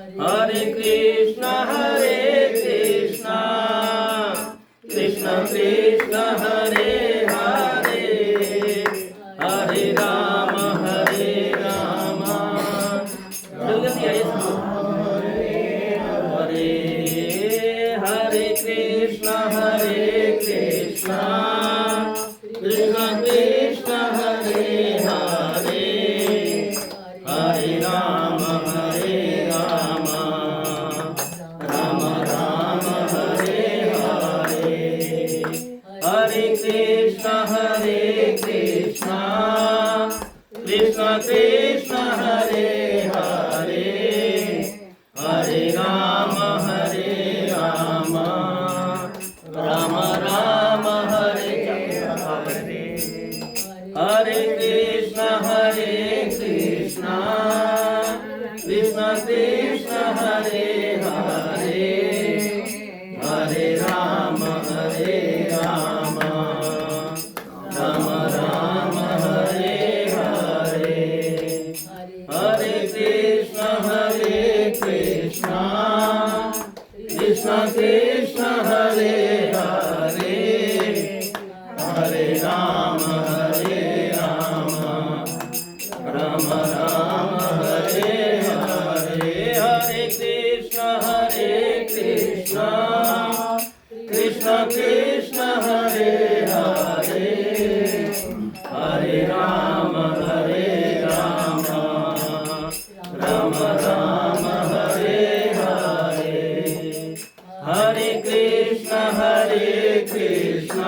हरे कृष्णा कृष्ण कृष्ण हरे हरे, हरे राम जल्दी आइए सब। हरे हरे कृष्णा कृष्ण कृष्ण हरे हरे, हरे राम राम राम हरे हरे, हरे कृष्ण कृष्ण कृष्ण हरे हरे, हरे राम राम राम हरे हरे, हरे कृष्ण कृष्ण कृष्ण हरे हरे, हरे राम राम राम हरे हरे, हरे कृष्ण कृष्ण कृष्ण हरे हरे, हरे राम राम राम हरे हरे, हरे कृष्ण कृष्ण कृष्ण हरे हरे, हरे राम राम राम हरे हरे, हरे कृष्ण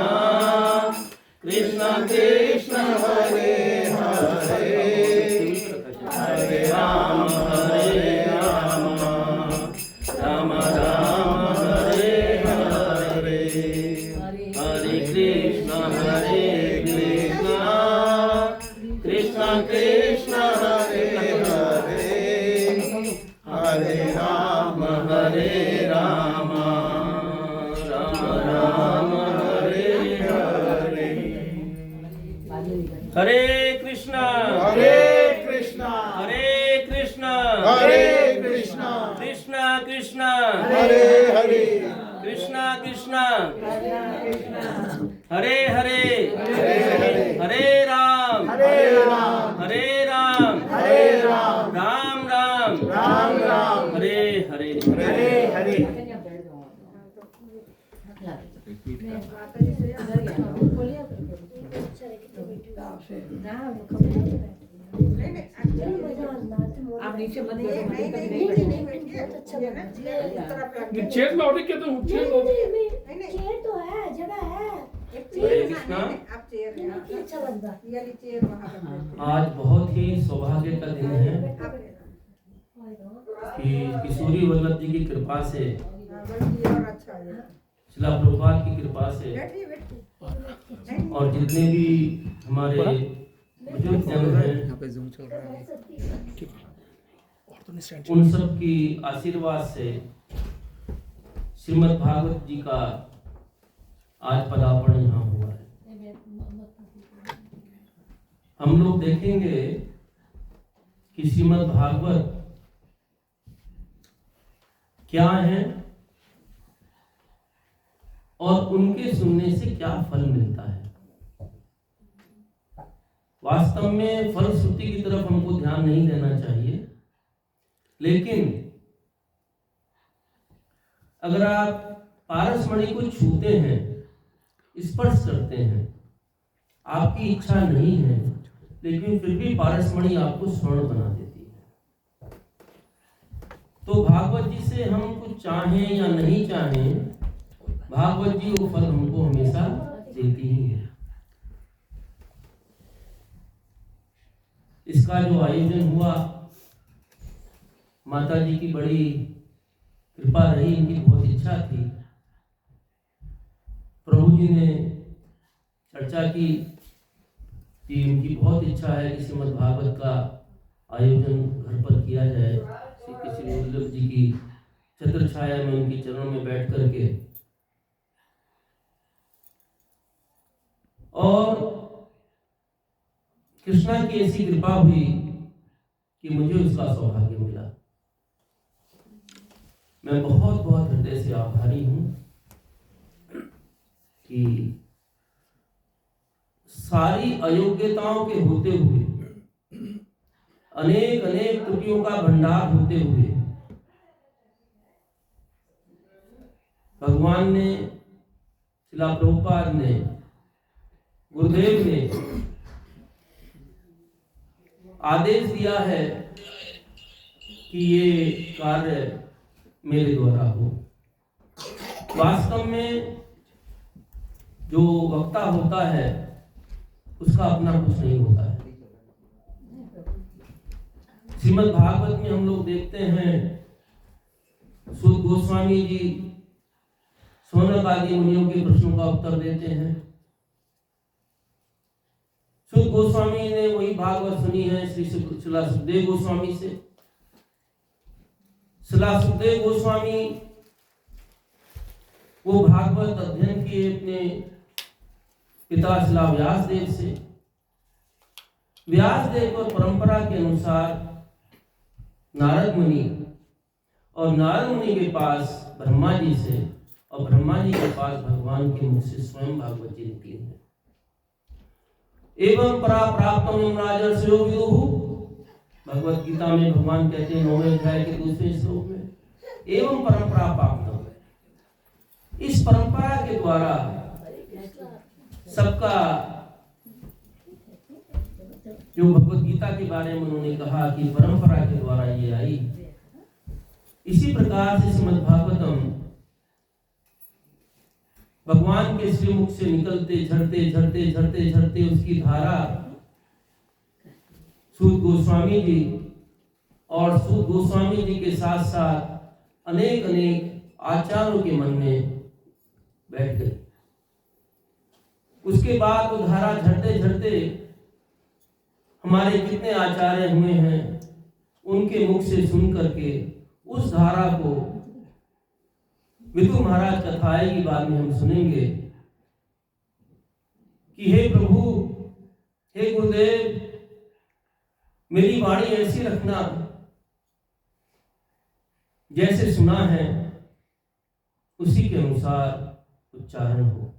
कृष्ण कृष्ण हरे हरे, हरे राम राम राम हरे हरे, हरे कृष्ण कृष्ण कृष्ण हरे हरे, हरे राम राम राम हरे हरे, हरे कृष्णा कृष्णा कृष्णा कृष्णा हरे हरे, कृष्णा कृष्णा हरे हरे, हरे राम राम राम हरे हरे, हरे आप नीचे मत नहीं चेयर में ऑर्डर किया तो चेयर तो है, जगह है। हरे कृष्णा। अच्छा बंदा। आज बहुत ही सौभाग्य का दिन है कि किशोरी वल्लभ जी की कृपा से, शिला प्रभुपाद की कृपा से, और जितने भी हमारे बुजुर्ग जन हैं, उन सब की आशीर्वाद से श्रीमद् भागवत जी का आज पदार्पण यहाँ हुआ है। हम लोग देखेंगे कि श्रीमद् भागवत क्या है और उनके सुनने से क्या फल मिलता है। वास्तव में फलश्रुति की तरफ हमको ध्यान नहीं देना चाहिए, लेकिन अगर आप पारसमणि को छूते हैं, स्पर्श करते हैं, आपकी इच्छा नहीं है, लेकिन फिर भी पारसमणि आपको स्वर्ण बना देती है। तो भागवत जी से हम कुछ चाहें या नहीं चाहें, भागवत जी वो फल हमको हमेशा देती ही है। इसका जो आयोजन हुआ, माता जी की बड़ी कृपा रही, इनकी बहुत इच्छा थी। प्रभु जी ने चर्चा की कि उनकी बहुत इच्छा है कि श्रीमद् भागवत का आयोजन घर पर किया जाए। श्री किशोरी वल्लभ जी की छत्र छाया में, उनके चरणों में बैठ करके, और कृष्णा की ऐसी कृपा हुई कि मुझे उसका सौभाग्य मिला। मैं बहुत बहुत हृदय से आभारी हूँ कि सारी अयोग्यताओं के होते हुए, अनेक अनेक त्रुटियों का भंडार होते हुए, भगवान ने, श्रील प्रभुपाद ने, गुरुदेव ने आदेश दिया है कि ये कार्य मेरे द्वारा हो। वास्तव में जो वक्ता होता है उसका अपना कुछ नहीं होता है। श्रीमद् भागवत में हम लोग देखते हैं, सूत गोस्वामी जी शौनक आदि मुनियों के प्रश्नों का उत्तर देते हैं। सूत गोस्वामी ने वही भागवत सुनी है श्रीला सुखदेव गोस्वामी से। श्रीला सुखदेव गोस्वामी वो भागवत अध्ययन किए अपने पिता श्रीला व्यासदेव से। व्यासदेव को परंपरा के अनुसार नारद मुनि, और नारद मुनि के पास ब्रह्मा जी से, और ब्रह्मा जी के पास भगवान के मुख से स्वयं भागवत जी निकली है। एवं परा प्राप्तम राजर्षयो विदुः, भगवत गीता में भगवान कहते हैं 9वें अध्याय के 2वें श्लोक में, एवं परंपरा प्राप्तम। इस परंपरा के द्वारा सबका, जो भगवत गीता के बारे में उन्होंने कहा कि परंपरा के द्वारा ये आई, इसी प्रकार से श्रीमद् भागवतम भगवान के श्रीमुख से निकलते झरते झरते झरते झरते उसकी धारा सूत गोस्वामी जी और सूत गोस्वामी जी के साथ साथ अनेक अनेक आचार्यों के मन में बैठ गई। उसके बाद वो धारा झरते झरते हमारे कितने आचार्य हुए हैं, उनके मुख से सुन करके उस धारा को विदुर महाराज कथाएं की बाद में हम सुनेंगे कि हे प्रभु, हे गुरुदेव, मेरी वाणी ऐसी रखना जैसे सुना है उसी के अनुसार उच्चारण हो।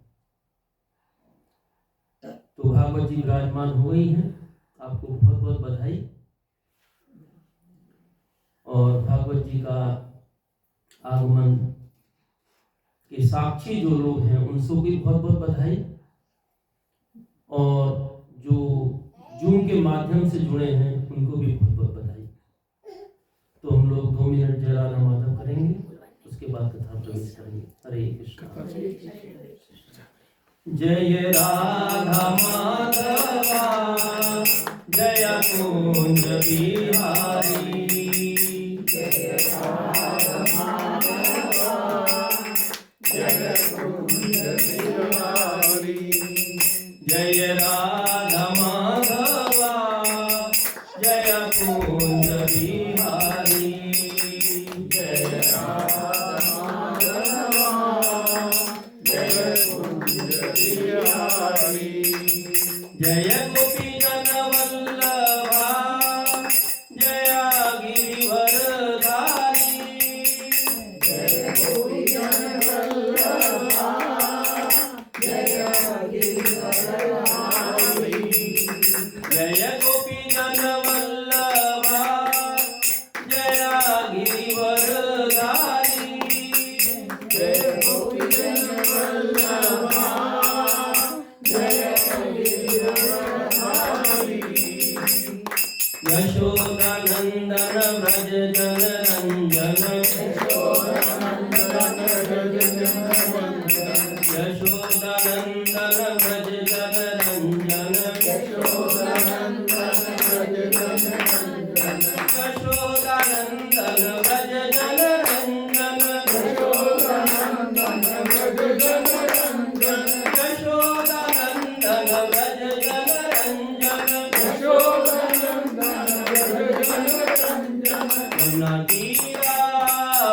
तो भागवत जी विराजमान हो गई हैं, आपको बहुत बहुत बधाई। और भागवत जी का आगमन के साक्षी जो लोग हैं उनको भी बहुत बहुत बधाई, और जो जूम के माध्यम से जुड़े हैं उनको भी बहुत बहुत बधाई। तो हम लोग 2 मिनट जय राधा माधव करेंगे, उसके बाद कथा प्रवेश करेंगे। हरे कृष्णा। जय राधा माधवा जय कुंज बिहारी, जय राधा माधवा जय कुंज बिहारी, जय राधा माधवा जय कुंज बिहारी, जय राधा माधवा जय कुंज बिहारी, जय गोपी जन वल्लभा जय गिरिवर धारी, जय गोपी जन वल्लभा जय गिरिवर धारी, जय गोपी जन वल्लभा जय गिरिवर धारी, जय गोपी जन वल्लभा जय गिरिवर धारी, यशोदानंदन व्रज जन रंजन, यशोदानंदन व्रज जन रंजन, यशोदानंदन व्रज जन रंजन, यशोदानंदन व्रज जन रंजन, यशोदानंदन व्रज जन रंजन, यशोदानंदन व्रज जन रंजन, यशोदानंदन व्रज जन रंजन, यशोदानंदन व्रज जन रंजन, यमुना तीरा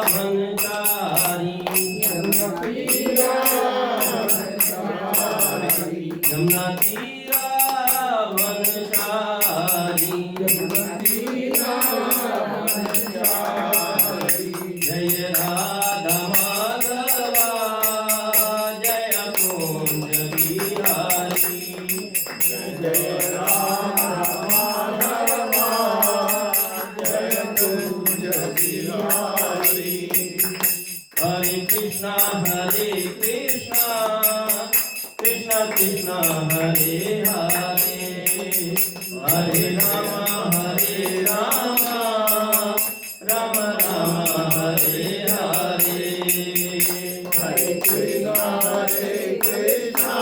भंगचारी, यमुना तीरा भंगचारी, यमुना तीरा भंगचारी, यमुना तीरा भंगचारी, जय राधा हरे कृष्णा कृष्णा कृष्णा हरे हरे, हरे राम राम राम हरे हरे। हरे कृष्णा कृष्णा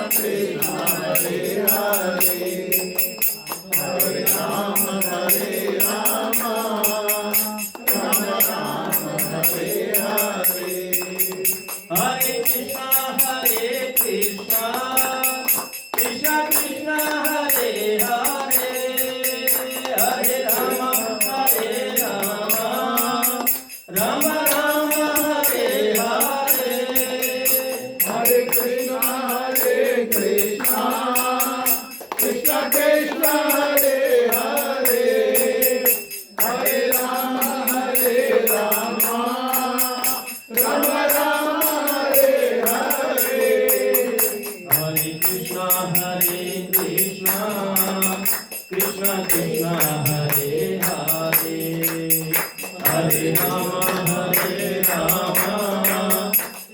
कृष्णा हरे हरे, हरे राम राम हरे हरे। हरे कृष्णा कृष्णा कृष्णा हरे हरे, हरे राम राम राम हरे हरे। हरे कृष्णा कृष्णा कृष्णा हरे हरे, हरे राम राम राम हरे हरे। हरे कृष्णा कृष्णा कृष्णा हरे हरे, हरे राम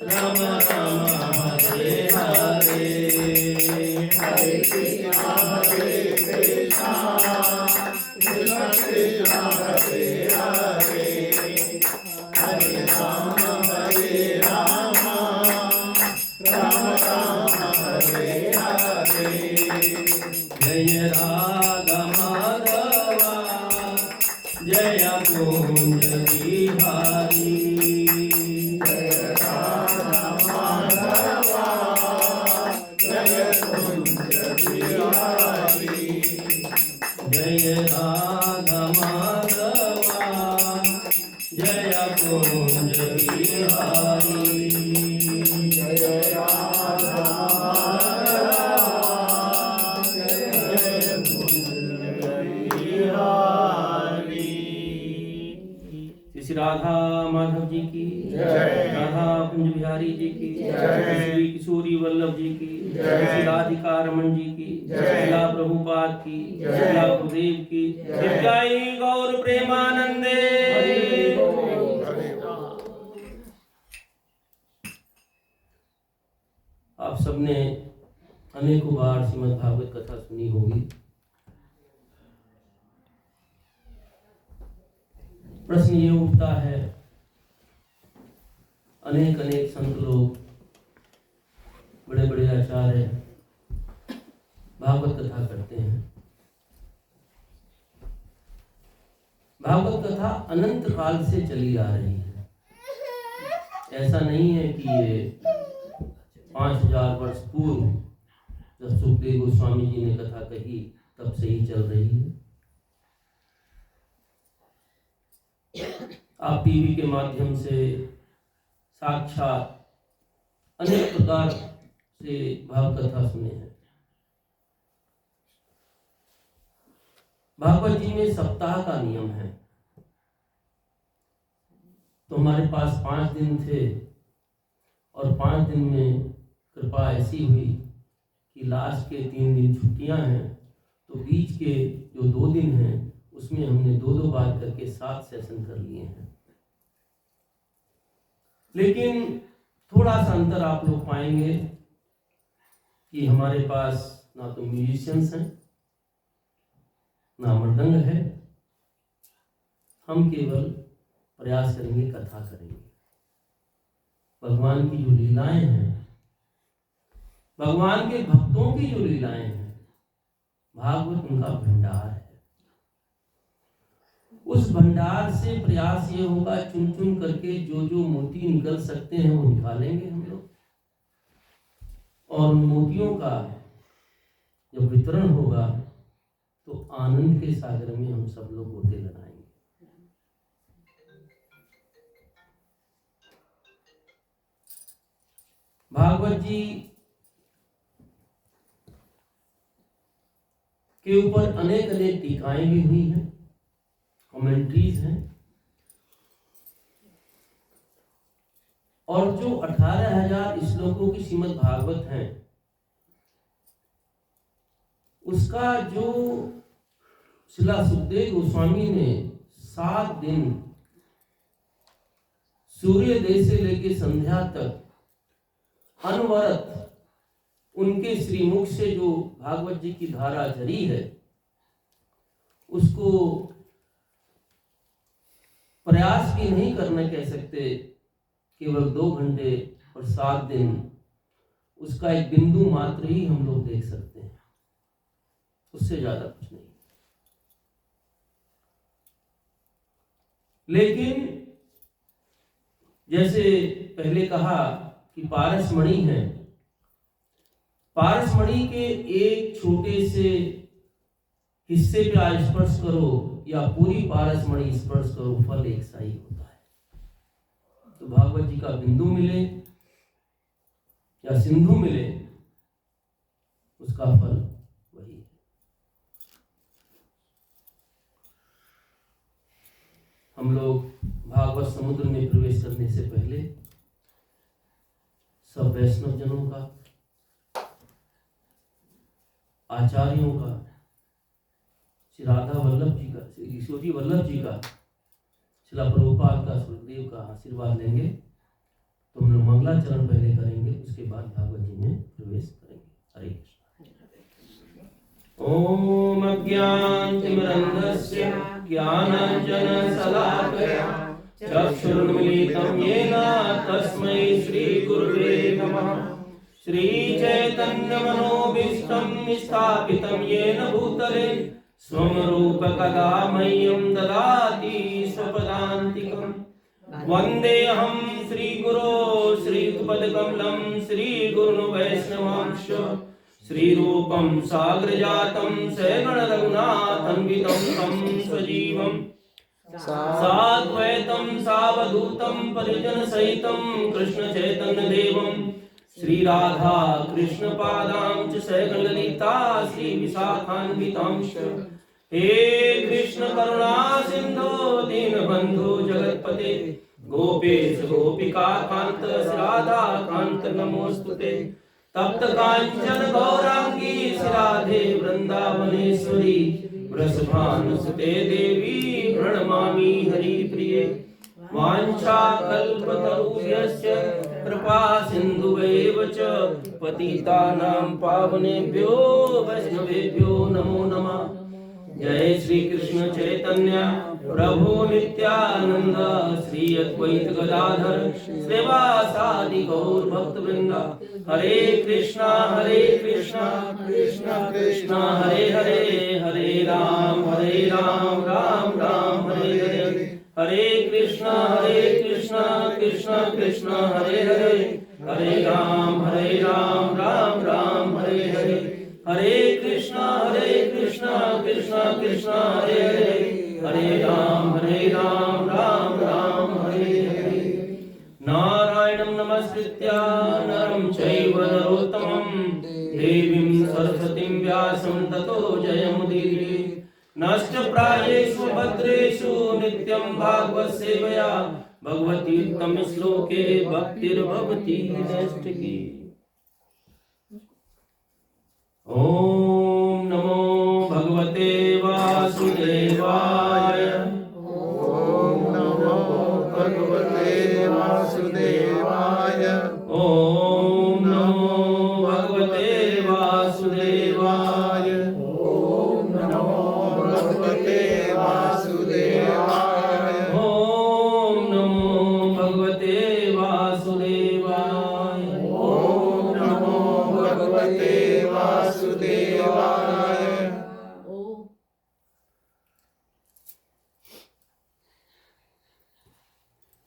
राम राम हरे हरे। हरे कृष्णा कृष्णा कृष्णा हरे हरे, हरे राम राम हरे हरे। जय राधा माधवा जय कुंज बिहारी, जय राधा माधवा जय कुंज बिहारी, जय राधा माधवा जय कुंज बिहारी। जय राधा माधवा जय कुंज बिहारी। श्री राधा माधव जी की जय। राधा कुंज बिहारी जी की जय। श्री किशोरी वल्लभ जी की जय। श्री राधिका रमन जी की जय। श्रीला प्रभुपाद की जय। श्रीला गुरुदेव की जय। जय गौर प्रेमानंदे। आप सबने अनेकों बार श्रीमद् भागवत कथा सुनी होगी। प्रश्न ये उठता है, अनेक संत लोग, बड़े बड़े आचार्य भागवत कथा करते हैं। भागवत कथा अनंत काल से चली आ रही है। ऐसा नहीं है कि ये 5000 वर्ष पूर्व जब सुखदेव गोस्वामी जी ने कथा कही तब से ही चल रही है। आप टीवी के माध्यम से साक्षात अनेक प्रकार से भागवत कथा सुने हैं। भागवत जी में सप्ताह का नियम है, तो हमारे पास 5 दिन थे और 5 दिन में कृपा ऐसी हुई कि लास्ट के 3 दिन छुट्टियां हैं, तो बीच के जो 2 दिन हैं उसमें हमने 2-2 बार करके 7 सेशन कर लिए हैं। लेकिन थोड़ा सा अंतर आप लोग पाएंगे कि हमारे पास ना तो म्यूजिशियंस हैं ना मृदंग है, हम केवल प्रयास करेंगे, कथा करेंगे। भगवान की जो लीलाएं हैं, भगवान के भक्तों की जो लीलाएं हैं, भागवत उनका भंडार है। उस भंडार से प्रयास ये होगा, चुन चुन करके जो जो मोती निकल सकते हैं वो निकालेंगे हम लोग, और उन मोतियों का जब वितरण होगा तो आनंद के सागर में हम सब लोग गोते लगाएंगे। भागवत जी के ऊपर अनेक टीकाएं भी हुई हैं, कमेंट्रीज हैं, और जो 18,000 श्लोकों की श्रीमद् भागवत है उसका जो श्रीला सुखदेव गोस्वामी ने 7 दिन सूर्योदय से लेकर संध्या तक अनवरत उनके श्रीमुख से जो भागवत जी की धारा झरी है उसको प्रयास भी नहीं करना कह सकते। केवल 2 घंटे और 7 दिन उसका एक बिंदु मात्र ही हम लोग देख सकते हैं, उससे ज्यादा कुछ नहीं। लेकिन जैसे पहले कहा कि पारसमणि है, पारसमणि के एक छोटे से हिस्से पे आज स्पर्श करो या पूरी पारसमणि स्पर्श करो, फल एक सा ही होता है। तो भागवत जी का बिंदु मिले या सिंधु मिले, उसका फल वही है। हम लोग भागवत समुद्र में प्रवेश करने से पहले सब वैष्णव जनों का, आचार्यों का, श्री राधा वल्लभ जी का, श्री किशोरी वल्लभ जी का, श्रीला प्रभुपाद का, सुखदेव का आशीर्वाद लेंगे। तो हम लोग मंगलाचरण पहले करेंगे, उसके बाद भागवत जी में प्रवेश करेंगे। हरे कृष्ण। ओम अज्ञानतिमिरन्धस्य ज्ञानाञ्जनशलाकया चक्षुरुन्मीलितं येन तस्मै श्रीगुरुवे नमः। श्रीचैतन्यमनोभीष्टं स्थापितं येन भूतले स्वं रूपकदा मह्यं ददाति स्वपदान्तिकम्। वन्देऽहं श्रीगुरो श्रीयुतपदकमलं श्रीगुरुन् वैष्णवांश्च श्रीरूपं साग्रजातं सगणरघुनाथन्वितं तं सजीवं साद्वैतं सावधूतं परिजनसहितं कृष्णचैतन्यदेवं श्रीराधा कृष्णपादां च सगणललिता श्रीविशाखान्वितांश्च। हे कृष्ण करुणा सिंधु दीनबंधु जगत्पते गोपेश गोपिका कांत राधा कांत नमोस्तुते। तप्त कांचन गौरांगी राधे वृंदावनेश्वरी वृषभानुसुते देवी प्रणमामि हरिप्रिये। वाञ्छाकल्पतरुभ्यश्च कृपा सिन्धुवैव च पतितानां पावनेभ्यो वैष्णवेभ्यो नमो नमः। जय श्री कृष्ण चैतन्य प्रभु नित्यानंद श्री अद्वैत गदाधर श्रीवासादि गौर भक्तवृंद। हरे कृष्णा कृष्णा कृष्णा हरे हरे, हरे राम राम राम हरे हरे। हरे कृष्णा कृष्णा कृष्णा हरे हरे, हरे राम राम राम हरे हरे। हरे कृष्णा कृष्णा कृष्णा हरे हरे, हरे राम राम राम हरे हरे। नारायणं नमस्कृत्य नरं चैव नरोत्तमं देवीं सरस्वतीं व्यासं ततो जयमुदीरये। नष्टप्रायेषु भद्रेषु नित्यं भागवत सेवया भगवती उत्तम श्लोके भक्तिर्भवति नैष्ठिकी। ओम नमो भगवते वासुदेवाय। ओम नमो भगवते वासुदेवाय। ओम नमो भगवते वासुदेवाय। ओम नमो भगवते वासुदेवाय। ओम नमो भगवते वासुदेवाय। ओम नमो भगवते वासुदेवाय।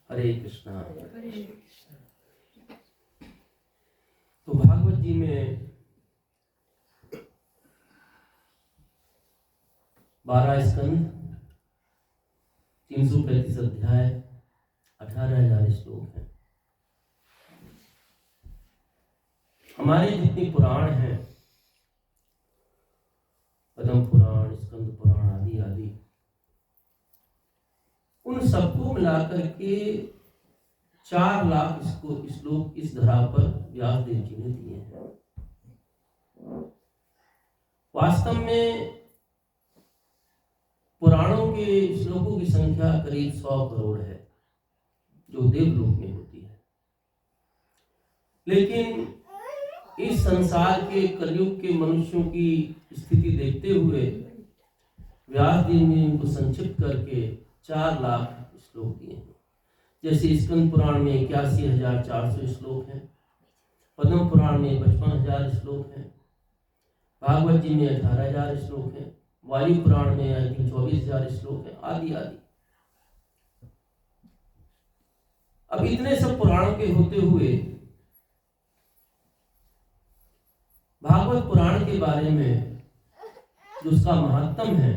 हरे कृष्णा। तो भागवत जी में 12 स्कंद, 335 अध्याय, 18,000 श्लोक हैं। हमारे जितने पुराण हैं, पद्म पुराण, स्कंद पुराण आदि आदि, उन सबको मिलाकर के 4 लाख श्लोक इस धरा पर व्यास देव जी ने दिए हैं। वास्तव में पुराणों के श्लोकों की संख्या करीब 100 करोड़ है जो देवलोक में होती है। लेकिन इस संसार के कलयुग के मनुष्यों की स्थिति देखते हुए व्यास जी ने इनको संक्षिप्त करके 4 लाख श्लोक दिए हैं। जैसे स्कंद पुराण में 81,400 श्लोक हैं, पद्म पुराण में 55,000 श्लोक हैं, भागवत जी में 18,000 श्लोक हैं, वायु पुराण में आई थिंक 24,000 श्लोक हैं, आदि आदि। अब इतने सब पुराणों के होते हुए भागवत पुराण के बारे में जो उसका महत्व है,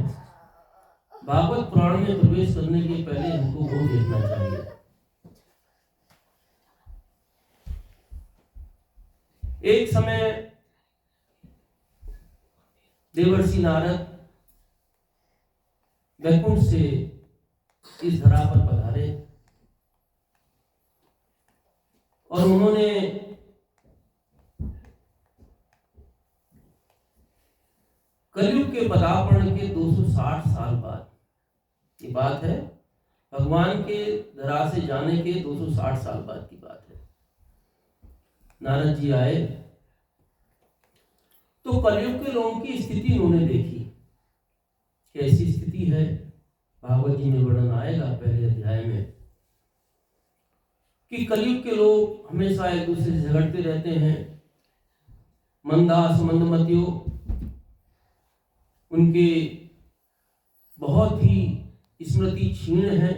भागवत पुराण में प्रवेश करने के पहले हमको वो देखना चाहिए। एक समय देवर्षि नारद वैकुंठ से इस धरा पर पधारे और उन्होंने कलयुग के पदार्पण के 260 साल बाद की बात है, भगवान के धरा से जाने के 260 साल बाद की बात है। नारद जी आए तो कलयुग के लोगों की स्थिति उन्होंने देखी। कैसी स्थिति है, भागवत जी में वर्णन आएगा पहले अध्याय में कि कलयुग के लोग हमेशा एक दूसरे से झगड़ते रहते हैं। मंदास मंदमतियों उनके बहुत ही स्मृति क्षीण है,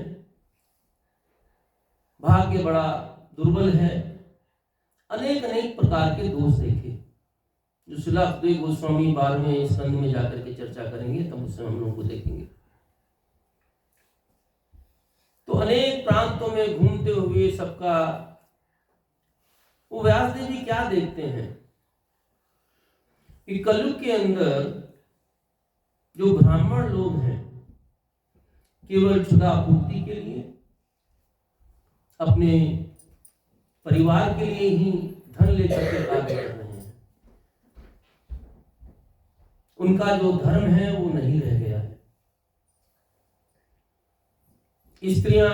भाग्य बड़ा दुर्बल है, अनेक अनेक प्रकार के दोष देखे जो श्रील सुखदेव गोस्वामी 12वें स्कंद में जाकर के चर्चा करेंगे, तब उससे हम लोगों को देखेंगे। तो अनेक प्रांतों में घूमते हुए सबका वो व्यास देव जी क्या देखते हैं कि कलयुग के अंदर जो ब्राह्मण लोग हैं केवल क्षुधा पूर्ति के लिए, अपने परिवार के लिए ही धन लेकर के कार्य कर रहे हैं, उनका जो धर्म है वो नहीं रह गया है। स्त्रियां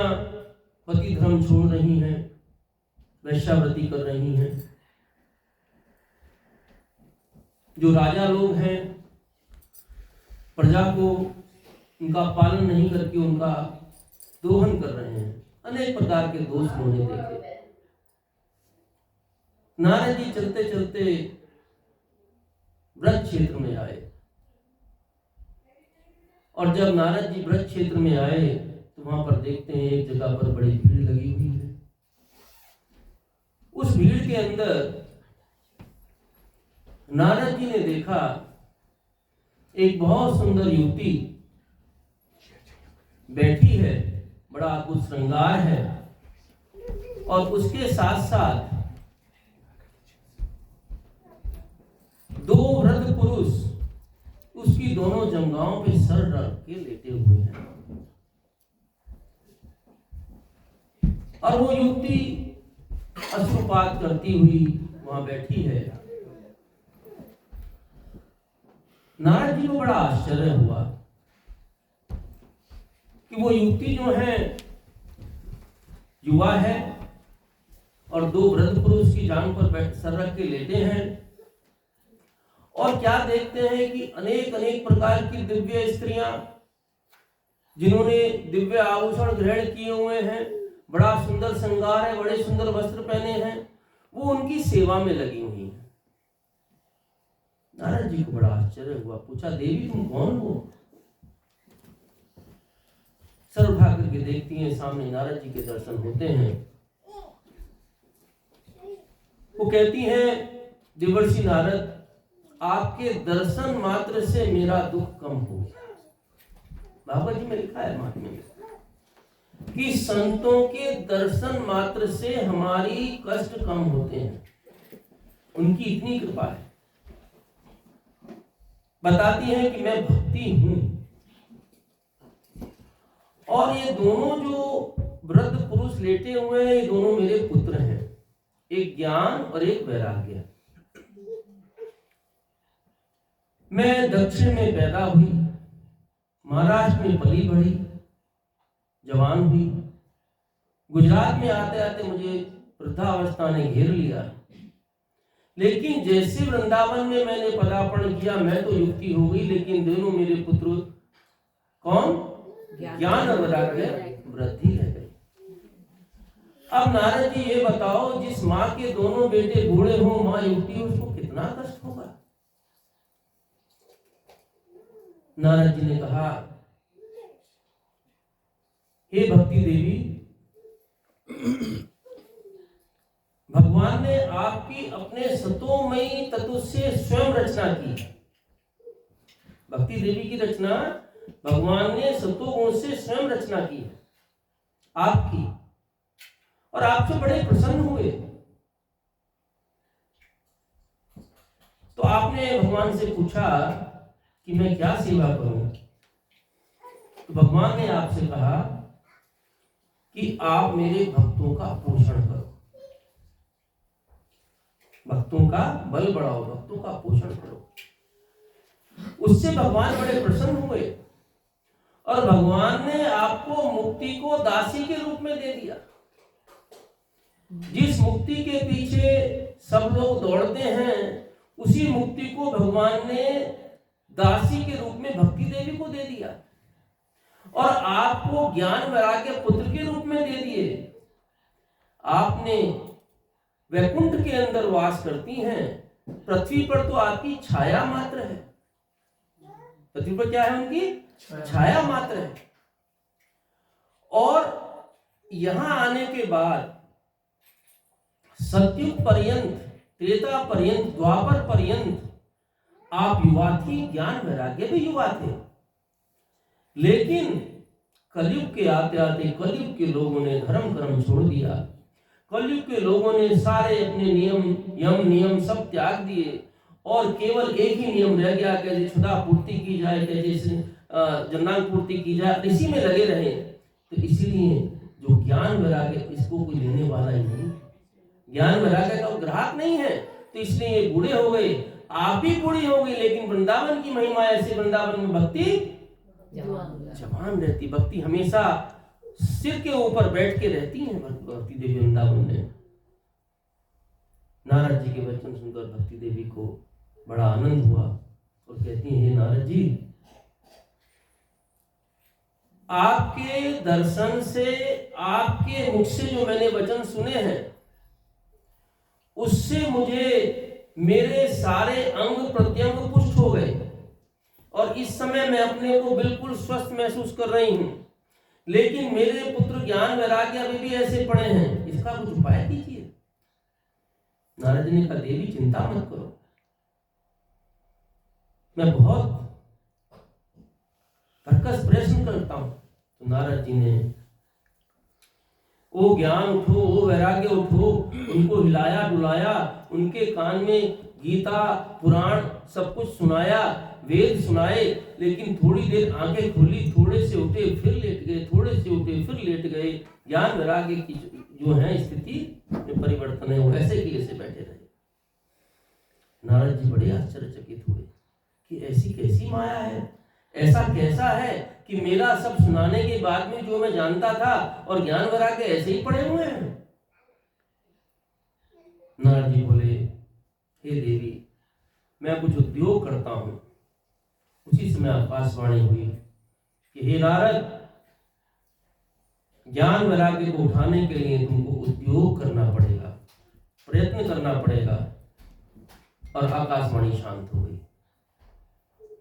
पति धर्म छोड़ रही हैं, वैश्यावृत्ति कर रही हैं। जो राजा लोग हैं प्रजा को उनका पालन नहीं करके उनका दोहन कर रहे हैं। अनेक प्रकार के दोष उन्होंने देखे। नारद जी चलते चलते व्रज क्षेत्र में आए और जब नारद जी व्रज क्षेत्र में आए तो वहां पर देखते हैं एक जगह पर बड़ी भीड़ लगी हुई है। उस भीड़ के अंदर नारद जी ने देखा एक बहुत सुंदर युवती बैठी है, बड़ा अद्भुत श्रृंगार है और उसके साथ साथ 2 वृद्ध पुरुष उसकी दोनों जंघाओं पे सर रख के लेटे हुए हैं और वो युवती अश्रुपात करती हुई वहां बैठी है। नारद जी को बड़ा आश्चर्य हुआ कि वो युवती जो है युवा है और 2 वृद्ध पुरुष की जांघ पर सर रख के लेटे हैं और क्या देखते हैं कि अनेक अनेक प्रकार की दिव्य स्त्रियां जिन्होंने दिव्य आभूषण ग्रहण किए हुए हैं, बड़ा सुंदर श्रृंगार है, बड़े सुंदर वस्त्र पहने हैं, वो उनकी सेवा में लगी हुई हैं। नारद जी को बड़ा आश्चर्य हुआ, पूछा देवी तुम कौन हो? सर उठा करके देखती हैं, सामने नारद जी के दर्शन होते हैं। वो कहती हैं देवर्षि नारद आपके दर्शन मात्र से मेरा दुख कम हो गया। बाबा जी में लिखा है महात्म्य में कि संतों के दर्शन मात्र से हमारी कष्ट कम होते हैं, उनकी इतनी कृपा है। बताती है कि मैं भक्ति हूं और ये दोनों जो वृद्ध पुरुष लेटे हुए हैं ये दोनों मेरे पुत्र हैं, एक ज्ञान और एक वैराग्य। मैं दक्षिण में पैदा हुई, महाराष्ट्र में पली बढ़ी, जवान हुई। गुजरात में आते आते मुझे वृद्धावस्था ने घेर लिया। लेकिन जैसे वृंदावन में मैंने पदार्पण किया, मैं तो युक्ति हो गई, लेकिन दोनों मेरे पुत्र कौन? ज्ञान और वैराग्य वृद्धि रह गई। अब नारद जी ये बताओ, जिस माँ के दोनों बेटे बूढ़े हो, माँ युक्ति हो, उसको कितना कष्ट होगा। नारद जी ने कहा, हे भक्ति देवी, भगवान ने आपकी अपने सतोमयी तत्व से स्वयं रचना की। भक्ति देवी की रचना भगवान ने सतोगुण से स्वयं रचना की है आपकी, और आपसे बड़े प्रसन्न हुए। तो आपने भगवान से पूछा कि मैं क्या सेवा करूं। तो भगवान ने आपसे कहा कि आप मेरे भक्तों का पोषण करो, भक्तों का बल बढ़ाओ, भक्तों का पोषण करो। उससे भगवान बड़े प्रसन्न हुए और भगवान ने आपको मुक्ति को दासी के रूप में दे दिया। जिस मुक्ति के पीछे सब लोग दौड़ते हैं, उसी मुक्ति को भगवान ने दासी के रूप में भक्ति देवी को दे दिया और आपको ज्ञान वैराग्य पुत्र के रूप में दे दिए। आपने वैकुंठ के अंदर वास करती हैं, पृथ्वी पर तो आपकी छाया मात्र है। पृथ्वी पर क्या है? उनकी छाया मात्र है। और यहां आने के बाद सतयुग पर्यंत, त्रेता पर्यंत, द्वापर पर्यंत आप युवा थी, ज्ञान वैराग्य भी युवा थे। लेकिन कलयुग के आते आते कलयुग के लोगों ने धर्म कर्म छोड़ दिया। कलयुग के लोगों ने सारे अपने नियम, यम नियम सब त्याग दिए और केवल एक ही नियम रह गया, कैसे क्षुधा पूर्ति की जाए, कैसे जन्नांग पूर्ति की जाए, इसी में लगे रहे। तो इसीलिए जो ज्ञान वैराग्य, इसको कोई लेने वाला ही नहीं, ज्ञान वैराग्य का ग्राहक नहीं है। तो इसलिए ये बूढ़े हो गए, आप भी बूढ़ी हो गई। लेकिन वृंदावन की महिमा ऐसी, वृंदावन में भक्ति जवान रहती। भक्ति हमेशा सिर के ऊपर बैठ के रहती है। भक्ति देवी वृंदावन में। नारद जी के वचन सुनकर भक्ति देवी को बड़ा आनंद हुआ और कहती है, नारद जी, आपके दर्शन से, आपके मुख से जो मैंने वचन सुने हैं, उससे मुझे मेरे सारे अंग प्रत्यंग पुष्ट हो गए और इस समय मैं अपने को बिल्कुल स्वस्थ महसूस कर रही हूं। लेकिन मेरे पुत्र ज्ञान वैराग्य अभी भी ऐसे पड़े हैं, इसका कुछ उपाय कीजिए। नारद जी ने कहा, देवी चिंता मत करो, मैं बहुत कर्कश प्रश्न करता हूं। तो नारद जी ने ओ ज्ञान उठो, ओ वैराग्य उठो, उनको हिलाया डुलाया, उनके कान में गीता पुराण सब कुछ सुनाया, वेद सुनाए। लेकिन थोड़ी देर आंखें खुली, थोड़े से उठे फिर लेट गए, थोड़े से उठे फिर लेट गए। ज्ञान वैराग्य की जो है स्थिति में परिवर्तन है, वो ऐसे की ऐसे बैठे रहे। नारद जी बड़े आश्चर्यचकित हुए कि ऐसी कैसी माया है, ऐसा कैसा है कि मेरा सब सुनाने के बाद में जो मैं जानता था और ज्ञान वैराग्य ऐसे ही पड़े हुए हैं। नारद जी बोले, हे देवी, मैं कुछ उद्योग करता हूं। उसी समय आकाशवाणी हुई कि हे नारद, ज्ञान वैराग्य को उठाने के लिए तुमको उद्योग करना पड़ेगा, प्रयत्न करना पड़ेगा। और आकाशवाणी शांत हो गई।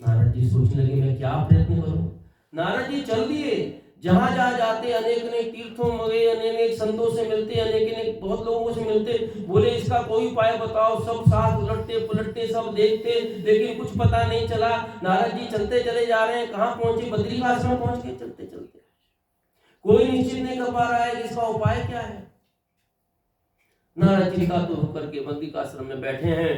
नारद जी सोचने लगे, मैं क्या प्रयत्न करूं। नारद जी चल दिए, जहां जहां जाते अनेक अनेक तीर्थों में गए, अनेक संतों से मिलते, अनेक बहुत लोगों से मिलते। बोले, इसका कोई उपाय बताओ। सब साथ उलटते पुलटते सब देखते, लेकिन कुछ पता नहीं चला। नारद जी चलते चले जा रहे हैं, कहां पहुंचे? बद्री आश्रम पहुंच गए। चलते चलते कोई निश्चित नहीं कर पा रहा है कि इसका उपाय क्या है। नारद जी का तो होकर के बद्री आश्रम में बैठे हैं,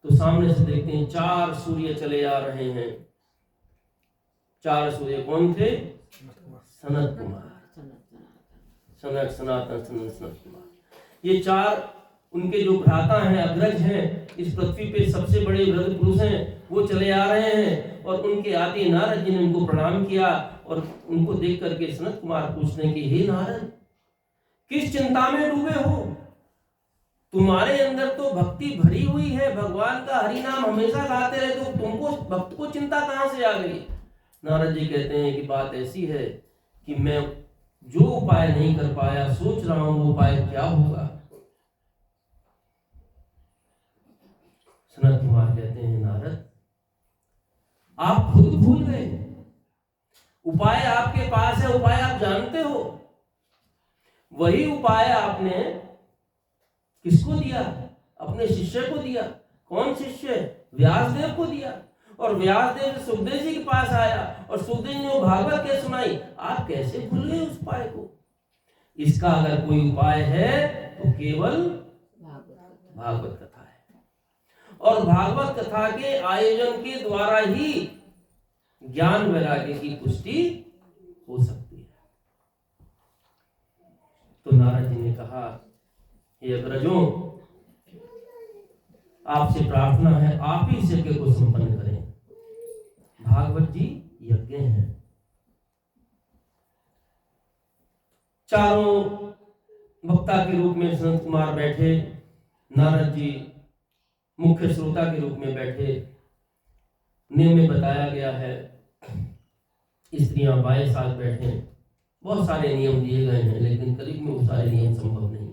तो सामने से देखते हैं 4 सूर्य चले आ रहे हैं। 4 सूर्य कौन थे? सनत कुमार, सनत, सनातन, सनत कुमार। ये 4 उनके जो भ्राता हैं, अग्रज हैं, इस पृथ्वी पे सबसे बड़े वृद्ध पुरुष हैं, वो चले आ रहे हैं। और उनके आते नारद जी ने उनको प्रणाम किया और उनको देख करके सनत कुमार पूछने की, हे नारद, किस चिंता में डूबे हो? तुम्हारे अंदर तो भक्ति भरी हुई है, भगवान का हरि नाम हमेशा गाते रहे, तो तुमको भक्त को चिंता कहां से आ गई? नारद जी कहते हैं कि बात ऐसी है कि मैं जो उपाय नहीं कर पाया, सोच रहा हूं वो उपाय क्या होगा। सनत कुमार कहते हैं, नारद, आप खुद भूल गए, उपाय आपके पास है, उपाय आप जानते हो। वही उपाय आपने किसको दिया? अपने शिष्य को दिया। कौन शिष्य? व्यासदेव को दिया। और व्यासदेव सुखदेव जी के पास आया और सुखदेव जी ने वो भागवत क्या सुनाई, आप कैसे भूल गए उस उपाय को? इसका अगर कोई उपाय है तो केवल भागवत कथा है। और भागवत कथा के आयोजन के द्वारा ही ज्ञान वैराग्य की पुष्टि हो सकती है। तो नारद जी ने कहा, हे अग्रजों, आपसे प्रार्थना है, आप ही इस यज्ञ को संपन्न करें। भागवत जी यज्ञ हैं। चारों वक्ता के रूप में सनत कुमार बैठे, नारद जी मुख्य श्रोता के रूप में बैठे। नियम में बताया गया है, स्त्रियां बाएं साथ बैठे। बहुत सारे नियम दिए गए हैं, लेकिन करीब में वो सारे नियम संभव नहीं।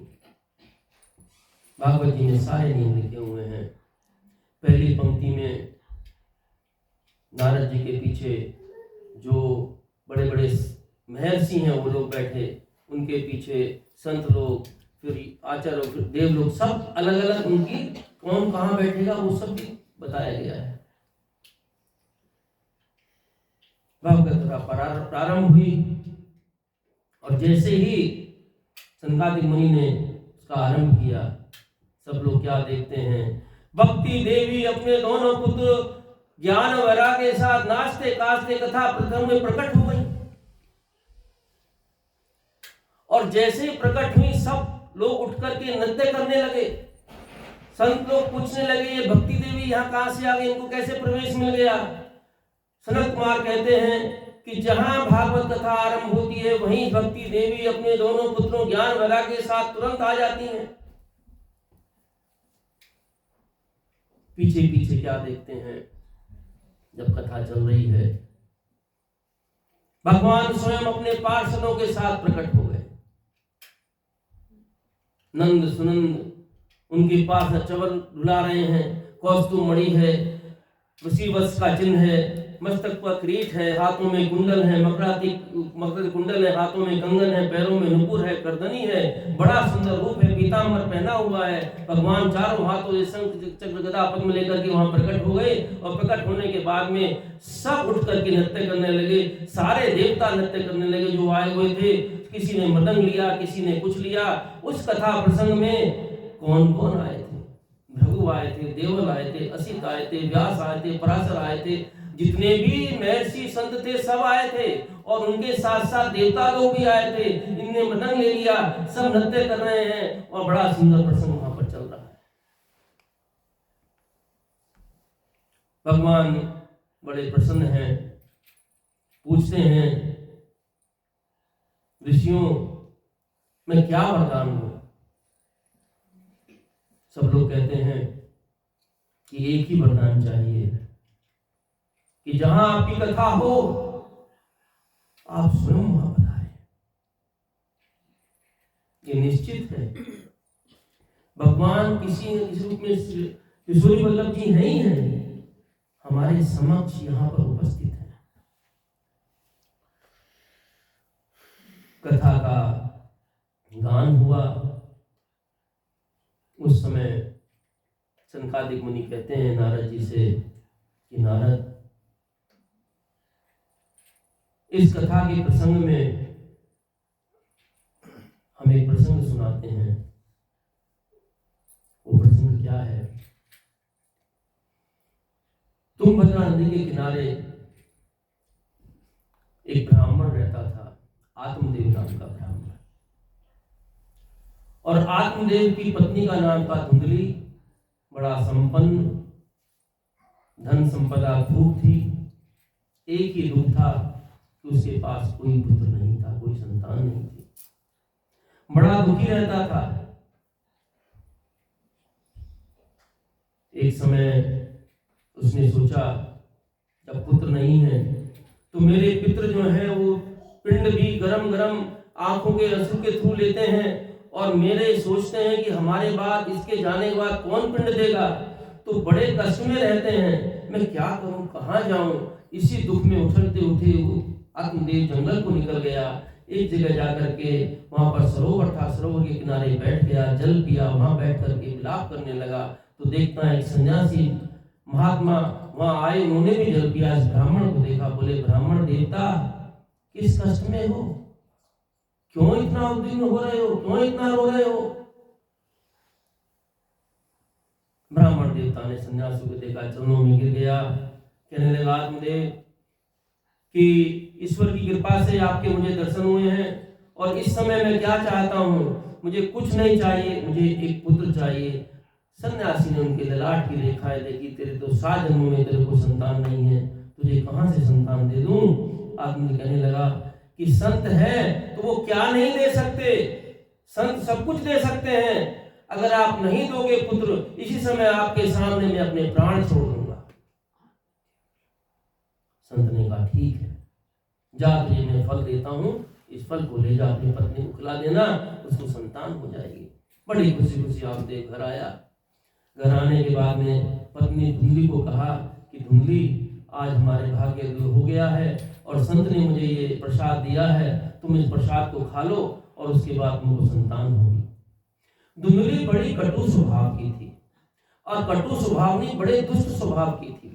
भागवत जी में सारे नियम लिखे हुए हैं। पहली पंक्ति में नारद जी के पीछे जो बड़े बड़े महर्षि हैं वो लोग बैठे, उनके पीछे संत लोग, फिर आचार्य, फिर देव लोग, सब अलग अलग उनकी कौन कहाँ बैठेगा वो सब भी बताया गया है। भागवत कथा प्रारंभ हुई और जैसे ही सनकादिक मुनि ने उसका आरंभ किया, सब लोग क्या देखते हैं, भक्ति देवी अपने दोनों पुत्र ज्ञान वैराग्य के साथ नाचते काचते कथा प्रथम में प्रकट हो गई। और जैसे ही प्रकट हुई, सब लोग उठ करके नृत्य करने लगे। संत लोग पूछने लगे, ये भक्ति देवी यहाँ कहां से आ गई, इनको कैसे प्रवेश मिल गया? सनत कुमार कहते हैं कि जहां भागवत कथा आरंभ होती है, वहीं भक्ति देवी अपने दोनों पुत्रों ज्ञान वैराग्य के साथ तुरंत आ जाती हैं। पीछे पीछे क्या देखते हैं, जब कथा चल रही है, भगवान स्वयं अपने पार्षदों के साथ प्रकट हो गए। नंद सुनंद उनके पास चवर डुला रहे हैं, कौस्तुभ मणि है, वृषिवत्स का चिन्ह है, मस्तक पर किरीट है, हाथों में कुंडल है, मकर कुंडल है, हाथों में कंगन है, पैरों में नुपुर है, करदनी है, बड़ा सुंदर रूप है, पीतांबर पहना हुआ है। भगवान चारों हाथों से शंख चक्र गदा पद्म लेकर के वहां प्रकट हो गए। और प्रकट होने के बाद में सब उठ करके नृत्य करने लगे। सारे देवता नृत्य करने लगे जो आए हुए थे। किसी ने मदंग लिया, किसी ने कुछ लिया। उस कथा प्रसंग में कौन कौन आए थे? भृगु आए थे, देवल आए थे, असित आए थे, व्यास आए थे, पराशर आए थे, जितने भी महर्षि संत थे सब आए थे। और उनके साथ साथ देवता लोग भी आए थे। इनने मदंग ले लिया, सब नृत्य कर रहे हैं और बड़ा सुंदर प्रसंग वहां पर चल रहा है। भगवान बड़े प्रसन्न हैं, पूछते हैं, ऋषियों मैं क्या वरदान दूं? सब लोग कहते हैं कि एक ही वरदान चाहिए कि जहां आपकी कथा हो आप स्वयं वहां पधारें। ये निश्चित है। भगवान किसी न किसी रूप में किशोरी वल्लभ जी नहीं है, हमारे समक्ष यहाँ पर उपस्थित है। कथा का गान हुआ। उस समय सनकादिक मुनि कहते हैं नारद जी से कि नारद, इस कथा के प्रसंग में हम एक प्रसंग सुनाते हैं। वो प्रसंग क्या है? तुंगभद्रा नदी के किनारे एक ब्राह्मण रहता था, आत्मदेव नाम का ब्राह्मण। और आत्मदेव की पत्नी का नाम था धुंधली। बड़ा संपन्न, धन संपदा खूब थी। एक ही दुख था कि उसके पास कोई पुत्र नहीं था, कोई संतान नहीं थी। बड़ा दुखी रहता था। एक समय उसने सोचा, जब पुत्र नहीं है तो मेरे पितृ जो हैं वो पिंड भी गरम गरम आंखों के आंसू के थ्रू लेते हैं, और मेरे सोचते हैं कि हमारे बाद, इसके जाने के बाद कौन पिंड देगा, तो बड़े कष्ट में रहते हैं। मैं क्या करूं, कहाँ जाऊं? इसी दुख में उछलते उठे आत्मदेव जंगल को निकल गया। एक जगह जाकर के वहां पर सरोवर था, सरोवर के किनारे बैठ गया, जल पिया, वहां बैठ करके विलाप करने लगा। तो देखता है एक सन्यासी महात्मा वहां आए, उन्होंने भी जल पिया। इस ब्राह्मण को देखा, बोले, ब्राह्मण देवता, किस कष्ट में हो? क्यों इतना उद्विग्न हो रहे हो? क्यों इतना रो रहे हो? ब्राह्मण देवता ने सन्यासी को देखा, चरणों में गिर गया, कहने लगा, आत्मदेव कि ईश्वर की कृपा से आपके मुझे दर्शन हुए हैं, और इस समय मैं क्या चाहता हूँ, मुझे कुछ नहीं चाहिए, मुझे एक पुत्र चाहिए। सन्यासी ने उनके ललाट की रेखाएं देखी, तेरे तो 7 जन्मों में तेरे को संतान नहीं है, तुझे कहां से संतान दे दूं? आदमी कहने लगा कि संत है तो वो क्या नहीं दे सकते, संत सब कुछ दे सकते हैं। अगर आप नहीं दोगे पुत्र, इसी समय आपके सामने मैं अपने प्राण छोड़ दूंगा। संत ने कहा, ठीक है, जा, तुझे मैं फल देता हूं, इस फल को ले जा, अपनी पत्नी को खिला देना, उसको संतान हो जाएगी। बड़ी खुशी खुशी आत्मदेव घर आया। घर आने के बाद में पत्नी धुंधली को कहा कि धुंधली, आज हमारे भाग्य हो गया है, और संत ने मुझे ये प्रसाद दिया है, तुम इस प्रसाद को खा लो, और उसके बाद तुमको संतान होगी। धुंधली बड़ी कटु स्वभाव की थी, और कटु स्वभाव नहीं, बड़े दुष्ट स्वभाव की थी।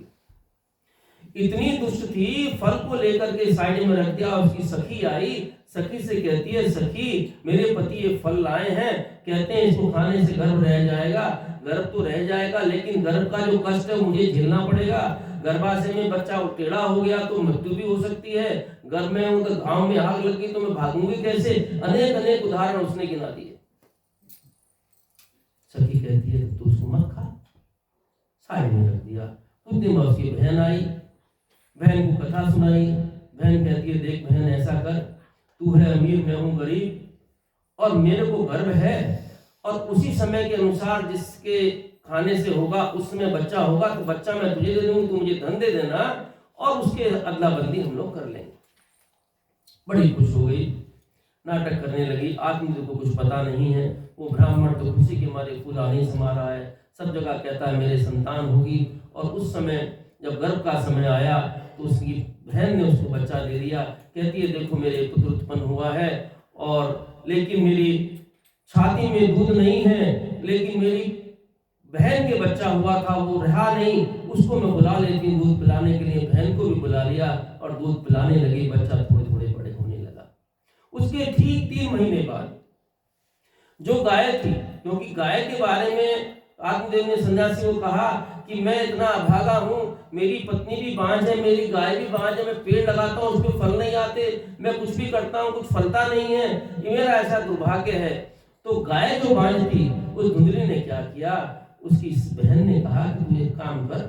इतनी दुष्ट थी, फल को लेकर के साइड में रख दिया। उसकी सखी आई, सखी से कहती है, सखी, मेरे पति ये फल लाए हैं, कहते हैं इसको खाने से गर्भ रह जाएगा। गर्भ तो रह जाएगा, लेकिन गर्भ का जो कष्ट है मुझे झेलना पड़ेगा। गर्भाशय में बच्चा टेढ़ा हो गया तो मृत्यु भी हो सकती है। गर्भ में हूं तो घाव में आग लगी तो मैं भागूंगी कैसे? अनेक अनेक उदाहरण उसने गिना दिए। सखी कहती है, तो उसको मत खा, साइड में रख दिया। कुछ दिन बाद उसकी बहन आई, बहन को कथा सुनाई। बहन कहती है, देख बहन, ऐसा कर, तू है अमीर, मैं हूं गरीब, और मेरे को गर्व है, और उसी समय के अनुसार जिसके खाने से होगा उस समय बच्चा होगा, तो बच्चा मैं तुझे दे दूंगी, तू मुझे धन दे देना, और उसके अदला बदली हम लोग कर लेंगे। बड़ी खुश हो गई, नाटक करने लगी। आत्मदेव को कुछ पता नहीं है, वो ब्राह्मण तो खुशी के मारे फूला नहीं समा रहा है, सब जगह कहता है मेरे संतान होगी। और उस समय जब गर्भ का समय आया तो उसकी बहन ने उसको बच्चा दे दिया। कहती है, देखो मेरे पुत्र उत्पन्न हुआ है, और लेकिन मेरी छाती में दूध नहीं है, लेकिन मेरी बहन के बच्चा हुआ था वो रहा नहीं, उसको मैं बुला लेती हूँ दूध पिलाने के लिए। बहन को भी बुला लिया और दूध पिलाने लगी। बच्चा थोड़े थोड़े बड़े होने लगा। उसके ठीक 3 महीने बाद जो गाय थी, क्योंकि गाय के बारे में आत्मदेव ने सन्यासी को कहा कि मैं इतना अभागा हूँ, मेरी पत्नी भी बांझ है, मेरी गाय भी बांझ है, मैं पेड़ लगाता हूँ उसमें फल नहीं आते, मैं कुछ भी करता हूँ कुछ फलता नहीं है, ये मेरा ऐसा दुर्भाग्य है। तो गाय जो बांझ थी, उस धुंधली ने क्या किया, उसकी बहन ने कहा कि तू एक काम कर,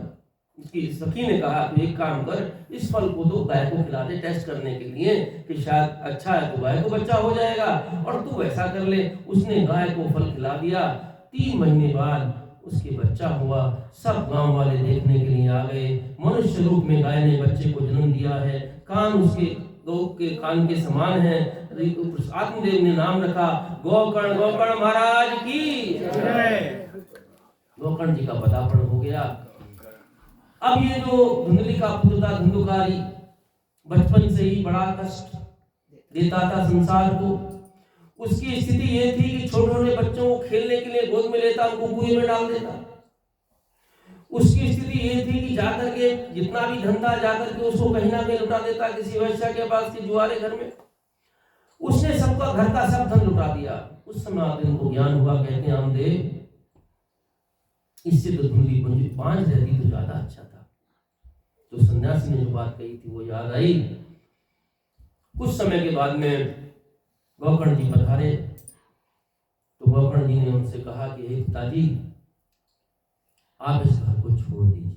उसकी सखी ने कहा तू एक काम कर, इस फल को तो गाय को खिला दे टेस्ट करने के लिए कि शायद अच्छा है तो गाय को बच्चा हो जाएगा, और तू ऐसा कर ले। उसने गाय को फल खिला दिया। 3 महीने बाद उसके बच्चा हुआ। सब गांव वाले देखने के लिए आ गए। मनुष्य रूप में गाय ने बच्चे को जन्म दिया है, कान उसके गौ के कान के समान है। आत्मदेव ने नाम रखा गोकर्ण। गोकर्ण महाराज की जय। गोकर्ण जी का पदार्पण हो गया। अब ये जो धुंधली का पुत्र था धुंधुकारी, बचपन से ही बड़ा कष्ट देता था संसार को। उसकी स्थिति ये थी कि छोटे छोटे बच्चों को खेलने के लिए गोद में लेता, उनको कुएं में डाल देता। उसकी स्थिति ये थी कि जाकर के जितना भी धन था जाकर के उसको कहीं ना कहीं लुटा देता, किसी वैश्या के पास, के जुआरे घर में। उसने सबका घर का सब धन लुटा दिया। उस समय आदमी को ज्ञान हुआ, कहते हैं आमदेव, इससे तो धुंधली बांझ रहती तो ज्यादा अच्छा था। तो सन्यासी ने जो बात कही थी वो याद आई। कुछ समय के बाद में गोकर्ण जी पधारे तो गोकर्ण उनसे कहा कि हे पिताजी, आप इस घर को छोड़ दीजिए।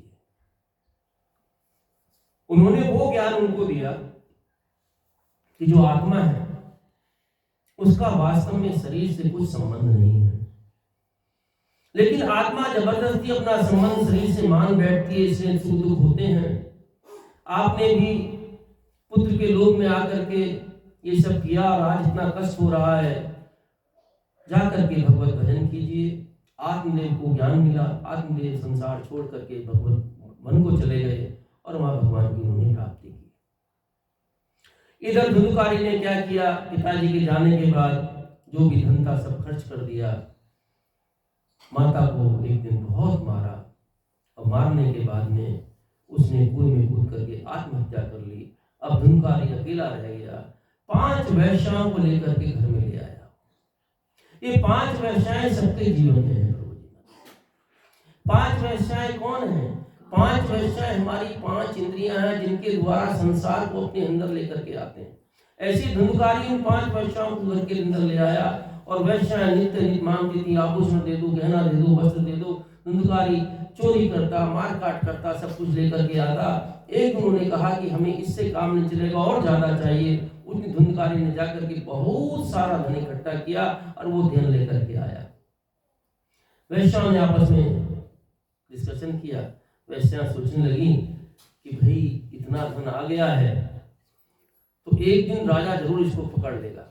उन्होंने वो ज्ञान उनको दिया कि जो आत्मा है उसका वास्तव में शरीर से कुछ संबंध नहीं है, लेकिन आत्मा जबरदस्ती अपना संबंध शरीर से मान बैठती है, इससे सुख दुख होते हैं। आपने भी पुत्र के लोक में आकर के ये सब किया और आज इतना कष्ट हो रहा है, जाकर के भगवत भजन कीजिए। आत्मदेव को ज्ञान मिला, आत्मदेव संसार छोड़ करके भगवत मन को चले गए और वहां भगवान की उन्होंने प्राप्ति की। इधर धुंधुकारी ने क्या किया, पिताजी के जाने के बाद जो भी धन था सब खर्च कर दिया। माता को एक दिन बहुत मारा और मारने के बाद में उसने कुएं में कूद करके आत्महत्या कर ली। अब धुंधुकारी अकेला रह गया। 5 वेश्याओं को लेकर के घर में ले आया। ये 5 वेश्याएं सबके जीवन में है प्रभु जी। 5 वेश्याएं कौन है? 5 वेश्याएं हमारी 5 इंद्रियां हैं जिनके द्वारा संसार को अपने अंदर लेकर के आते हैं। ऐसी धुंधुकारी उन 5 वेश्याओं को घर के अंदर ले आया और वेश्याएं नित्य नित्य मांगती थी, आभूषण दे दो, गहना दे दो, वस्त्र दे दो। धुंधुकारी चोरी करता, मार काट करता, सब कुछ लेकर के आता। एक उन्होंने कहा कि हमें इससे काम नहीं चलेगा और ज्यादा चाहिए। उस धुंधुकारी ने जाकर के बहुत सारा धन इकट्ठा किया और वो धन लेकर के आया। वेश्याओं ने आपस में डिस्कशन किया। वेश्याएं सोचने लगी कि भाई इतना धन आ गया है तो एक दिन राजा जरूर इसको पकड़ लेगा,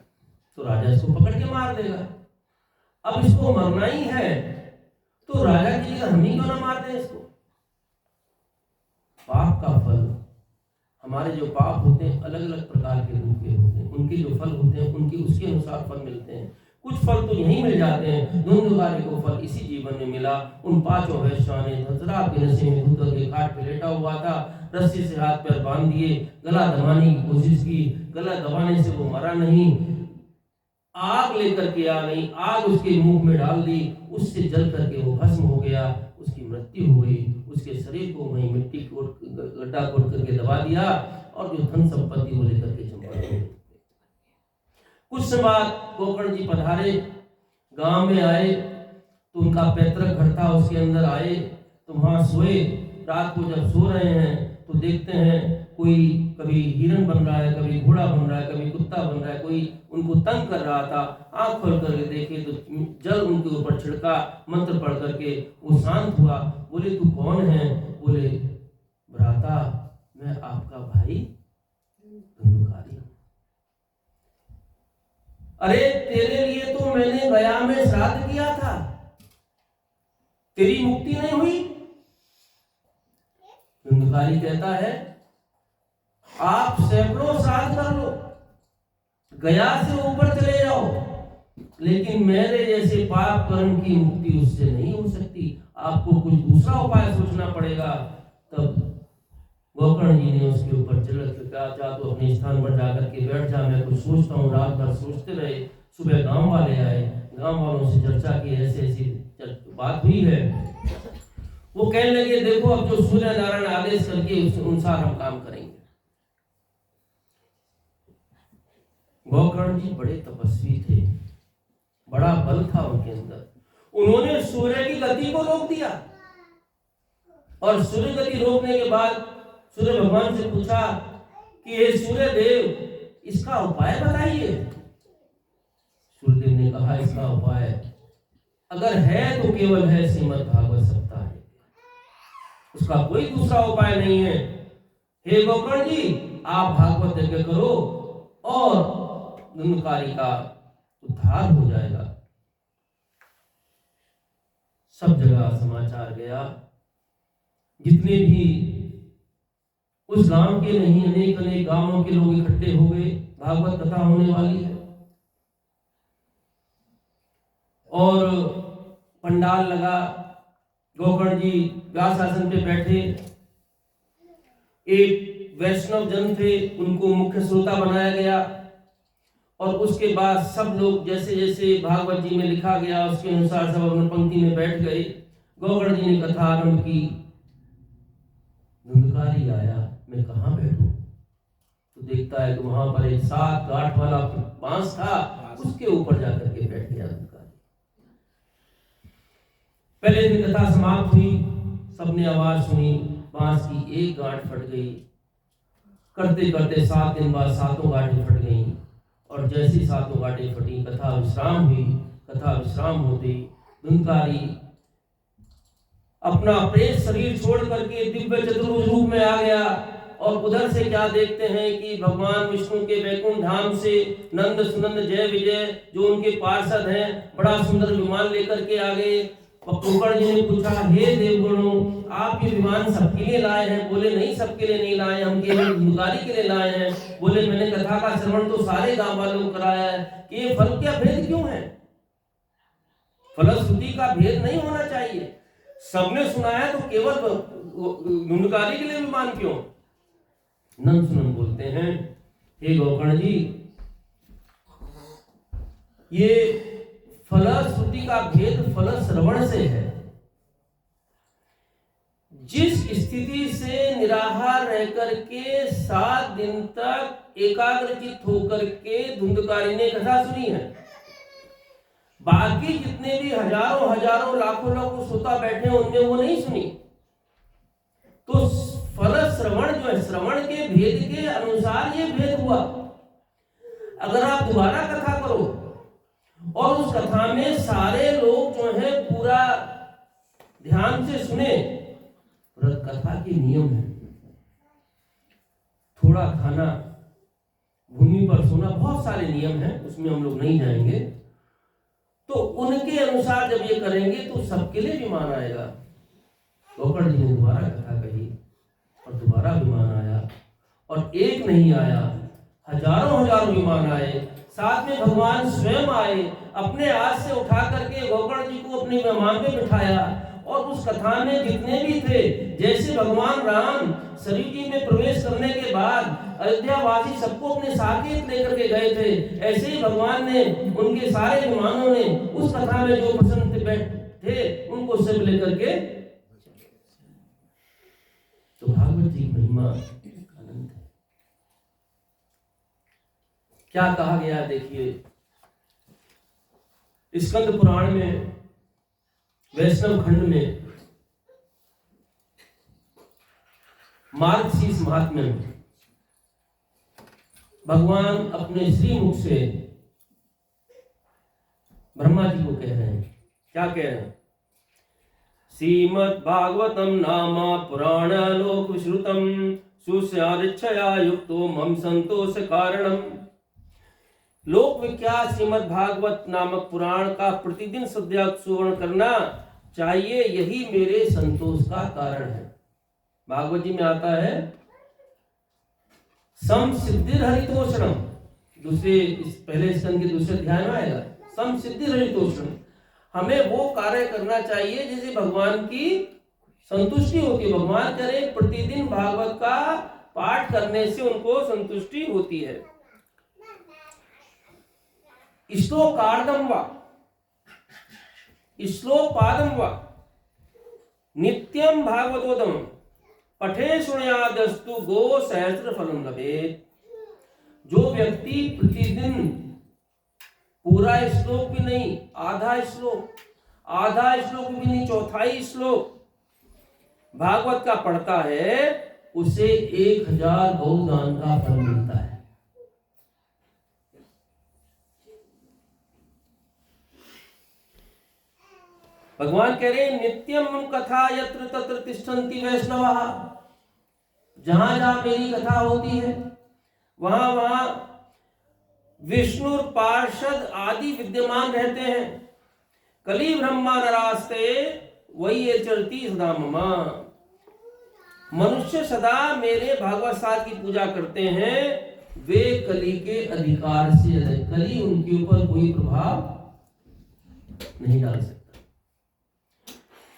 तो राजा इसको पकड़ के मार देगा। अब इसको मरना ही है तो राजा की जगह हम ही क्यों ना मार दें इसको। पाप का फल, हमारे जो पाप होते हैं अलग अलग प्रकार के रूप के होते हैं, उनके जो फल होते हैं उनके उसके अनुसार फल मिलते हैं। कुछ फल तो यहीं मिल जाते हैं। धुंधुकारी को फल इसी जीवन में मिला। उन 5 वेश्याओं ने शराब के नशे में धुत के खाट पे लेटा हुआ था, रस्सी से हाथ पैर बांध दिए, गला दबाने की कोशिश की। गला दबाने से वो मरा नहीं, आग लेकर के आ गई, आग उसके मुंह में डाल दी, उससे जल करके वो भस्म हो गया, उसकी मृत्यु हो गई। उसके शरीर को वहीं मिट्टी को गड्ढा खोद करके दबा दिया और जो धन संपत्ति वो लेकर के चंपा गए। कुछ समय बाद गोकर्ण जी पधारे, गांव में आए तो उनका पैतृक घर था, उसके अंदर आए तो वहां सोए। रात को जब सो रहे हैं तो देखते हैं कोई कभी हिरण बन रहा है, कभी घोड़ा बन रहा है, कभी कुत्ता बन रहा है, कोई उनको तंग कर रहा था। आंख खोल करके देखे तो जल उनके ऊपर छिड़का, मंत्र पढ़ करके वो शांत हुआ। बोले तू कौन है? बोले भ्राता मैं आपका भाई धुंधुकारी। अरे तेरे लिए तो मैंने गया में श्राद्ध किया था, तेरी मुक्ति नहीं हुई। धुंधुकारी कहता है आप सैकड़ों श्राद्ध कर लो, गया से ऊपर चले जाओ, लेकिन मेरे जैसे पाप कर्म की मुक्ति उससे नहीं हो सकती। आपको कुछ दूसरा उपाय सोचना पड़ेगा। तब गोकर्ण जी ने उसके ऊपर चलक कहा, जा तो अपने स्थान पर जाकर के बैठ जा, मैं कुछ सोचता हूँ। रात भर सोचते रहे। सुबह गांव वाले आए, गांव वालों से चर्चा की, ऐसे ऐसी बात हुई है। वो कहने लगे देखो अब जो सूर्य नारायण आदेश करके उस अनुसार हम काम करेंगे। गोकर्ण जी बड़े तपस्वी थे, बड़ा बल था उनके अंदर। उन्होंने सूर्य की गति को रोक दिया और सूर्य गति रोकने के बाद सूर्य भगवान से पूछा कि हे सूर्य देव इसका उपाय बताइए। सूर्यदेव ने कहा इसका उपाय अगर है तो केवल है श्रीमद् भागवत सप्ताह, उसका कोई दूसरा उपाय नहीं है। हे गोकर्ण जी आप भागवत यज्ञ करो और धुंधुकारी का उद्धार हो जाएगा। सब जगह समाचार गया, जितने भी उस गांव के नहीं अनेक अनेक गांवों के लोग इकट्ठे हो गए, भागवत कथा होने वाली है। और पंडाल लगा, गोकर्ण जी व्यास आसन पे बैठे, एक वैष्णव जन थे उनको मुख्य श्रोता बनाया गया और उसके बाद सब लोग जैसे जैसे भागवत जी में लिखा गया उसके अनुसार सब अपनी पंक्ति में बैठ गए। गोकर्ण जी ने कथा आरंभ की। धुंधुकारी आया, मैं कहाँ बैठूं? तो देखता है कि वहां पर एक 7 गांठ वाला बांस था, उसके ऊपर जाकर के बैठ गया धुंधुकारी। पहले दिन कथा समाप्त हुई, सबने आवाज सुनी, बांस की एक गांठ फट गई। करते करते 7 दिन बाद 7 गांठें फट गईं, और जैसी 7 गांठें फटी, कथा विश्राम हुई। कथा विश्राम होती धुंधकारी अपना प्रेत शरीर छोड़ करके दिव्य चतुर्भुज रूप में आ गया। और उधर से क्या देखते हैं कि भगवान विष्णु के वैकुंठ धाम से नंद सुनंद जय विजय जो उनके पार्षद हैं, बड़ा सुंदर विमान लेकर के आ गए। कुंभकर्ण जी ने पूछा, हे देवगणों, आप ये विमान सबके लिए लाए हैं? बोले नहीं, सबके लिए नहीं लाए, हम केवल धुंधकारी के लिए लाए हैं। बोले मैंने कथा का श्रवण तो सारे गांव वालों को कराया है कि ये फल क्या भेद क्यों है? फलश्रुति का भेद नहीं होना चाहिए। सबने सुनाया तो केवल धुंधकारी के लिए विमान क्यों? नंद सुनंद बोलते हैं, हे गोकर्ण जी, ये फलश्रुति का भेद फल श्रवण से है। जिस स्थिति से निराहार रह करके 7 दिन तक एकाग्रचित होकर के धुंधकारी ने कथा सुनी है, बाकी जितने भी हजारों हजारों लाखों लोग श्रोता बैठे उनने वो नहीं सुनी। तो फल श्रवण जो है, श्रवण के भेद के अनुसार ये भेद हुआ। अगर आप दोबारा कथा करो और उस कथा में सारे लोग जो है पूरा ध्यान से सुने, कथा के नियम है, थोड़ा खाना, भूमि पर सोना, बहुत सारे नियम हैं, उसमें हम लोग नहीं जाएंगे। तो उनके अनुसार जब ये करेंगे तो सबके लिए विमान आएगा। गोकर्ण जी ने दोबारा कथा कही और दोबारा विमान आया, और एक नहीं आया, हजारों हजारों विमान आए। साथ में भगवान स्वयं आए, अपने हाथ से उठा करके गोकर्ण जी को अपने विमान पे बिठाया। और उस कथा में जितने भी थे, जैसे भगवान राम सरयू जी में प्रवेश करने के बाद अयोध्या वासी सबको अपने साकेत लेकर के गए थे, ऐसे ही भगवान ने उनके सारे विमानों ने उस कथा में जो प्रसन्न थे उनको सब लेकर के। तो भागवत जी की महिमा अनंत है। क्या कहा गया देखिए, स्कंद पुराण में वैष्णव खंड में मार्गशीर्ष महात्म्य में भगवान अपने श्री मुख से ब्रह्मा जी को कह रहे हैं। क्या कह रहे हैं? श्रीमद् भागवतम नाम पुराण लोक विश्रुतम सुस्यादिच्छया युक्तो मम संतोष कारणम। लोक विख्यात श्रीमद् भागवत नामक पुराण का प्रतिदिन श्रद्धा सुवर्ण करना चाहिए, यही मेरे संतोष का कारण है। भागवत जी में आता है सम सिद्धिर हरितोषणम, पहले स्कंद के दूसरे अध्याय में आएगा सम सिद्धिर हरितोषणम। हमें वो कार्य करना चाहिए जिसे भगवान की संतुष्टि होती है। भगवान करें प्रतिदिन भागवत का पाठ करने से उनको संतुष्टि होती है। श्लोकार्धम वा श्लोपादम वा नित्यम भागवतोदम पठे शृणुयादस्तु गो सहस्र फलम लभेत। जो व्यक्ति प्रतिदिन पूरा श्लोक भी नहीं, आधा श्लोक भी नहीं, चौथाई श्लोक भागवत का पढ़ता है, उसे 1000 गौदान का फल मिलता है। भगवान कह रहे नित्यम कथा यत्र तत्र तिष्ठन्ति वैष्णवः। जहां जहां मेरी कथा होती है वहां वहां विष्णु पार्षद आदि विद्यमान रहते हैं। कली ब्रह्मा नरास्ते वही ये चलती सदा ममा। मनुष्य सदा मेरे भागवत सार की पूजा करते हैं, वे कली के अधिकार से, कली उनके ऊपर कोई प्रभाव नहीं डाल सकता।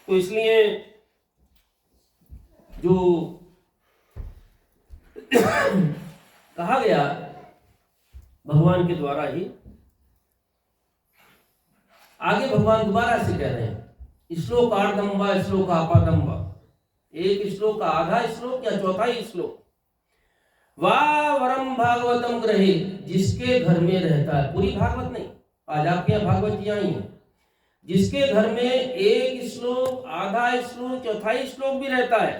तो इसलिए जो कहा गया भगवान के द्वारा ही, आगे भगवान दोबारा से कह रहे हैं श्लोकार्धम व श्लोकापादम व, एक श्लोक का आधा श्लोक या चौथाई श्लोक। वाह वरम भागवतम ग्रहे, जिसके घर में रहता है, पूरी भागवत नहीं, आज आपके यहाँ भागवत जी आई है, जिसके घर में एक श्लोक, आधा श्लोक, चौथाई श्लोक भी रहता है,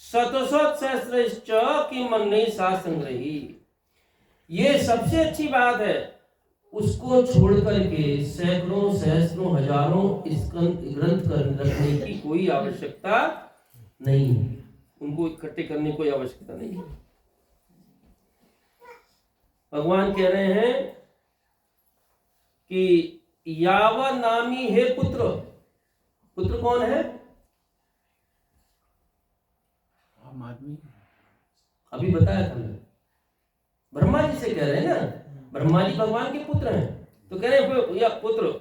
शतशत सहस्रश्च कि मन्ये शास्त्रग्रही, ये सबसे अच्छी बात है। उसको छोड़ करके सैकड़ों, सहस्रों, हजारों ग्रंथ रखने की कोई आवश्यकता नहीं, उनको इकट्ठे करने की कोई आवश्यकता नहीं। भगवान कह रहे हैं कि यावा नामी हे पुत्र, पुत्र कौन है? आम आदमी। अभी बताया था मैं, ब्रह्मा जी से कह रहे हैं ना, ब्रह्मा जी भगवान के पुत्र हैं, तो कह रहे हैं या पुत्र,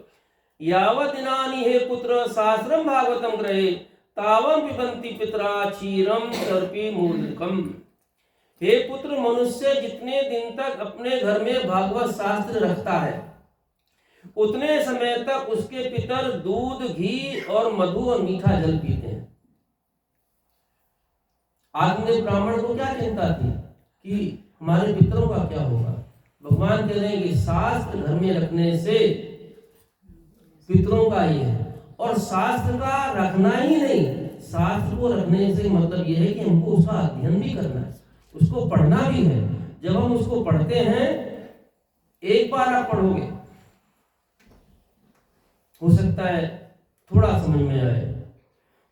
यावत् दिनानि हे पुत्र सहस्रम भागवतम ग्रहे तावं पिबन्ति पितरा क्षीरम सर्पी मूलकम। हे पुत्र, मनुष्य जितने दिन तक अपने घर में भागवत शास्त्र रखता है, उतने समय तक उसके पितर दूध, घी और मधु और मीठा जल पीते हैं। आत्मदेव ब्राह्मण को क्या चिंता थी कि हमारे पितरों का क्या होगा? भगवान कह रहे हैं कि शास्त्र घर में रखने से पितरों का ही है, और शास्त्र का रखना ही नहीं, शास्त्र को रखने से मतलब यह है कि हमको उसका अध्ययन भी करना है, उसको पढ़ना भी है। जब हम उसको पढ़ते हैं, एक बार आप पढ़ोगे, हो सकता है थोड़ा समझ में आए,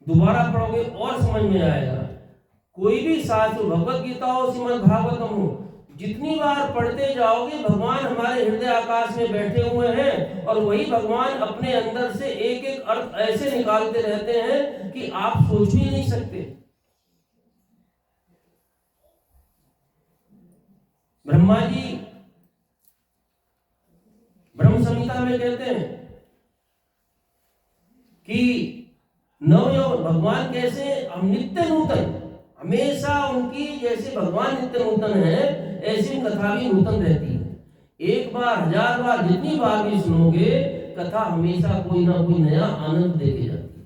दोबारा पढ़ोगे और समझ में आएगा। कोई भी शास्त्र, भगवत गीता हो, श्रीमद् भागवतम हो, जितनी बार पढ़ते जाओगे, भगवान हमारे हृदय आकाश में बैठे हुए हैं और वही भगवान अपने अंदर से एक एक अर्थ ऐसे निकालते रहते हैं कि आप सोच भी नहीं सकते। ब्रह्मा जी ब्रह्म संहिता में कहते हैं कि नवयौवन भगवान कैसे, हम नित्य नूतन, हमेशा उनकी जैसे भगवान नित्य नूतन है, ऐसी कथा भी नूतन रहती है। एक बार, हजार बार, जितनी बार भी सुनोगे, कथा हमेशा कोई ना कोई नया आनंद देके जाती है।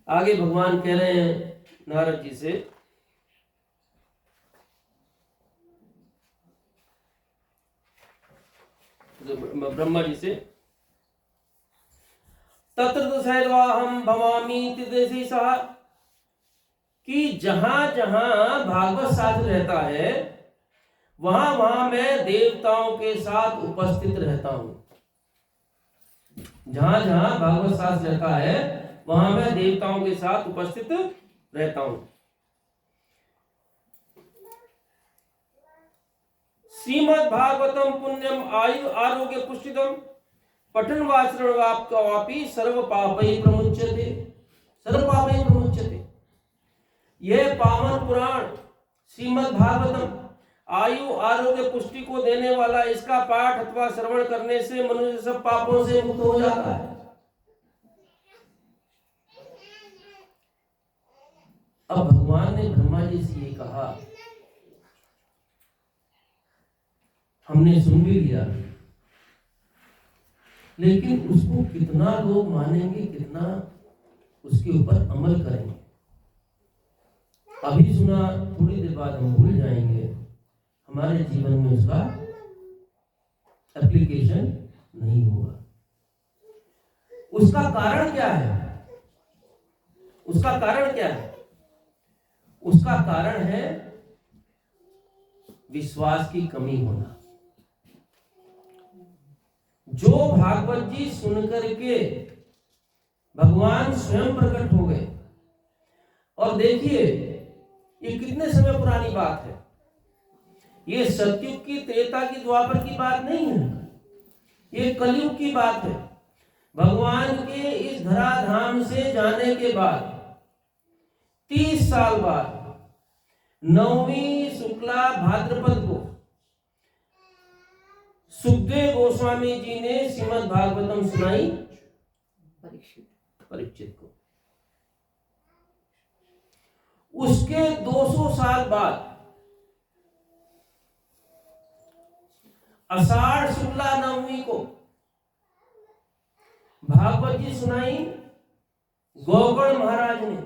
आगे भगवान कह रहे हैं नारद जी से, ब्रह्मा जी से, तत्र सैर्वाहम भवामी तिदेशी सहा, कि जहां जहां भागवत शास्त्र रहता है, वहां वहां मैं देवताओं के साथ उपस्थित रहता हूं। जहां जहां भागवत शास्त्र रहता है, वहां मैं देवताओं के साथ उपस्थित रहता हूं। श्रीमद् भागवतम पुण्यम आयु आरोग्य पुष्टिदम पठन वाचरण वापी सर्व पापै प्रमुच्यते, सर्व पापै प्रमुच्यते। यह पावन पुराण श्रीमद् भागवतम आयु आरोग्य पुष्टि को देने वाला, इसका पाठ अथवा श्रवण करने से मनुष्य सब पापों से मुक्त हो जाता है। अब भगवान ने ब्रह्मा जी से ये कहा, हमने सुन भी लिया, लेकिन उसको कितना लोग मानेंगे, कितना उसके ऊपर अमल करेंगे? अभी सुना, थोड़ी देर बाद हम भूल जाएंगे, हमारे जीवन में उसका एप्लीकेशन नहीं होगा। उसका कारण क्या है? उसका कारण क्या है? उसका कारण है विश्वास की कमी होना। जो भागवत जी सुनकर के भगवान स्वयं प्रकट हो गए, और देखिए ये कितने समय पुरानी बात है, ये सतयुग की, त्रेता की, द्वापर की बात नहीं है, ये कलयुग की बात है। भगवान के इस धराधाम से जाने के बाद 30 साल बाद 9वीं शुक्ला भाद्रपद को सुखदेव गोस्वामी जी ने श्रीमद् भागवतम सुनाई परीक्षित को। उसके 200 साल बाद आषाढ़ शुक्ला नवमी को भागवत जी सुनाई गौगण महाराज ने।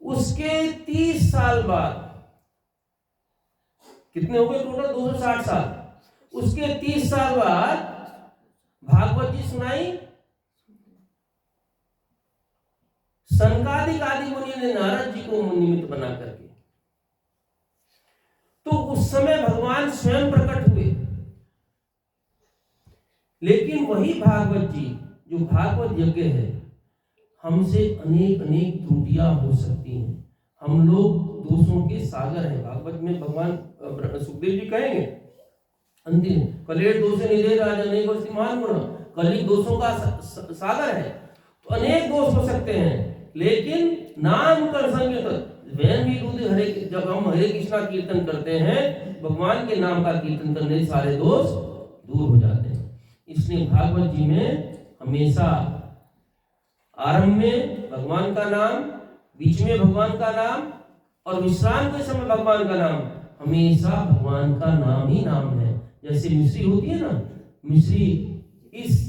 उसके 30 साल बाद, कितने हो गए टोटल? 260 साल। उसके 30 साल बाद भागवत जी सुनाई। सनकादिक आदि मुनि ने नारद जी को निमित्त बना करके, तो उस समय भगवान स्वयं प्रकट हुए। लेकिन वही भागवत जी जो भागवत यज्ञ है, हमसे अनेक अनेक त्रुटियां हो सकती हैं। हम लोग दोषों के सागर हैं। भागवत में भगवान सुखदेव जी कहेंगे अंतिम, कलेर दोषे निधे राज अनेक महान गुण, कली दोषों का सागर है। तो अनेक दोष हो सकते हैं, लेकिन नाम कर संकीर्तन, हरे, जब हम हरे कृष्णा कीर्तन करते हैं, भगवान के नाम का कीर्तन करने से सारे दोष दूर हो जाते हैं। इसलिए भागवत जी में हमेशा आरंभ में भगवान का नाम, बीच में भगवान का नाम और विश्राम के समय भगवान का नाम, हमेशा भगवान का नाम ही नाम है। जैसे मिश्री होती है ना, मिश्री इस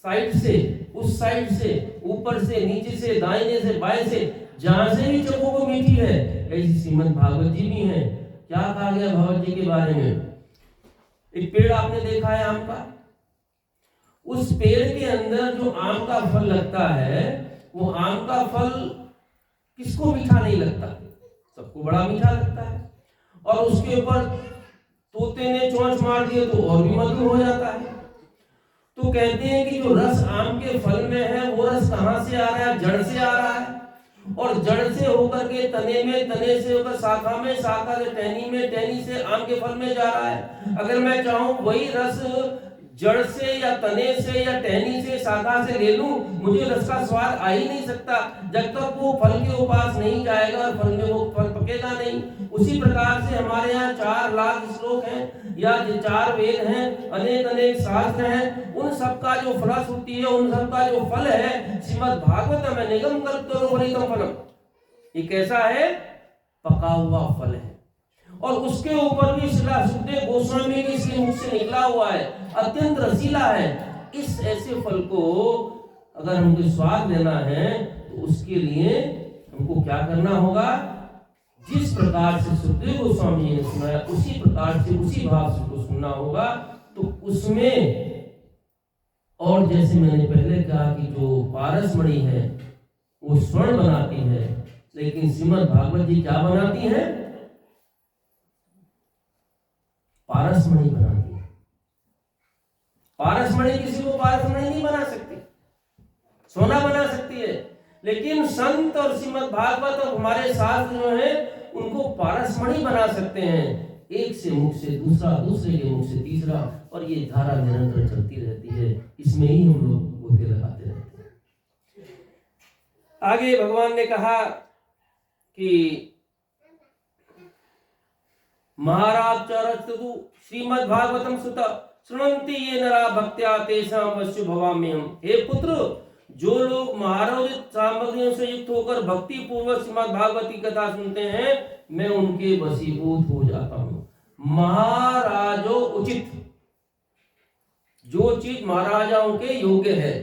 साइड से, उस साइड से, ऊपर से, नीचे से, दाहिने से, बाएं से, जहां से भी चखो वो मीठी है। ऐसी श्रीमद् भागवत जी भी है। क्या कहा गया भागवत जी के बारे में? एक पेड़ आपने देखा है आम का, उस पेड़ के अंदर जो आम का फल लगता है, वो आम का फल किसको मीठा नहीं लगता? सबको बड़ा मीठा लगता है। और उसके ऊपर तोते ने चोंच मार दिए तो और भी मधुर हो जाता है। तो कहते हैं कि जो रस आम के फल में है, वो रस कहां से आ रहा है? जड़ से आ रहा है। और जड़ से होकर के तने में, तने से होकर शाखा में, शाखा से टहनी में, टहनी से आम के फल में जा रहा है। अगर मैं चाहूं वही रस जड़ से या तने से या टहनी से, शाखा से ले लूं, मुझे रस का स्वाद आ ही नहीं सकता जब तक वो फल के उपास नहीं जाएगा और फल में वो फल पकेगा नहीं। उसी प्रकार से हमारे यहाँ 4 लाख श्लोक हैं या 4 वेद हैं, अनेक अनेक शास्त्र हैं, उन सब का जो फलश्रुति है, उन सब का जो फल है, श्रीमद् भागवत में निगम कल्पतरो फलितम फलम, ये कैसा है? पका हुआ फल है। और उसके ऊपर भी श्रीला सुखदेव गोस्वामी के इसके मुख से निकला हुआ है, अत्यंत रसीला है। इस ऐसे फल को अगर हमको स्वाद लेना है, तो उसके लिए हमको क्या करना होगा? जिस प्रकार से सुखदेव गोस्वामी ने सुनाया, उसी प्रकार से, उसी भाव से उसको सुनना होगा। तो उसमें, और जैसे मैंने पहले कहा कि जो पारसमणि है वो स्वर्ण बनाती है, लेकिन श्रीमद् भागवत जी क्या बनाती है? पारसमणि बनाती है। पारसमणि किसी को पारसमणि नहीं बना सकती, सोना बना सकती है, लेकिन संत और श्रीमद् भागवत और हमारे शास्त्र जो है, उनको पारसमणि बना सकते हैं। एक से मुख से दूसरा, दूसरे के मुख से तीसरा, और ये धारा निरंतर चलती रहती है। इसमें ही हम लोग गोते लगाते रहते हैं। आगे भगवान ने कहा कि महाराज चरस्तु श्रीमद् भागवतम सुत श्रृणन्ति ये नरा भक्त्या तेषां वश्य भवाम्यहम्। हे पुत्र, जो लोग महारोचित सामग्रियों से युक्त होकर भक्ति पूर्वक श्रीमद् भागवत की कथा सुनते हैं, मैं उनके वशीभूत हो जाता हूँ। महाराजो उचित, जो चीज महाराजाओं के योग्य है,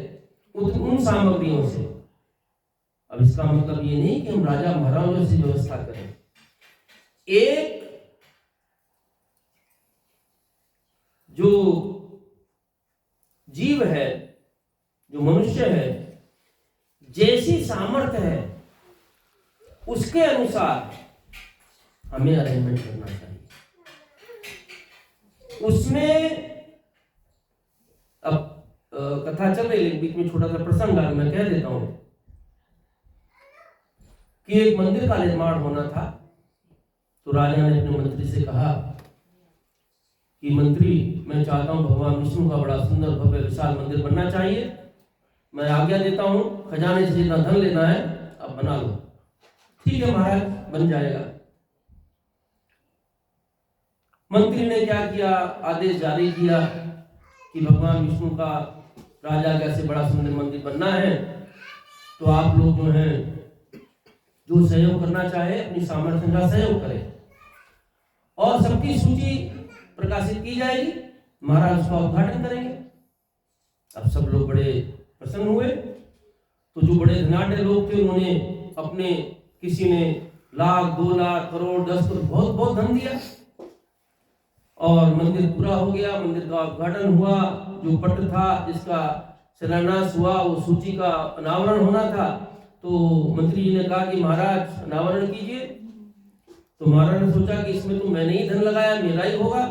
उन सामग्रियों से। अब इसका मतलब ये नहीं कि हम राजा महाराजों से व्यवस्था करें। एक जो जीव है, जो मनुष्य है, जैसी सामर्थ्य है, उसके अनुसार हमें अरेंजमेंट करना चाहिए। उसमें अब कथा चल रही, लेकिन बीच में छोटा सा प्रसंग आ, मैं कह देता हूं कि एक मंदिर का निर्माण होना था। तो राजा ने अपने मंत्री से कहा कि मंत्री, मैं चाहता हूं भगवान विष्णु का बड़ा सुंदर भव्य विशाल मंदिर बनना चाहिए। मैं आज्ञा देता हूं, खजाने से जितना धन लेना है आप बना लो। ठीक है महाराज, बन जाएगा। मंत्री ने क्या किया? आदेश जारी किया कि भगवान विष्णु का राजा का ऐसे बड़ा सुंदर मंदिर बनना है, तो आप लोग जो हैं, जो सहयोग करना चाहे अपनी सामर्थ्य का सहयोग करें, और सबकी सूची प्रकाशित की जाएगी। महाराज उसका उद्घाटन करेंगे। अब सब लोग बड़े प्रसन्न हुए। तो जो बड़े धनाढ्य लोग थे, उन्होंने अपने, किसी ने 1 लाख, 2 लाख, करोड़, 10 करोड़, बहुत बहुत धन दिया। और मंदिर पूरा हो गया, मंदिर का उद्घाटन हुआ। जो पट था जिसका शिलान्यास हुआ, वो सूची का अनावरण होना था। तो मंत्री जी ने कहा कि महाराज अनावरण कीजिए। तो महाराज ने सोचा कि इसमें तो मैंने ही धन लगाया, मेरा ही होगा।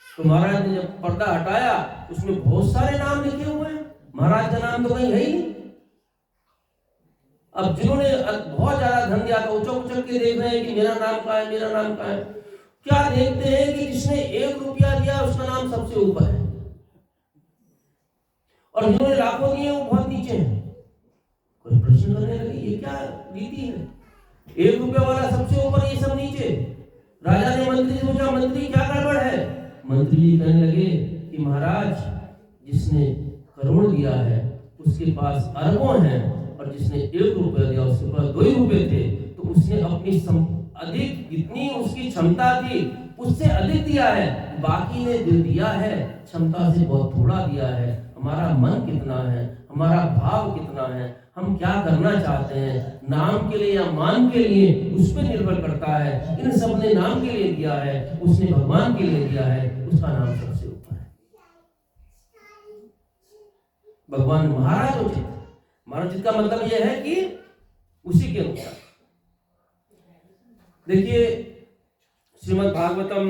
तो महाराज ने जब पर्दा हटाया, उसमें बहुत सारे नाम लिखे हुए हैं, महाराज का नाम तो कहीं है ही नहीं। अब जिन्होंने बहुत ज्यादा धन दिया था, उचक उचक के देख रहे हैं कि मेरा नाम कहाँ है, मेरा नाम कहाँ है। क्या देखते हैं कि जिसने 1 रुपया दिया उसका नाम सबसे ऊपर है, और जिन्होंने लाखों दिए वो बहुत नीचे हैं। कोई प्रश्न करने लगे, ये क्या रीति है? 1 रुपया वाला सबसे ऊपर, ये सब नीचे। राजा ने मंत्री से पूछा, मंत्री क्या गड़बड़ है? मंत्री जी कहने लगे कि महाराज, जिसने करोड़ दिया है उसके पास अरबों हैं, और जिसने 1 रुपया दिया उसके पास 2 ही रुपए थे। तो उसने अपनी अधिक, जितनी उसकी क्षमता थी उससे अधिक दिया है, बाकी ने जो दिया है क्षमता से बहुत थोड़ा दिया है। हमारा मन कितना है, हमारा भाव कितना है, हम क्या करना चाहते हैं, नाम के लिए या मान के लिए, उस पर निर्भर करता है। इन सब ने नाम के लिए दिया है, उसने भगवान के लिए दिया है, उसका नाम सबसे ऊपर है। भगवान महाराजोचित, महाराजोचित का मतलब यह है कि उसी के अनुसार। देखिए श्रीमद् भागवतम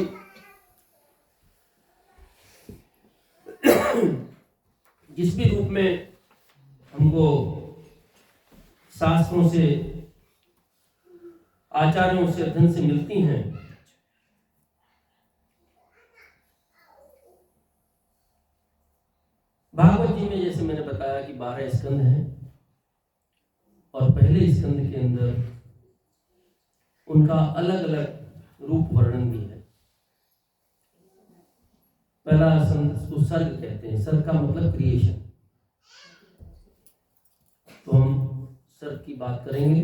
जिस भी रूप में हमको शास्त्रों से, आचार्यों से, अध्ययन से मिलती हैं, भागवत जी में जैसे मैंने बताया कि 12 स्कंद हैं, और पहले स्कंद के अंदर उनका अलग अलग रूप वर्णन भी है। पहला स्कंद उसको सर्ग कहते हैं। सर्ग का मतलब क्रिएशन। तो हम सर्ग की बात करेंगे,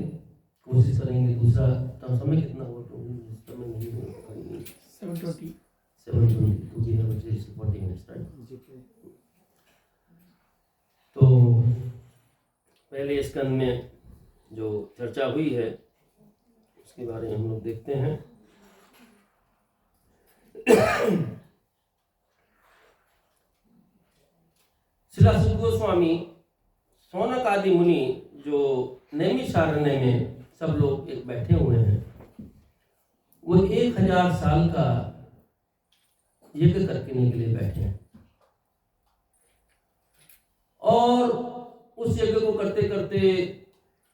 कोशिश करेंगे। दूसरा तो समय कितना हुआ? समय नहीं हुआ, 7:20 40 मिनट्स, राइट? तो पहले स्कंद में जो चर्चा हुई है उसके बारे में हम लोग देखते हैं। श्रील सुख गोस्वामी, सौनक आदि मुनि जो नैमिषारण्य में सब लोग एक बैठे हुए हैं, वो 1000 साल का यज्ञ करने के लिए बैठे हैं। और उस यज्ञ को करते करते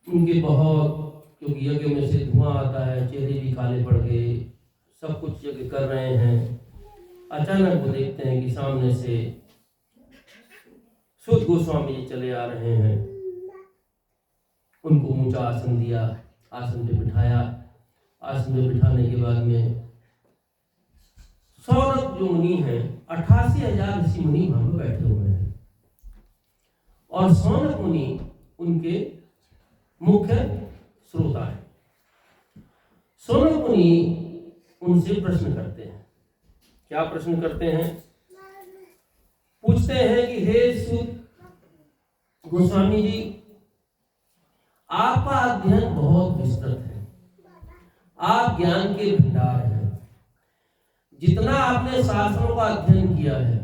उनके बहुत, क्योंकि यज्ञ में से धुआं आता है, चेहरे भी काले पड़ गए, सब कुछ यज्ञ कर रहे हैं। अचानक वो देखते हैं कि सामने से सुत गोस्वामी जी चले आ रहे हैं। उनको ऊंचा आसन दिया, आसन पे बिठाया। आसन पे बिठाने के बाद में सौनक जो मुनि हैं, 88,000 ऋषि मुनि वहां पर बैठे हुए हैं, और सौनक मुनि उनके मुख्य श्रोता है। सौनक मुनि उनसे प्रश्न करते हैं। क्या प्रश्न करते हैं? पूछते हैं कि हे सुत गोस्वामी जी, आपका अध्ययन बहुत विस्तृत है, आप ज्ञान के भंडार हैं। जितना आपने शास्त्रों का अध्ययन किया है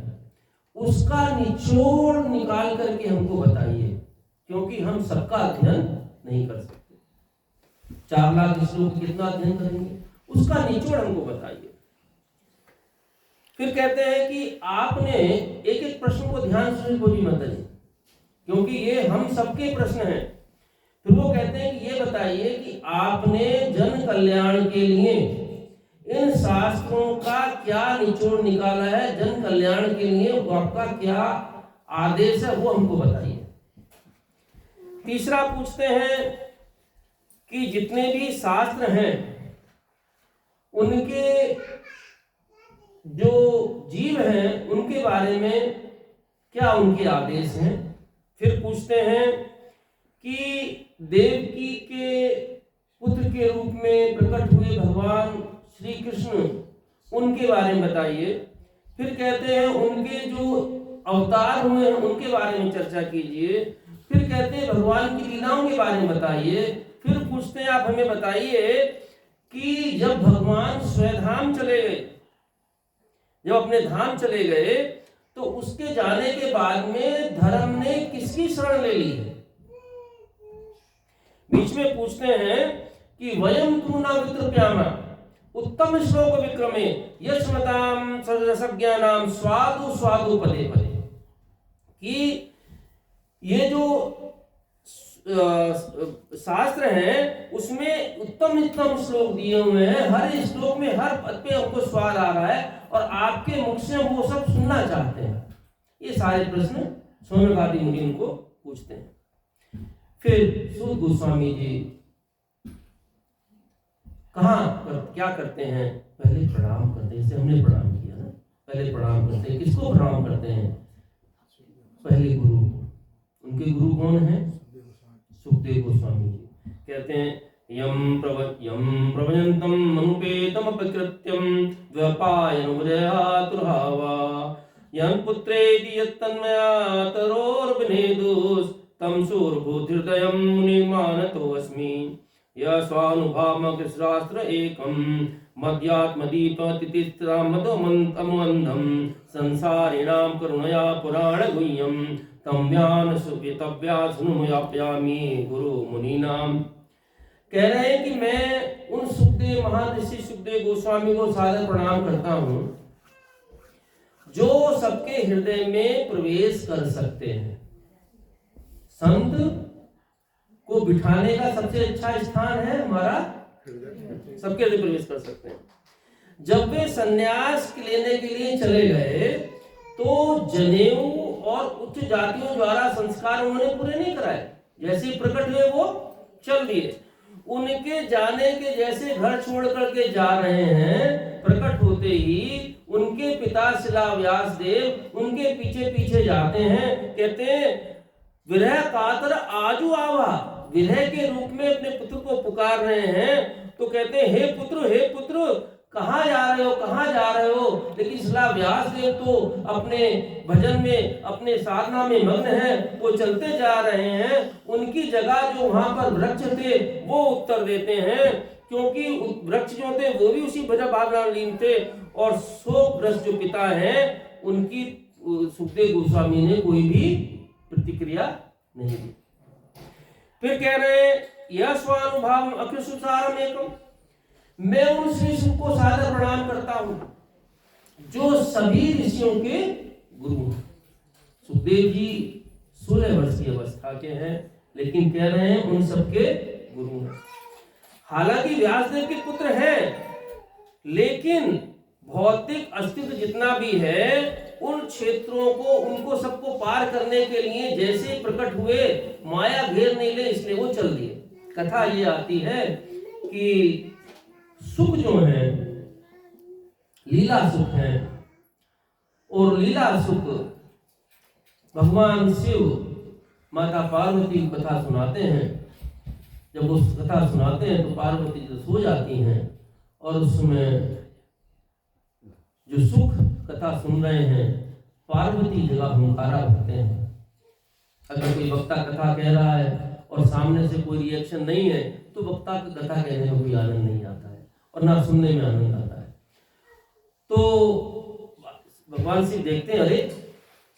उसका निचोड़ निकाल करके हमको बताइए, क्योंकि हम सबका अध्ययन नहीं कर सकते। 4 लाख श्लोक कितना अध्ययन करेंगे, उसका निचोड़ हमको बताइए। फिर कहते हैं कि आपने एक एक प्रश्न को ध्यान से बोली माता जी, क्योंकि ये हम सबके प्रश्न हैं। फिर वो कहते हैं कि ये बताइए कि आपने जन कल्याण के लिए इन शास्त्रों का क्या निचोड़ निकाला है, जन कल्याण के लिए वो आपका क्या आदेश है, वो हमको बताइए। तीसरा पूछते हैं कि जितने भी शास्त्र हैं उनके जो जीव हैं उनके बारे में क्या उनके आदेश हैं। फिर पूछते हैं कि देवकी के पुत्र के रूप में प्रकट हुए भगवान श्री कृष्ण, उनके बारे में बताइए। फिर कहते हैं उनके जो अवतार हुए हैं उनके बारे में चर्चा कीजिए। फिर कहते हैं भगवान की लीलाओं के बारे में बताइए। फिर पूछते हैं आप हमें बताइए कि जब भगवान स्वधाम चले गए जब अपने धाम चले गए तो उसके जाने के बाद में धर्म ने किसकी शरण ले ली है? बीच में पूछते हैं कि वयम तू न वितृप्यामा उत्तम श्लोक विक्रमे यशमताम सर्वज्ञानाम स्वादु स्वादु पदे पदे, कि ये जो शास्त्र हैं उसमें उत्तम उत्तम श्लोक दिए हुए हैं, हर श्लोक में हर पद पे हमको स्वाद आ रहा है और आपके मुख से हम वो सब सुनना चाहते हैं। ये सारे प्रश्न शौनकादि मुनि उनको पूछते हैं। फिर सूत गोस्वामी जी क्या करते हैं? पहले प्रणाम करते हैं, जैसे हमने प्रणाम किया ना, पहले प्रणाम करते हैं। किसको प्रणाम करते हैं? पहले गुरु। उनके गुरु कौन है? सुखदेव गोस्वामी जी। कहते हैं यम प्रवयंतम मनुपेतम अपकृत्यम द्वपायनुरयातुर्हावा यं पुत्रेति यत्तन्मया तरोर्विनेदुस् तम शूरभूतिर्दयं मुनिर्मानतोऽस्मि यः स्वानुभावमग्रशास्त्र एकं मध्यात्मदीपतितिस्रामदमन्तमन्धं संसारिणां करुणया पुराणगुह्यं तं व्यासनुयाप्यामि गुरु मुनीनाम। कह रहे हैं कि मैं उन सुखदेव महाऋषि सुखदेव गोस्वामी को सादर प्रणाम करता हूँ जो सबके हृदय में प्रवेश कर सकते हैं। संत को बिठाने का सबसे अच्छा स्थान है हमारा, सबके हृदय प्रवेश कर सकते हैं। जब वे संन्यास लेने के लिए चले गए तो जनेऊ और उच्च जातियों द्वारा संस्कार उन्होंने पूरे नहीं कराए, जैसे प्रकट हुए वो चल दिए। उनके जाने के जैसे घर छोड़ करके जा रहे हैं, प्रकट होते ही उनके पिता शिला व्यास देव उनके पीछे पीछे जाते हैं। कहते हैं विरह कातर आजू आवा, विरह के रूप में अपने पुत्र को पुकार रहे हैं। तो कहते हैं हे पुत्र कहाँ जा रहे हो, कहाँ जा रहे हो? लेकिन शिला व्यास देव तो अपने भजन में, अपने साधना में मग्न हैं, वो चलते जा रहे हैं। उनकी जगह जो वहां पर वृक्ष थे वो उत्तर देते हैं, क्योंकि वृक्ष जो थे वो भी उसी भजन भावना लीन थे। और शोक ग्रस्त जो पिता हैं उनकी सुखदेव गोस्वामी ने कोई भी प्रतिक्रिया नहीं दी। फिर कह रहे हैं यह स्वानुभाव अकृषुसारम एकम, मैं उन श्री शुक को सादर प्रणाम करता हूं जो सभी ऋषियों के गुरु हैं। सुखदेव जी 16 वर्ष की अवस्था के हैं, लेकिन कह रहे हैं उन सबके गुरु हैं। हालांकि व्यासदेव के पुत्र हैं, लेकिन भौतिक अस्तित्व जितना भी है उन क्षेत्रों को, उनको सबको पार करने के लिए जैसे प्रकट हुए माया घेर नहीं ले, इसलिए वो चल दिए। कथा ये आती है कि सुख जो है लीला सुख है, और लीला सुख भगवान शिव माता पार्वती की कथा सुनाते हैं। जब वो कथा सुनाते हैं तो पार्वती जी सो जाती हैं, और उसमें जो सुख कथा सुन रहे हैं पार्वती जगह हुंकारा भरते हैं। अगर कोई वक्ता कथा कह रहा है और सामने से कोई रिएक्शन नहीं है तो वक्ता की कथा कहने में कोई आनंद नहीं आता है और ना सुनने में आनंद आता है। तो भगवान शिव देखते हैं अरे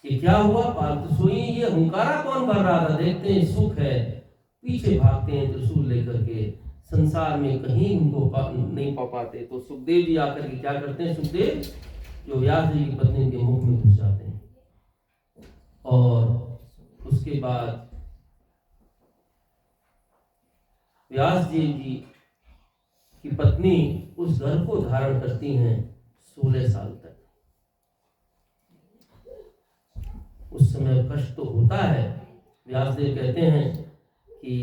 ये क्या हुआ, पार्वती सोई, ये हुंकारा कौन भर रहा था? देखते हैं सुख है, पीछे भागते हैं त्रिशूल लेकर के, संसार में कहीं उनको नहीं पा पाते। तो सुखदेव जी आकर के क्या करते हैं, सुखदेव जो व्यास जी की पत्नी के मुख में घुस जाते हैं, और उसके बाद व्यास जी की पत्नी उस घर को धारण करती हैं 16 साल तक। उस समय कष्ट तो होता है। व्यासदेव कहते हैं कि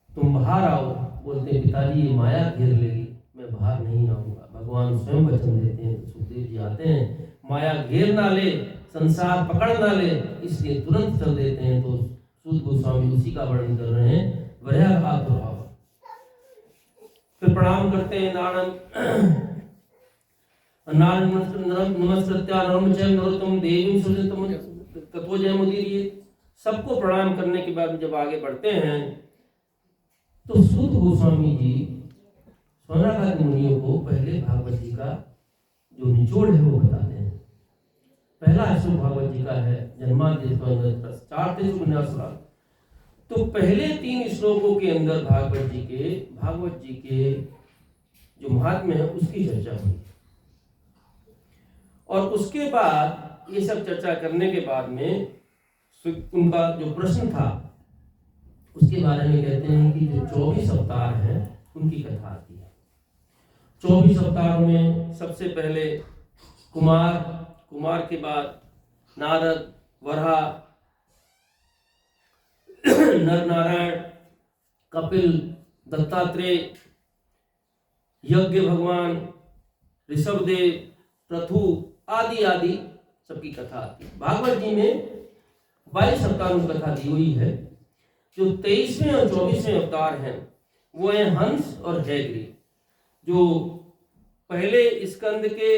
तुम बाहर आओ, बोलते हैं पिताजी ये माया घेर लेगी, मैं बाहर नहीं आऊंगा। भगवान स्वयं वचन देते हैं। सुखदेव जी आते हैं, माया घेर ना ले, संसार पकड़ ना ले, इसलिए तुरंत चल देते हैं। तो सूत गोस्वामी उसी का वर्णन कर रहे हैं, वरह हाथ भाव। फिर प्रणाम करते हैं नमस्कृत्या नरम चैव नरोत्तम देवीं सृजतम ततो जयमुदीरये। सबको प्रणाम करने के बाद जब आगे बढ़ते हैं तो सूत गोस्वामी जी शौनकादि मुनियों को पहले भागवत जी का जो निचोड़ है वो बताते हैं। पहला श्लोक भागवत जी का है, जन्माद्य 4 तो पहले 3 श्लोकों के अंदर भागवत जी के जो महात्म्य है उसकी चर्चा हुई, और उसके बाद ये सब चर्चा करने के बाद में उनका जो प्रश्न था उसके बारे में कहते हैं कि जो 24 अवतार हैं उनकी कथा आती है। 24 अवतारों में सबसे पहले कुमार के बाद नारद, वराह, नर नारायण, कपिल, दत्तात्रेय, यज्ञ भगवान, ऋषभदेव, पृथु आदि आदि सबकी कथा आती है। भागवत जी में 22 अवतारों की कथा दी हुई है। जो 23वें और 24वें अवतार हैं वो है हंस और हैग्रीव। जो पहले स्कंद के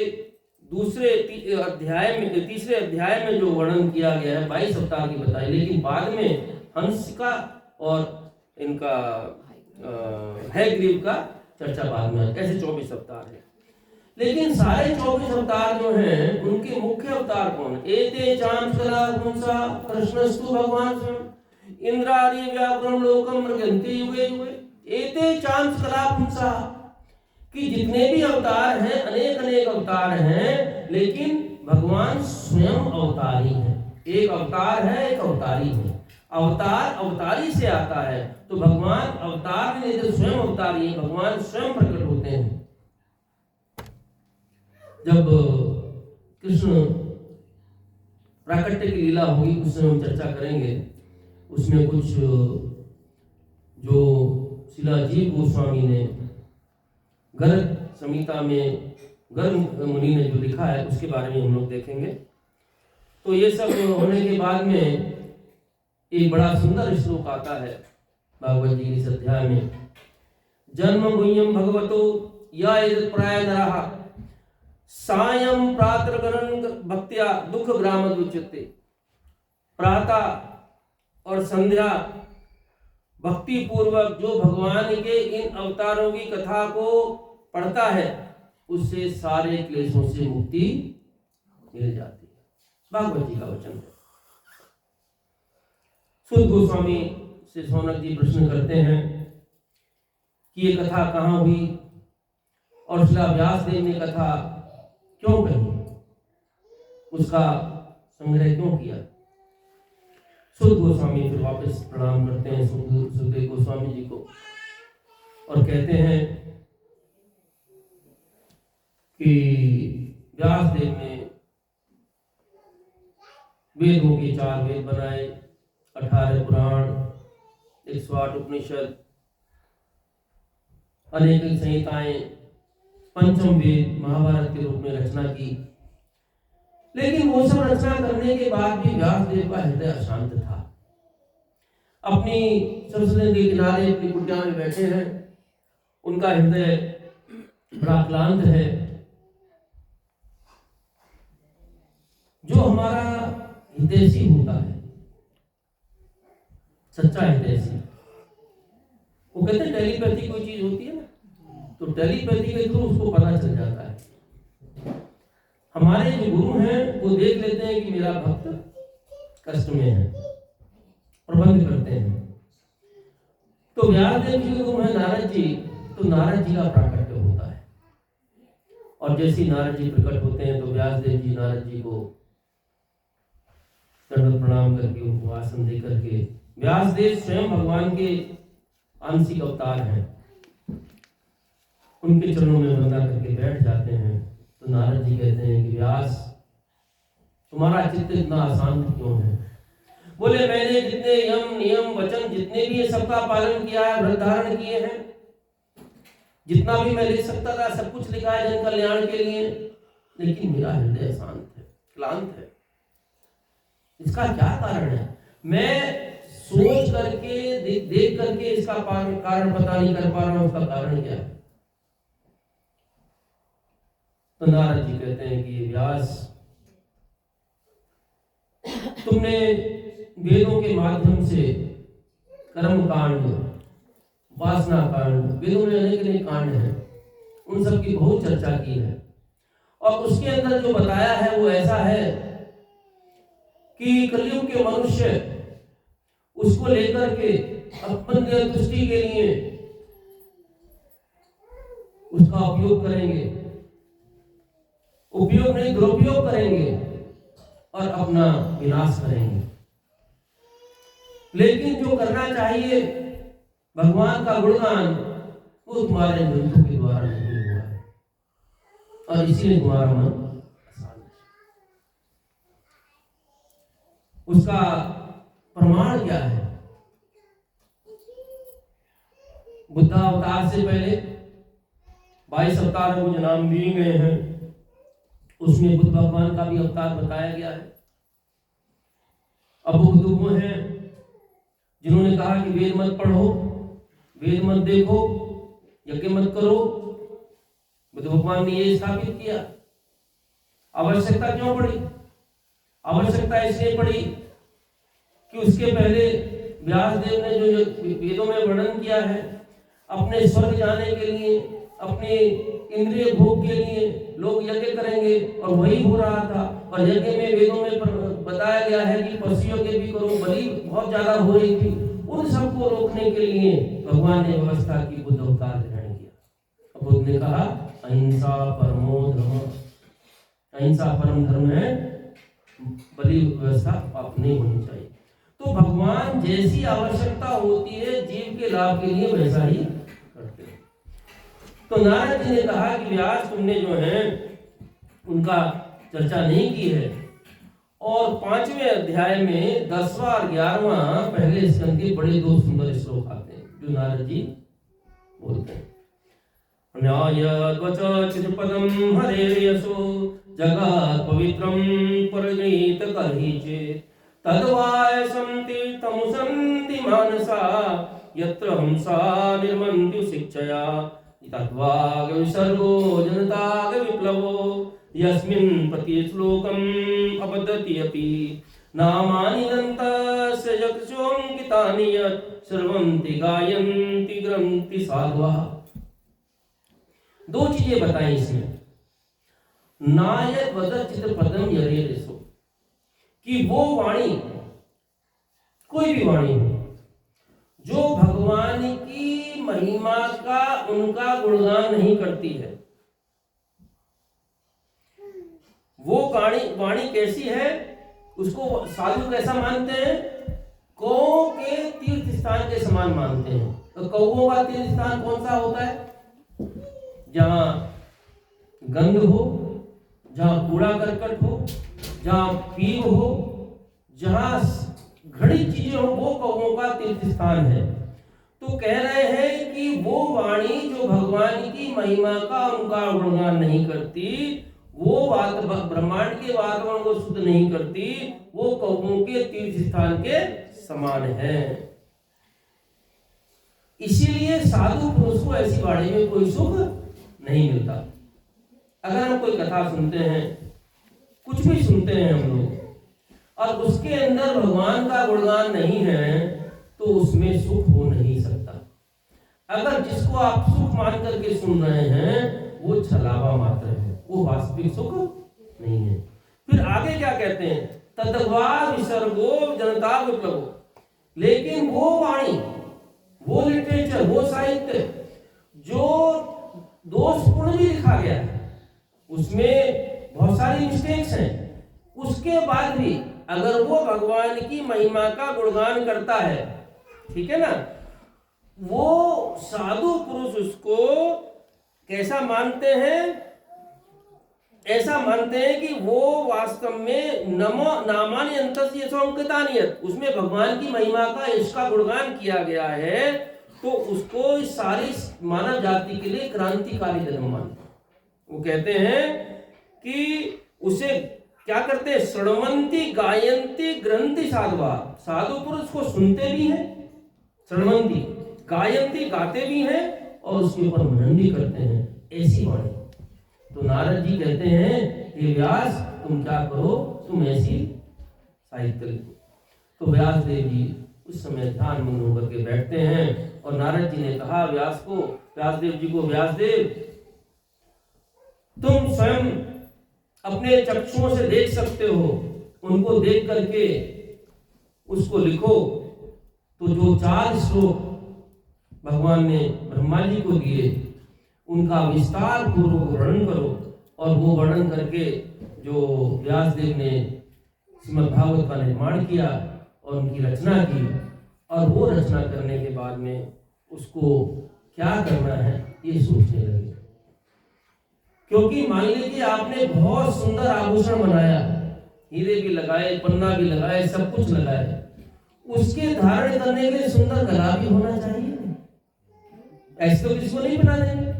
तीसरे अध्याय में जो वर्णन किया गया है 22 अवतार की बताई, लेकिन बाद में हंस का और इनका हैग्रीव का चर्चा बाद में, ऐसे 24 अवतार है। लेकिन सारे 24 अवतार जो हैं उनके मुख्य अवतार कौन? एते चांचला पुंसा कृष्णस्तु भगवान स्वयं इंद्रारी व्याकुलम लोकम मृगन्ते युगे युगे। एते चांचला पुंसा, कि जितने भी अवतार हैं अनेक अवतार हैं, लेकिन भगवान स्वयं अवतारी हैं। एक अवतार है, एक अवतारी है। अवतार अवतारी से आता है, तो भगवान अवतार में तो स्वयं अवतारी है, भगवान स्वयं प्रकट होते हैं। जब कृष्ण प्राकट्य की लीला होगी उसमें हम चर्चा करेंगे। उसमें कुछ जो शिला जीव गोस्वामी ने गर्ग संहिता में गर्ग मुनि ने जो लिखा है उसके बारे में हम लोग देखेंगे। तो ये सब होने के बाद में एक बड़ा सुंदर श्लोक आता है भागवत जी के अध्याय में। जन्म गुह्यम भगवतो या प्राय नरः सायं प्रातर्गणन भक्त्या दुख ग्रामद उच्यते। प्रातः और संध्या भक्ति पूर्वक जो भगवान के इन अवतारों की कथा को पढ़ता है उससे सारे क्लेशों से मुक्ति मिल जाती है। भागवत जी का वचन है। सुध गोस्वामी से सौनक जी प्रश्न करते हैं कि ये कथा कहाँ हुई और श्री व्यास देव ने कथा क्यों कही, उसका संग्रह क्यों किया। सुध गोस्वामी फिर वापस प्रणाम करते हैं सुखदेव गोस्वामी जी को और कहते हैं कि व्यास देव ने वेदों के 4 वेद बनाए, 18 पुराण, 108 उपनिषद, अनेक संहिताएं, पंचम वेद महाभारत के रूप में रचना की। लेकिन वो सब रचना करने के बाद भी व्यास देव का हृदय अशांत था। अपनी सरस्वती नदी के किनारे अपनी कुटिया में बैठे हैं, उनका हृदय बड़ा क्लांत है। जो हमारा हितैषी होता है, सच्चा हितैषी, वो कहते हैं टेलीपैथी कोई चीज होती है ना, तो टेलीपैथी के थ्रू उसको पता चल जाता है। हमारे जो गुरु हैं वो देख लेते हैं कि मेरा भक्त कष्ट में है, प्रबंध करते हैं। तो व्यास देव जी के गुरु है नारद जी, तो नारद जी का प्राकट्य होता है। और जैसे ही नारद जी प्रकट होते हैं तो व्यास देव जी नारद जी को दंडवत प्रणाम करके उनको आसन दे करके, व्यास देव स्वयं भगवान के आंशिक अवतार हैं, उनके चरणों में वंदना करके बैठ जाते हैं। तो नारद जी कहते हैं कि व्यास तुम्हारा चित्त इतना अशांत क्यों है? बोले मैंने जितने यम नियम वचन जितने भी ये सबका पालन किया है, व्रत धारण किए हैं, जितना भी मैं लिख सकता था सब कुछ लिखा है जन कल्याण के लिए, लेकिन मेरा हृदय शांत है, क्लांत है। इसका क्या कारण है? मैं सोच करके देख करके इसका कारण पता नहीं कर पा रहा हूं, उसका कारण क्या है? तो नारद जी कहते हैं कि व्यास तुमने वेदों के माध्यम से कर्म कांड, वासना कांड, वेदों में अनेक कांड हैं, उन सब की बहुत चर्चा की है। और उसके अंदर जो बताया है वो ऐसा है कि कलयुग के मनुष्य उसको लेकर के अपनी तुष्टि के लिए उसका उपयोग करेंगे, उपयोग नहीं दुरुपयोग करेंगे और अपना विनाश करेंगे। लेकिन जो करना चाहिए भगवान का गुणगान, वो तुम्हारे ग्रंथों के द्वारा नहीं हुआ है और इसीलिए तुम्हारा मन आसान है। उसका प्रमाण क्या है? बुद्धा अवतार से पहले 22 अवतार को जो नाम दिए गए हैं, उसमें बुद्ध भगवान का भी अवतार बताया गया है। अब बुद्ध वो हैं जिन्होंने कहा कि वेद मत पढ़ो, वेद मत देखो, यज्ञ मत करो। बुद्ध भगवान ने ये स्थापित किया। आवश्यकता क्यों पड़ी? आवश्यकता इसलिए पड़ी कि उसके पहले व्यास देव ने जो वेदों में वर्णन किया है, अपने स्वर्ग जाने के लिए, अपने इंद्रिय भोग के लिए लोग यज्ञ करेंगे और वही हो रहा था। और यज्ञ में वेदों में बताया गया है कि पशुओं के भी करो, बलि बहुत ज्यादा हो रही थी। उन सबको रोकने के लिए भगवान ने व्यवस्था की, बुद्ध अवतार ग्रहण किया। बुद्ध ने कहा अहिंसा परमो धर्म, अहिंसा परम धर्म है, बलि व्यवस्था पाप नहीं होनी चाहिए। तो भगवान जैसी आवश्यकता होती है जीव के लाभ के लिए वैसा ही करते हैं। तो नारद जी ने कहा कि व्यास तुमने जो है उनका चर्चा नहीं की है, और 5वें अध्याय में 10वां और 11वां पहले स्कंद के बड़े 2 सुंदर श्लोक आते हैं जो नारद जी बोलते हैं। न्यायद्वच चित्पदं हरेर्यशो जगत् पवित्रं परगीत कलिचे तद्वायसं तीर्थमुसन्ति मानसा यत्र हंसा निर्मन्ति शिक्षया तद्वाग विसर्गो जनताग विप्लवो यस्मिन् प्रति श्लोकम् अबद्धति अपि नामानि दन्तस्य यक्षोऽङ्कितानि यत् सर्वन्ति गायन्ति ग्रन्थि साधवः। 2 चीजें बताई इसमें। नायक वदत चित्रपदम यरेसो, कि वो वाणी, कोई भी वाणी हो जो भगवान की महिमा का, उनका गुणगान नहीं करती है। वो वाणी कैसी है, उसको साधु कैसा मानते हैं? कौओं के तीर्थ स्थान के समान मानते हैं। तो कौओं का तीर्थ स्थान कौन सा होता है? जहां गंध हो, जहां कूड़ा करकट हो, जहां पीव हो, जहां घृणित चीजें हो, वो कौओं का तीर्थ स्थान है। तो कह रहे हैं कि वो वाणी जो भगवान की महिमा का, उनका गुणगान नहीं करती, वो ब्रह्मांड के वातावरण को शुद्ध नहीं करती, वो कौओं के तीर्थ स्थान के समान है। इसीलिए साधु पुरुष को ऐसी वाणी में कोई सुख नहीं मिलता। अगर हम कोई कथा सुनते हैं, कुछ भी सुनते हैं हम लोग, और उसके अंदर भगवान का गुणगान नहीं है, तो उसमें सुख हो नहीं सकता। अगर जिसको आप सुख मान करके सुन रहे हैं, वो छलावा मात्र है, वो वास्तविक सुख नहीं है। फिर आगे क्या कहते हैं? तद्वा विसर्गो जनता विप्लवो। लेकिन वो वाणी, वो लिटरेचर, वो साहित्य जो दोषपूर्ण भी लिखा गया है, उसमें बहुत सारी मिस्टेक्स हैं, उसके बाद भी अगर वो भगवान की महिमा का गुणगान करता है, ठीक है ना, वो साधु पुरुष उसको कैसा मानते हैं? ऐसा मानते हैं कि वो वास्तव में नमो नामानि अंतस्य संकितानि, उसमें भगवान की महिमा का इसका गुणगान किया गया है, तो उसको इस सारी मानव जाति के लिए क्रांतिकारी धर्म मानते हैं। वो कहते हैं कि उसे क्या करते हैं? श्रवंती गायंती ग्रंथि साधवा। साधु पुरुष को सुनते भी हैं, श्रवंती गायंती गाते भी हैं, और उसके ऊपर मनन भी करते हैं। ऐसी वाणी। तो नारद जी कहते हैं कि व्यास तुम क्या करो, तुम ऐसी साहित्य लिखो। तो व्यास देव जी उस समय ध्यान मग्न होकर के बैठते हैं, और नारद जी ने कहा व्यासदेव जी को, व्यासदेव तुम स्वयं अपने चक्षुओं से देख सकते हो, उनको देख करके उसको लिखो। तो जो 4 श्लोक भगवान ने ब्रह्मा जी को दिए, उनका विस्तार पूर्वक वर्णन करो। और वो वर्णन करके जो व्यासदेव ने श्रीमद् भागवत का निर्माण किया और उनकी रचना की, और वो रचना करने के बाद में उसको क्या करना है ये सोचने लगे। क्योंकि मान लीजिए आपने बहुत सुंदर आभूषण बनाया, हीरे भी लगाए, पन्ना भी लगाए, सब कुछ लगाए, उसके धारण करने के लिए सुंदर गला भी होना चाहिए। ऐसे तो किसको नहीं बना देंगे।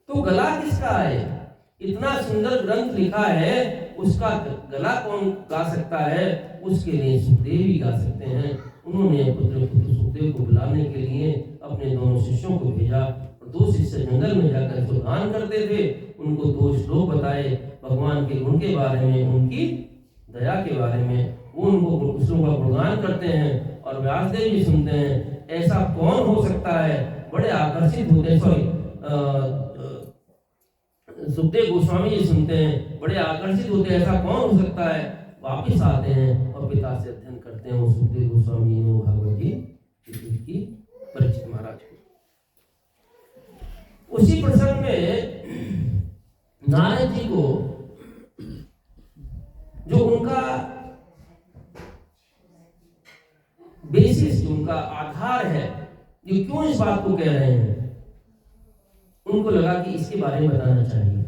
तो गला किसका है? इतना सुंदर ग्रंथ लिखा है, उसका गला कौन गा सकता है? उसके लिए सुखदेव ही गा सकते हैं। उन्होंने पुत्र सुखदेव को बुलाने के लिए अपने दोनों शिष्यों को भेजा, और 2 शिष्य जंगल में जाकर जो गान करते थे, उनको 2 श्लोक बताए भगवान के गुण के बारे में, उनकी दया के बारे में। वो उनको उसका गुणगान करते हैं और व्यासदेव जी सुनते हैं। ऐसा कौन हो सकता है? बड़े आकर्षित होते हैं। सुखदेव गोस्वामी जी सुनते हैं, बड़े आकर्षित होते हैं, ऐसा कौन हो सकता है? वापिस आते हैं और पिता से अध्ययन करते हैं। वो सुखदेव गोस्वामी जी ने भागवत जी की परीक्षित महाराज को। उसी प्रसंग में नारद जी को जो उनका बेसिस, जो उनका आधार है, जो क्यों इस बात को कह रहे हैं, उनको लगा कि इसके बारे में बताना चाहिए।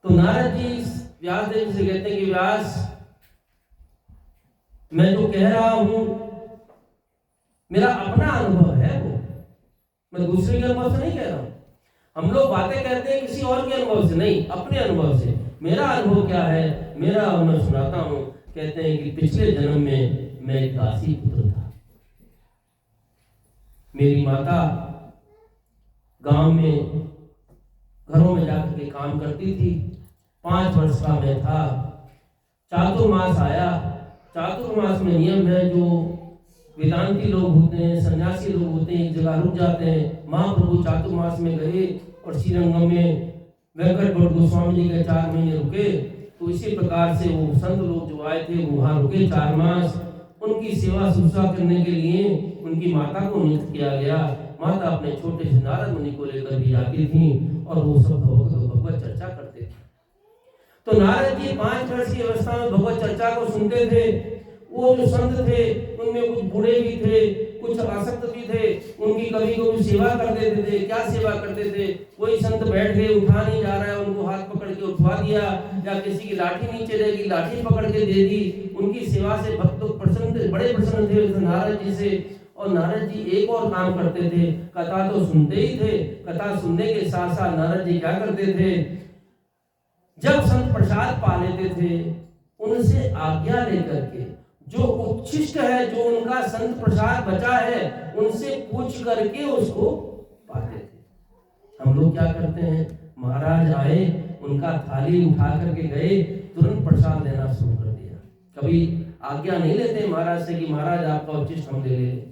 तो नारद जी व्यासदेव से कहते हैं कि व्यास, मैं जो कह रहा हूं मेरा अपना अनुभव है, वो मैं दूसरे के अनुभव से नहीं कह रहा हूं। हम लोग बातें कहते हैं किसी और के अनुभव से नहीं, अपने अनुभव से। मेरा अनुभव क्या है, मेरा मैं सुनाता हूं। कहते हैं कि पिछले जन्म में मैं एक दासी पुत्र था। मेरी माता गांव में घरों में जाकर के काम करती थी। 5 वर्ष का मैं था, चातुर्मास आया। चातुर्मास में नियम है, जो वेदांती लोग होते हैं, सन्यासी लोग होते हैं, एक जगह रुक जाते हैं। महाप्रभु चातुर्मास में गए और श्रीरंगम में वेंकट भट्ट गोस्वामी जी के 4 महीने रुके। तो इसी प्रकार से वो संत लोग जो आए थे वो वहाँ रुके 4 मास। उनकी सेवा शुश्रूषा करने के लिए उनकी माता को नियुक्त किया गया। माता अपने छोटे से नारद मुनि को लेकर भी जाती थी और वो सब भगवत चर्चा करते थे। तो नारद जी 5 वर्ष की अवस्था में भगवत चर्चा को सुनते थे। वो जो संत थे उनमें कुछ बूढ़े भी थे, कुछ आसक्त भी थे। उनकी कभी कभी सेवा कर देते थे। क्या सेवा करते थे? कोई संत बैठ गए, उठा नहीं जा रहा है, उनको हाथ पकड़ के उठवा दिया, या किसी की लाठी नीचे रहेगी, लाठी पकड़ के दे दी। उनकी सेवा से भक्त लोग प्रसन्न थे, बड़े प्रसन्न थे नारद जी से। और नारद जी एक और काम करते थे, कथा तो सुनते ही थे, कथा सुनने के साथ साथ नारद जी क्या करते थे, जब संत प्रसाद पा लेते थे उनसे आज्ञा लेकर के जो उच्छिष्ट है, जो उनका संत प्रसाद बचा है, उनसे पूछ करके उसको पाते थे। हम लोग क्या करते हैं, महाराज आए, उनका थाली उठा करके गए, तुरंत प्रसाद देना शुरू कर दिया। कभी आज्ञा नहीं लेते महाराज से कि महाराज आपका उच्छिष्ट हम ले लें।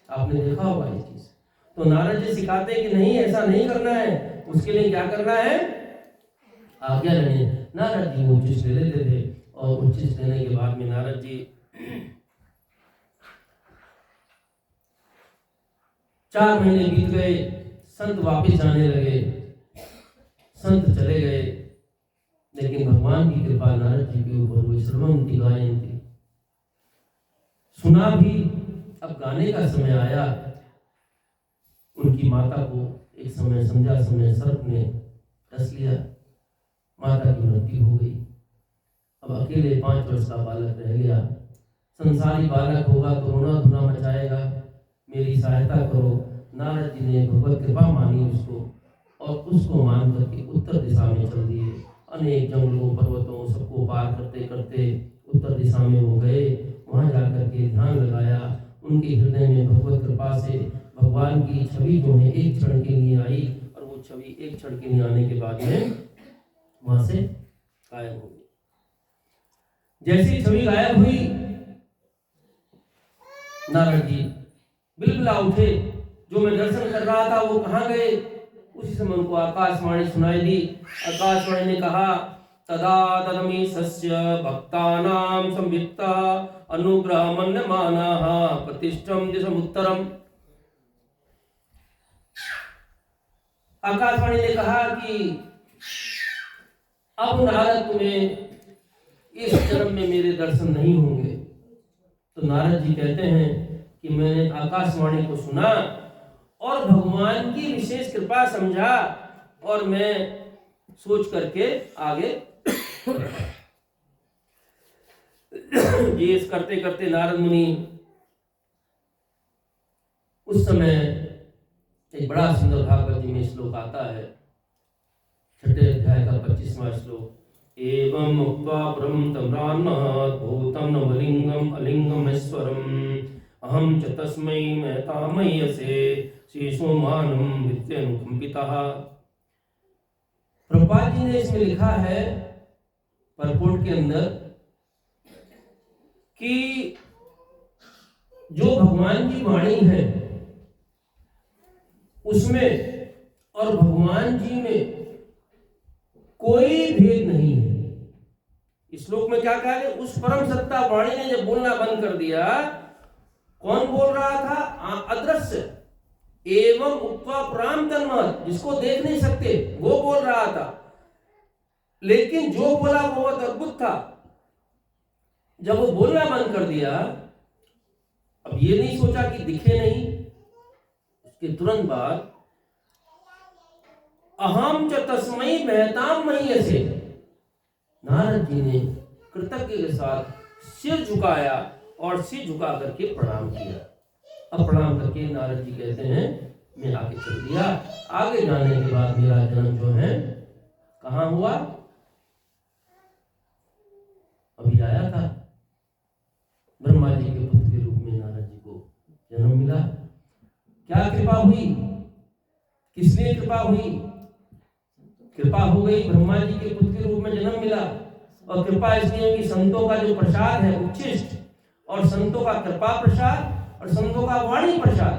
आपने देखा होगा ये चीज। तो नारद जी सिखाते हैं कि नहीं, ऐसा नहीं करना है। उसके लिए क्या करना है, आज्ञा लेनी। नारद जी वो उच्छिष्ट ले लेते थे और उच्छिष्ट लेने के बाद में नारद जी 4 महीने बीत गए, संत वापस जाने लगे, संत चले गए, लेकिन भगवान की कृपा नारद जी के ऊपर हुई। श्रवन्ति गायन्ति, सुना भी। अब गाने का समय आया। उनकी माता को एक समय संध्या समय सर्प ने डस लिया, माता की मृत्यु हो गई। अब अकेले 5 वर्ष का बालक रह गया। संसारी बालक होगा तो रोना धुना मचाएगा, मेरी सहायता करो। नारद जी ने भगवत कृपा मानी उसको, और उसको मान करके उत्तर दिशा में चल दिए। अनेक जंगलों पर्वतों सबको पार करते करते उत्तर दिशा में वो गए। वहाँ जाकर के ध्यान लगाया। उनके हृदय में भगवत कृपा से भगवान की छवि जो है एक क्षण के लिए आई, और वो छवि एक क्षण के लिए आने के बाद में वहां से गायब हो गई। जैसी छवि गायब हुई, नारद जी बिलबिला उठे, जो मैं दर्शन कर रहा था वो कहाँ गए। उसी समय उनको आकाशवाणी सुनाई दी। आकाशवाणी ने कहा तदा तदमीशस्य भक्तानां संवित्ता अनुग्रहमन्यमानाः प्रतिष्ठं दिशमुत्तरम्। आकाशवाणी ने कहा कि अब नारद तुम्हें इस जन्म में मेरे दर्शन नहीं होंगे। तो नारद जी कहते हैं कि मैंने आकाशवाणी को सुना और भगवान की विशेष कृपा समझा और मैं सोच करके आगे ये करते करते नारद मुनि उस समय एक बड़ा सुंदर भागवत जी में श्लोक आता है, 6 अध्याय का 25वां श्लोक। एवं मुक्त्वा परं तम्रान्महत् भूतं नवलिंगम अलिंगमेश्वरम् अहं च तस्मै महतामह्यसे श्रीसोमानं विद्यानुकंपितः। प्रभुपाद जी ने इसमें लिखा है परपोर्ट के अंदर कि जो भगवान की वाणी है उसमें और भगवान जी में कोई भेद नहीं है। इस श्लोक में क्या कहा है? उस परम सत्ता वाणी ने जब बोलना बंद कर दिया, कौन बोल रहा था? अदृश्य एवं उक्त्वा पुराण तन्महत्, जिसको देख नहीं सकते वो बोल रहा था, लेकिन जो बोला वो बहुत अद्भुत था। जब वो बोलना बंद कर दिया, अब ये नहीं सोचा कि दिखे नहीं, उसके तुरंत बाद अहम च तस्मै महताम मह्यसे, नारद जी ने कृतज्ञ के साथ सिर झुकाया और सिर झुका करके प्रणाम किया। अब प्रणाम करके नारद जी कहते हैं मैं आगे चल दिया। आगे जाने के बाद मेरा जन्म जो है कहाँ हुआ? अभी आया था, ब्रह्मा जी के पुत्र के रूप में नारद जी को जन्म मिला। क्या कृपा हुई? किसने कृपा हुई? कृपा हो गई, ब्रह्मा जी के पुत्र के रूप में जन्म मिला। और कृपा इसलिए कि संतों का जो प्रसाद है उच्छिष्ट, और संतों का कृपा प्रसाद और संतों का वाणी प्रसाद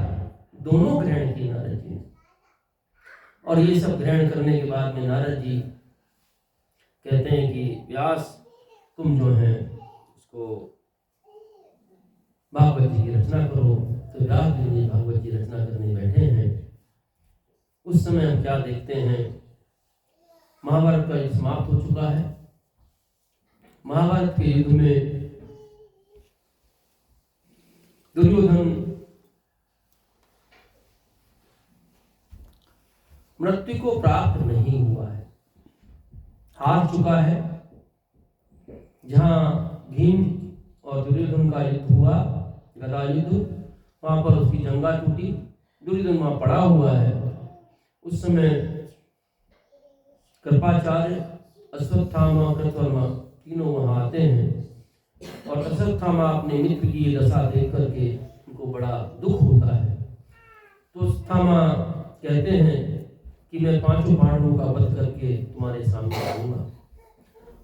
दोनों ग्रहण किए नारद जी ने। और ये सब ग्रहण करने के बाद में नारद जी कहते हैं कि व्यास तुम जो है उसको भागवत जी की रचना करो। तो व्यास जी ने भागवत जी रचना करने बैठे हैं। उस समय हम क्या देखते हैं, महाभारत का युद्ध समाप्त हो चुका है। महाभारत के युद्ध में दुर्योधन मृत्यु को प्राप्त नहीं हुआ है, हार चुका है। जहां भीम और दुर्योधन का युद्ध हुआ, गदा युद्ध, वहां पर उसकी जंगा टूटी, दुर्योधन वहां पड़ा हुआ है। उस समय कृपाचार्य, अश्वत्थामा, कृतवर्मा तीनों वहां आते हैं और अश्वत्थामा अपने मित्र की ये दशा देख करके उनको बड़ा दुख होता है। तो अश्वत्थामा कहते हैं कि मैं 5 पांडवों का वध करके तुम्हारे सामने आऊंगा।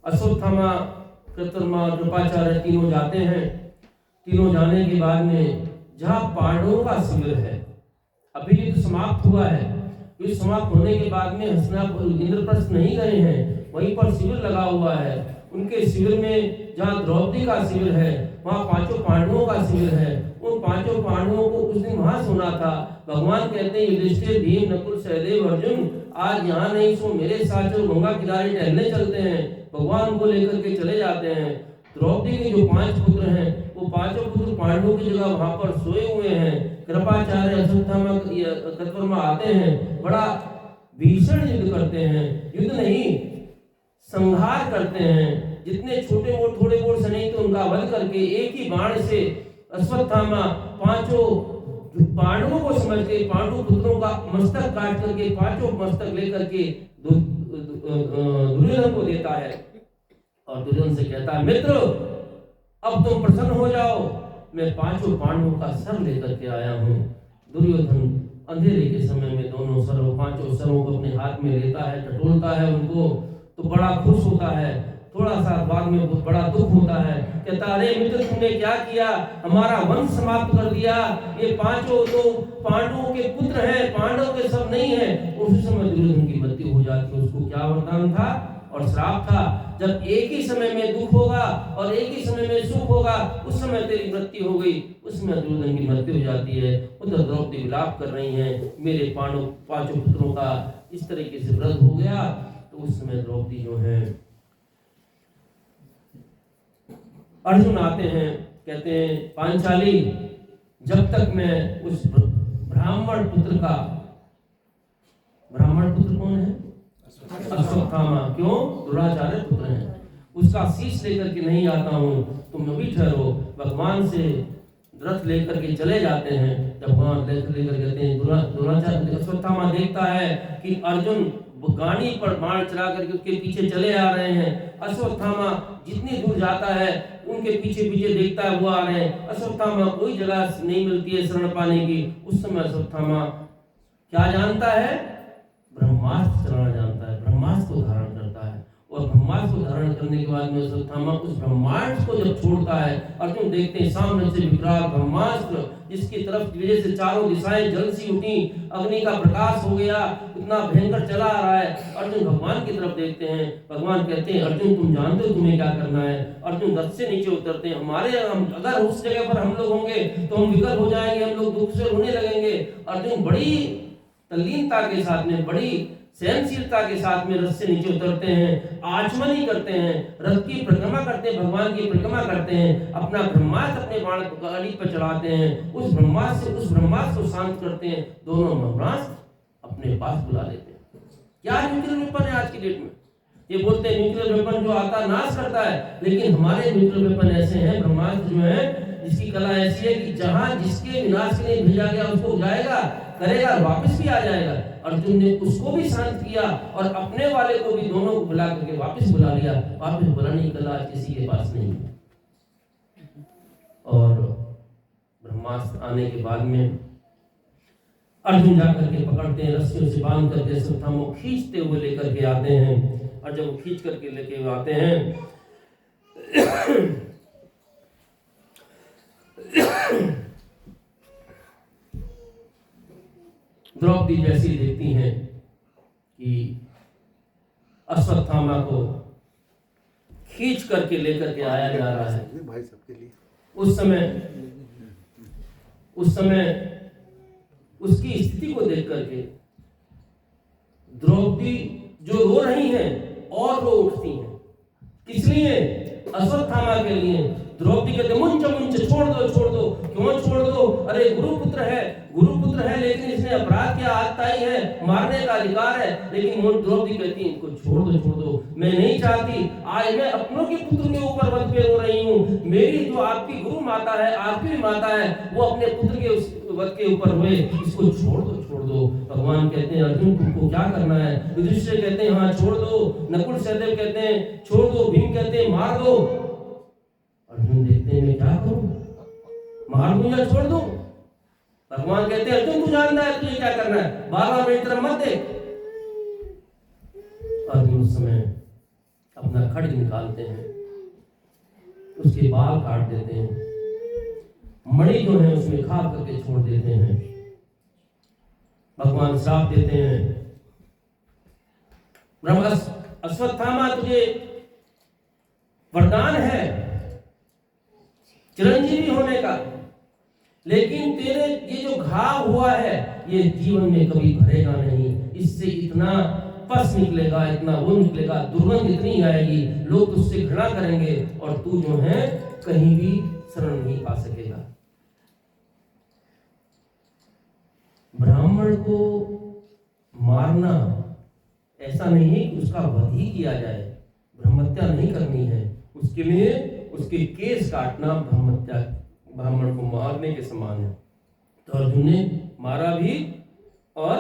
अश्वत्थामा, कृतवर्मा, कृपाचार्य तीनों जाते हैं। तीनों जाने के बाद में जहां पांडवों का शिविर है, अभी युद्ध समाप्त हुआ है, युद्ध समाप्त होने के बाद में हस्तिनापुर इंद्रप्रस्थ नहीं गए हैं, वहीं पर शिविर लगा हुआ है। उनके शिविर में जहाँ द्रौपदी का शिविर है, वहाँ 5 पांडवों का शिविर है। उन 5 पांडवों को उस दिन वहां सोना था। भगवान कहते हैं युधिष्ठिर, भीम, नकुल, सहदेव, अर्जुन आज यहाँ नहीं सो मेरे साथ जो गंगा किनारे टहलने चलते हैं। भगवान को लेकर के चले जाते हैं। द्रौपदी के जो 5 पुत्र हैं वो 5 पुत्र पांडवों की जगह वहां पर सोए हुए हैं। कृपाचार्य, अश्वत्थामा, कृतवर्मा आते हैं, बड़ा भीषण युद्ध करते हैं। युद्ध नहीं, संहार करते हैं। जितने छोटे मोटे थोड़े बहुत सैनिक थे उनका वध करके एक ही बाण से अश्वत्थामा 5 पांडवों को समझ के 5 पुत्रों का मस्तक काट करके 5 मस्तक लेकर के दुर्योधन को देता है और दुर्योधन से कहता है मित्र अब तुम प्रसन्न हो जाओ, मैं 5 पांडवों का सर लेकर के आया हूँ। दुर्योधन अंधेरे के समय में दोनों सरों 5 सरों को अपने हाथ में लेता है, टटोलता है उनको, तो बड़ा खुश होता है। थोड़ा सा बाद में बड़ा दुख होता है, कहता अरे मित्र तुमने क्या किया, हमारा वंश समाप्त कर दिया। ये 5 तो पांडवों के पुत्र हैं, पांडवों के सब नहीं है। उस समय दुर्योधन की मृत्यु हो जाती है। उसको क्या वरदान था और श्राप था। जब एक ही समय में दुख होगा और एक ही समय में सुख होगा, उस समय तेरी मृत्यु हो गई, उस समय दुर्योधन की मृत्यु हो जाती है। उधर द्रौपदी विलाप कर रही हैं, मेरे पांचों पुत्रों का इस तरीके से वध हो गया। तो उस समय द्रौपदी जो है, अर्जुन आते हैं, कहते हैं पांचाली, जब तक मैं उस ब्राह्मण पुत्र का, ब्राह्मण पुत्र कौन है? अश्वत्थामा, क्यों? दुराचार्य पुत्र है, उसका शीश लेकर के नहीं आता हूं, तुम अभी ठहरो। भगवान से रथ लेकर के चले जाते हैं। जब भगवान लेकर कहते हैं दुराचार्य, अश्वत्थामा देखता है कि अर्जुन गाड़ी पर बाण चला करके उसके पीछे चले आ रहे हैं। अश्वत्थामा जितनी दूर जाता है उनके पीछे पीछे देखता है, वो आ रहे हैं। अश्वत्थामा कोई जगह नहीं मिलती है शरण पाने की। उस समय अश्वत्थामा क्या जानता है? ब्रह्मास्त्र चलाना जानता है, ब्रह्मास्त्र को धारण करता है। और ब्रह्मास्त्र को धारण करने के बाद में अश्वत्थामा उस ब्रह्मास्त्र को जब छोड़ता है, अर्जुन देखते हैं सामने से विकराल ब्रह्मास्त्र, जिसकी तरफ वजह से चारों दिशाएं जल सी उठी, अग्नि का प्रकाश हो गया, इतना भयंकर चला आ रहा है। अर्जुन भगवान की तरफ देखते हैं, भगवान कहते हैं अर्जुन तुम जानते हो तुम्हें क्या करना है। अर्जुन रथ से नीचे उतरते हैं, हम अगर उस जगह पर हम लोग होंगे तो हम विकल हो जाएंगे, हम लोग दुख से रोने लगेंगे। अर्जुन बड़ी तल्लीनता के साथ में, बड़ी सहनशीलता के साथ में रथ से नीचे उतरते हैं, आचमनी करते हैं, रथ की परिक्रमा करते हैं, भगवान की परिक्रमा करते हैं, अपना ब्रह्मास्त्र अपने बाण गाड़ी पर चढ़ाते हैं, उस ब्रह्मास्त्र को शांत करते हैं, दोनों ब्रह्मास्त्र अपने पास बुला लेते हैं। क्या न्यूक्लियर वेपन है आज की डेट में? ये बोलते हैं न्यूक्लियर वेपन जो आता नाश करता है, लेकिन हमारे न्यूक्लियर वेपन ऐसे हैं, ब्रह्मास्त्र जो है जिसकी कला ऐसी है कि जहां जिसके विनाश के लिए भेजा गया उसको जाएगा, करेगा, वापस भी आ जाएगा। अर्जुन ने उसको भी शांत किया और अपने वाले को भी, दोनों को बुला करके वापस बुला लिया। वापस बुलाने की कला आज किसी के पास नहीं है। और ब्रह्मास्त्र आने के बाद में अर्जुन जाकर के पकड़ते हैं, रस्सियों से बांध करके अश्वत्थामा को खींचते हुए लेकर के आते हैं। और जब वो खींच करके लेके आते हैं द्रौपदी जैसी देखती हैं कि अश्वत्थामा को खींच करके लेकर के आया जा रहा है। भाई सबके लिए उस समय उसकी स्थिति को देख करके द्रौपदी जो रो रही हैं और रो उठती हैं। किस लिए? अश्वत्थामा के लिए। द्रौपदी कहते मुंच छोड़ दो। क्यों छोड़ दो? अरे गुरुपुत्र है, लेकिन इसने अपराध किया, आगताई है, मारने का अधिकार है। लेकिन द्रौपदी कहती है इनको छोड़ दो, मैं नहीं चाहती। आज मैं अपनों के पुत्र के ऊपर वध पे रो रही हूँ। मेरी जो आपकी गुरु माता है, आपकी भी माता है, वो अपने पुत्र के वध के ऊपर हुए, इसको छोड़ दो। भगवान कहते हैं अर्जुन तुमको क्या करना है? युधिष्ठिर कहते हैं हाँ छोड़ दो, नकुल सहदेव कहते हैं छोड़ दो, भीम कहते हैं मार दो। अर्जुन देखते हैं मैं क्या करूं, मार दूं या छोड़ दूं? भगवान कहते हैं अर्जुन तू जानता है तुझे क्या करना है, बार-बार मेरी तरफ मत देख। अर्जुन उस समय अपना खड्ग निकालते हैं, उसके बाल काट देते हैं, मणि जो है उसमें खा करके छोड़ देते हैं। भगवान श्राप देते हैं अश्वत्थामा तुझे वरदान है चिरंजीवी होने का, लेकिन तेरे ये जो घाव हुआ है ये जीवन में कभी भरेगा नहीं। इससे इतना पस निकलेगा, इतना वो निकलेगा, दुर्गंध इतनी आएगी, लोग तुझसे घृणा करेंगे और तू जो है कहीं भी शरण नहीं पा सकेगा। ब्राह्मण को मारना ऐसा नहीं है कि उसका वध ही किया जाए, ब्रह्महत्या नहीं करनी है। उसके लिए उसके केस काटना ब्राह्मण को मारने के समान है। तो अर्जुन ने मारा भी और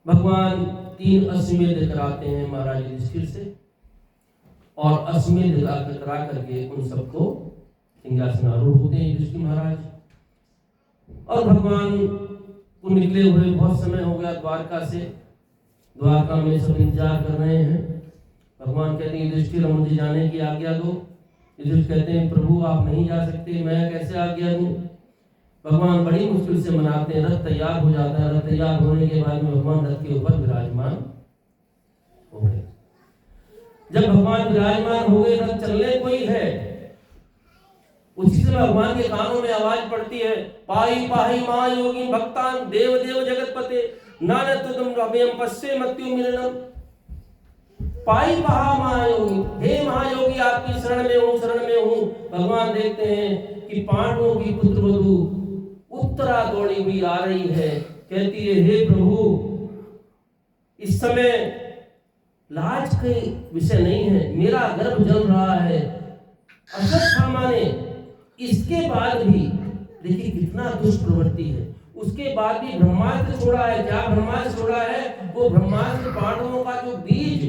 भगवान 3 अश्वमेध कराते हैं महाराज युधिष्ठिर से, और अश्वमेध करा करके उन सबको सिंहासनारूढ़ होते हैं युधिष्ठिर महाराज। और भगवान को निकले हुए बहुत समय हो गया द्वारका से, द्वारका में सब इंतजार कर रहे हैं। भगवान कहते हैं युधिष्ठिर मुझे जाने की आज्ञा दो। युधिष्ठिर कहते हैं प्रभु आप नहीं जा सकते, मैं कैसे आज्ञा दूं? भगवान बड़ी मुश्किल से मनाते हैं, रथ तैयार हो जाता है। रथ तैयार होने के बाद में भगवान रथ के ऊपर विराजमान जब भगवान विराजमान हो गए तब चलने कोई है। उसी समय भगवान के कानों में आवाज पड़ती है, पाई पाही महायोगी भक्तान देव देव जगतपते नानत तुम अभयम पश्ये मत्यु मिलनम। पाई पहा महायोगी, हे महायोगी आपकी शरण में हूँ, शरण में हूँ। भगवान देखते हैं कि पांडवों की पुत्र वधू उत्तरा दौड़ी हुई आ रही है, कहती है, हे प्रभु इस समय लाज के विषय नहीं है, मेरा गर्भ जल रहा है। अश्वत्थामा ने इसके बाद भी, देखिए कितना दुष्ट प्रवृत्ति है, उसके बाद भी ब्रह्मास्त्र छोड़ा है। क्या ब्रह्मास्त्र छोड़ा है? वो ब्रह्मास्त्र पांडवों का जो बीज,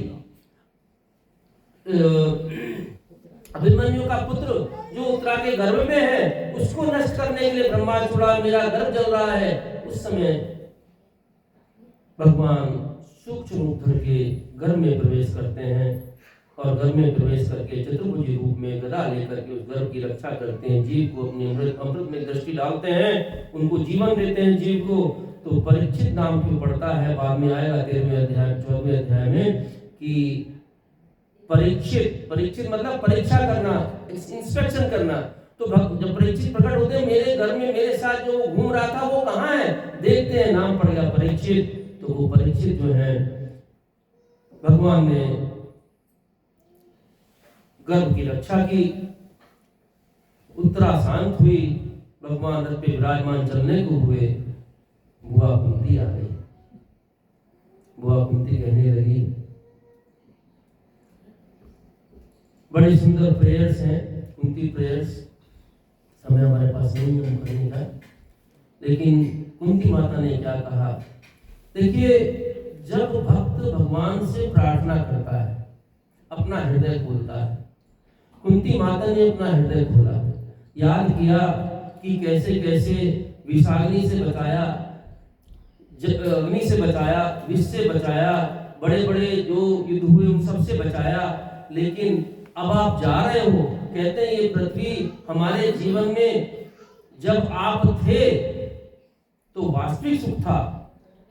अभिमन्यु का पुत्र जो उत्तरा के गर्भ में है, उसको नष्ट करने के लिए ब्रह्मास्त्र छोड़ा, मेरा गर्भ जल रहा है। उस समय भगवान सूक्ष्म रूप धर के घर में प्रवेश करते हैं और घर में प्रवेश करके चतुर्भुज रूप में गदा लेकर के उस गर्भ की रक्षा करते हैं। जीव को अपने अमृत में दृष्टि डालते हैं, उनको जीवन देते हैं जीव को। तो परीक्षित नाम क्यों पड़ता है, बाद में आएगा 13वें अध्याय 14वें अध्याय में कि परीक्षित मतलब परीक्षा करना, इंस्पेक्शन करना। तो जब परीक्षित प्रकट होते हैं, मेरे घर में मेरे साथ जो घूम रहा था वो कहाँ है, देखते हैं, नाम पड़ गया परीक्षित। तो वो परीक्षित जो है, भगवान ने गर्भ की रक्षा की, उत्तरा शांत हुई, भगवान रथ पे विराजमान चलने को हुए। बुआ कुंती आ गई। बुआ कुंती कहने लगी, बड़ी सुंदर प्रेयर्स हैं, कुंती प्रेयर्स, समय हमारे पास नहीं है करने का, लेकिन कुंती माता ने क्या कहा। देखिए, जब भक्त भगवान से प्रार्थना करता है, अपना हृदय खोलता है, कुंती माता ने अपना हृदय खोला, याद किया कि कैसे कैसे विषाग्नि से बचाया, अग्नि से बचाया, विष से बचाया, बड़े बड़े जो युद्ध हुए उन सब से बचाया। लेकिन अब आप जा रहे हो, कहते हैं ये पृथ्वी हमारे जीवन में जब आप थे तो वास्तविक सुख था,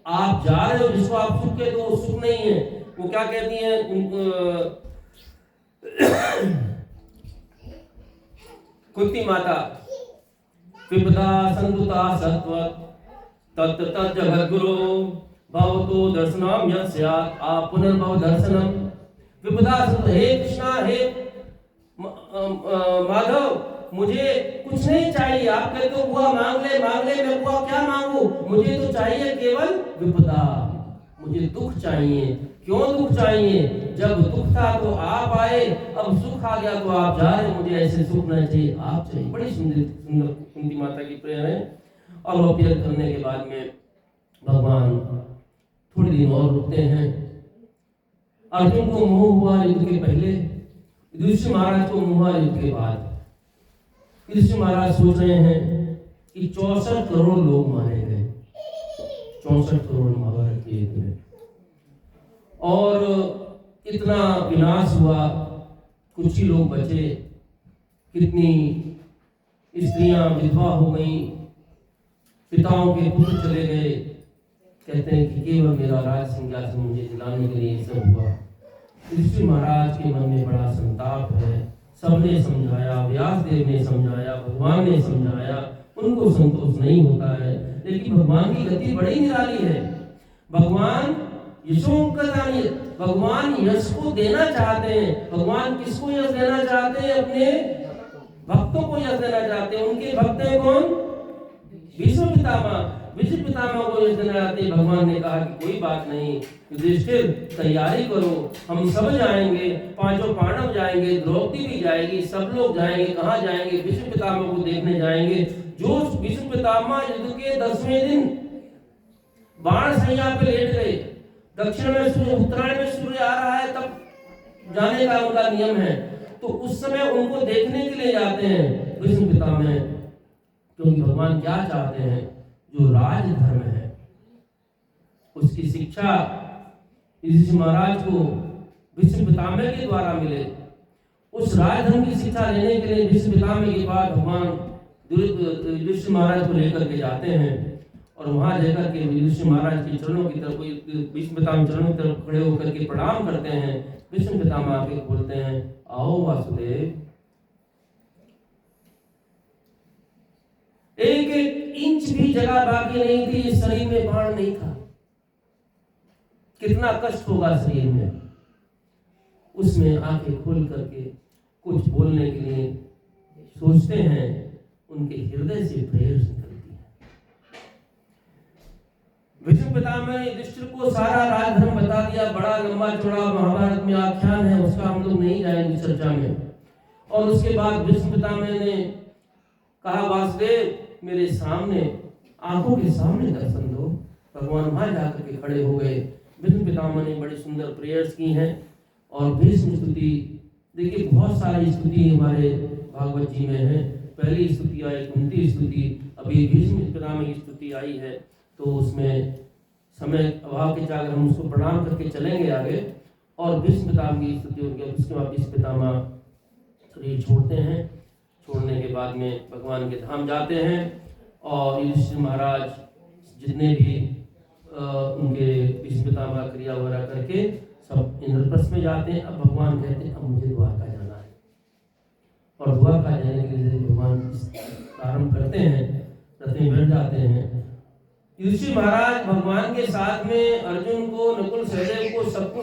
आप जा रहे हो जिसको आप सुख कहते हो वो सुख नहीं है। वो क्या कहती है, कुंती माता, विपदा संतुता सत्व तत् तत् जगद्गुरु भवतो दर्शनम यस्यात् आप पुनर्भव दर्शनम। विपदा संतु, हे कृष्णा, हे माधव, मुझे कुछ नहीं चाहिए। आप कहते हो बुआ मांग ले, मैं बुआ क्या मांगू, मुझे तो चाहिए केवल विपदा, मुझे दुख चाहिए। क्यों दुख चाहिए? जब दुख था तो आप आए, अब सुख आ गया तो आप जा रहे, मुझे ऐसे सुख नहीं चाहिए, आप चाहिए। बड़ी सुंदर कुंती माता की प्रेयर है। और वो प्रेयर करने के बाद में भगवान थोड़ी दिन और रुकते हैं। अर्जुन को मोह हुआ युद्ध के पहले, युधिष्ठिर महाराज को मोह हुआ युद्ध के बाद। युधिष्ठिर महाराज सोच रहे हैं कि 64 करोड़ लोग मारे गए, 64 करोड़ महाभारत के युद्ध में, और इतना विनाश हुआ, कुछ ही लोग बचे, कितनी स्त्रियां विधवा हो गई, पिताओं के पुत्र चले गए। कहते हैं कि केवल मेरा राज सिंहासन मुझे दिलाने के लिए ये सब हुआ। युधिष्ठिर महाराज के मन में बड़ा संताप है। सबने समझाया, व्यासदेव ने समझाया, भगवान ने समझाया, उनको संतोष नहीं होता है। लेकिन भगवान की गति बड़ी निराली है। भगवान यशोंकरानी, भगवान यश को देना चाहते हैं। भगवान किसको यश देना चाहते हैं? अपने भक्तों को यश देना चाहते हैं। उनके भक्त हैं कौन? भीष्म पितामह। भीष्म पितामह को यश देना चाहते हैं। भगवान ने कहा कि कोई बात नहीं, युधिष्ठिर तैयारी करो, हम सब जाएंगे, पांचों पांडव जाएंगे, द्रौपदी भी जाएगी, सब लोग जाएंगे। कहाँ जाएंगे? भीष्म पितामह को देखने जाएंगे। जो भीष्म पितामह युद्ध के 10वें दिन बाण सैया पे लेट गए, दक्षिण में सूर्य, उत्तरायण में सूर्य आ रहा है, तब जाने का उनका नियम है, तो उस समय उनको देखने के लिए जाते हैं भीष्म पितामह। क्योंकि भगवान क्या चाहते हैं? जो राज धर्म है उसकी शिक्षा युधिष्ठिर महाराज को भीष्म पितामह के द्वारा मिले। उस राज धर्म की शिक्षा लेने के लिए भीष्म पितामह के बाद भगवान युधिष्ठिर महाराज को लेकर के जाते हैं और वहां जाकर के युधिष्ठिर महाराज के चरणों की तरफ, भीष्म पितामह चरणों की तरफ खड़े होकर के प्रणाम करते हैं। भीष्म पितामह आके बोलते हैं, आओ वासुदेव। एक एक इंच भी जगह बाकी नहीं थी, इस शरीर में बाण नहीं था। कितना कष्ट होगा शरीर में। उसमें आंखें खोल करके कुछ बोलने के लिए सोचते हैं, उनके हृदय से प्रेरणा निकलती है। भीष्म पितामह ने युधिष्ठिर को सारा राजधर्म बता दिया। बड़ा लंबा चौड़ा महाभारत में आख्यान है, उसका हम लोग नहीं जाएंगे चर्चा में। और उसके बाद भीष्म पितामह ने कहा, वासुदेव मेरे सामने, आंखों के सामने दर्शन दो। भगवान वहां जाकर के खड़े हो गए। भीष्म पितामह ने बड़ी सुंदर प्रेयर्स की हैं। और भीष्म स्तुति, देखिए बहुत सारी स्तुति हमारे भागवत जी में है। पहली स्तुति आई कुंती स्तुति, अभी भीष्म पितामह की स्तुति आई है। तो उसमें समय अभाव के जाकर हम उसको प्रणाम करके चलेंगे आगे। और भीष्म पितामह की स्तुति होगी। उसके बाद भीष्म पितामह शरीर छोड़ते हैं। छोड़ने के बाद में भगवान के धाम जाते हैं। और युधिष्ठिर महाराज जितने भी उनके भीष्म पितामह क्रिया वगैरह करके सब इंद्रप्रस्थ में जाते हैं। अब भगवान कहते हैं, अब मुझे द्वारका जाना है। और द्वारका जाने के लिए भगवान प्रारंभ करते हैं, रथ में बैठ जाते हैं। युधिष्ठिर महाराज भगवान के साथ में अर्जुन को, नकुल सहदेव को, सबको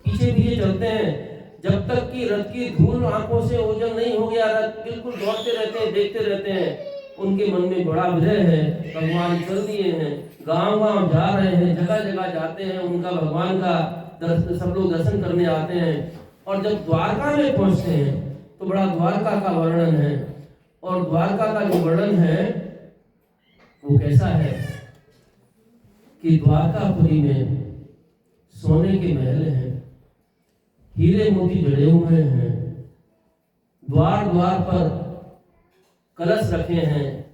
पीछे पीछे चलते हैं, जब तक कि रथ की धूल आंखों से ओझल नहीं हो गया। रथ बिल्कुल दौड़ते रहते हैं, देखते रहते हैं। उनके मन में बड़ा विरह है। भगवान चल दिए हैं, गांव-गांव जा रहे हैं, जगह जगह जाते हैं, उनका भगवान का दर्शन, सब लोग दर्शन करने आते हैं। और जब द्वारका में पहुंचते हैं तो बड़ा द्वारका का वर्णन है। और द्वारका का जो वर्णन है वो कैसा है कि द्वारकापुरी में सोने के महल हैं, हीरे मोती जड़े हुए हैं, द्वार द्वार पर कलश रखे हैं,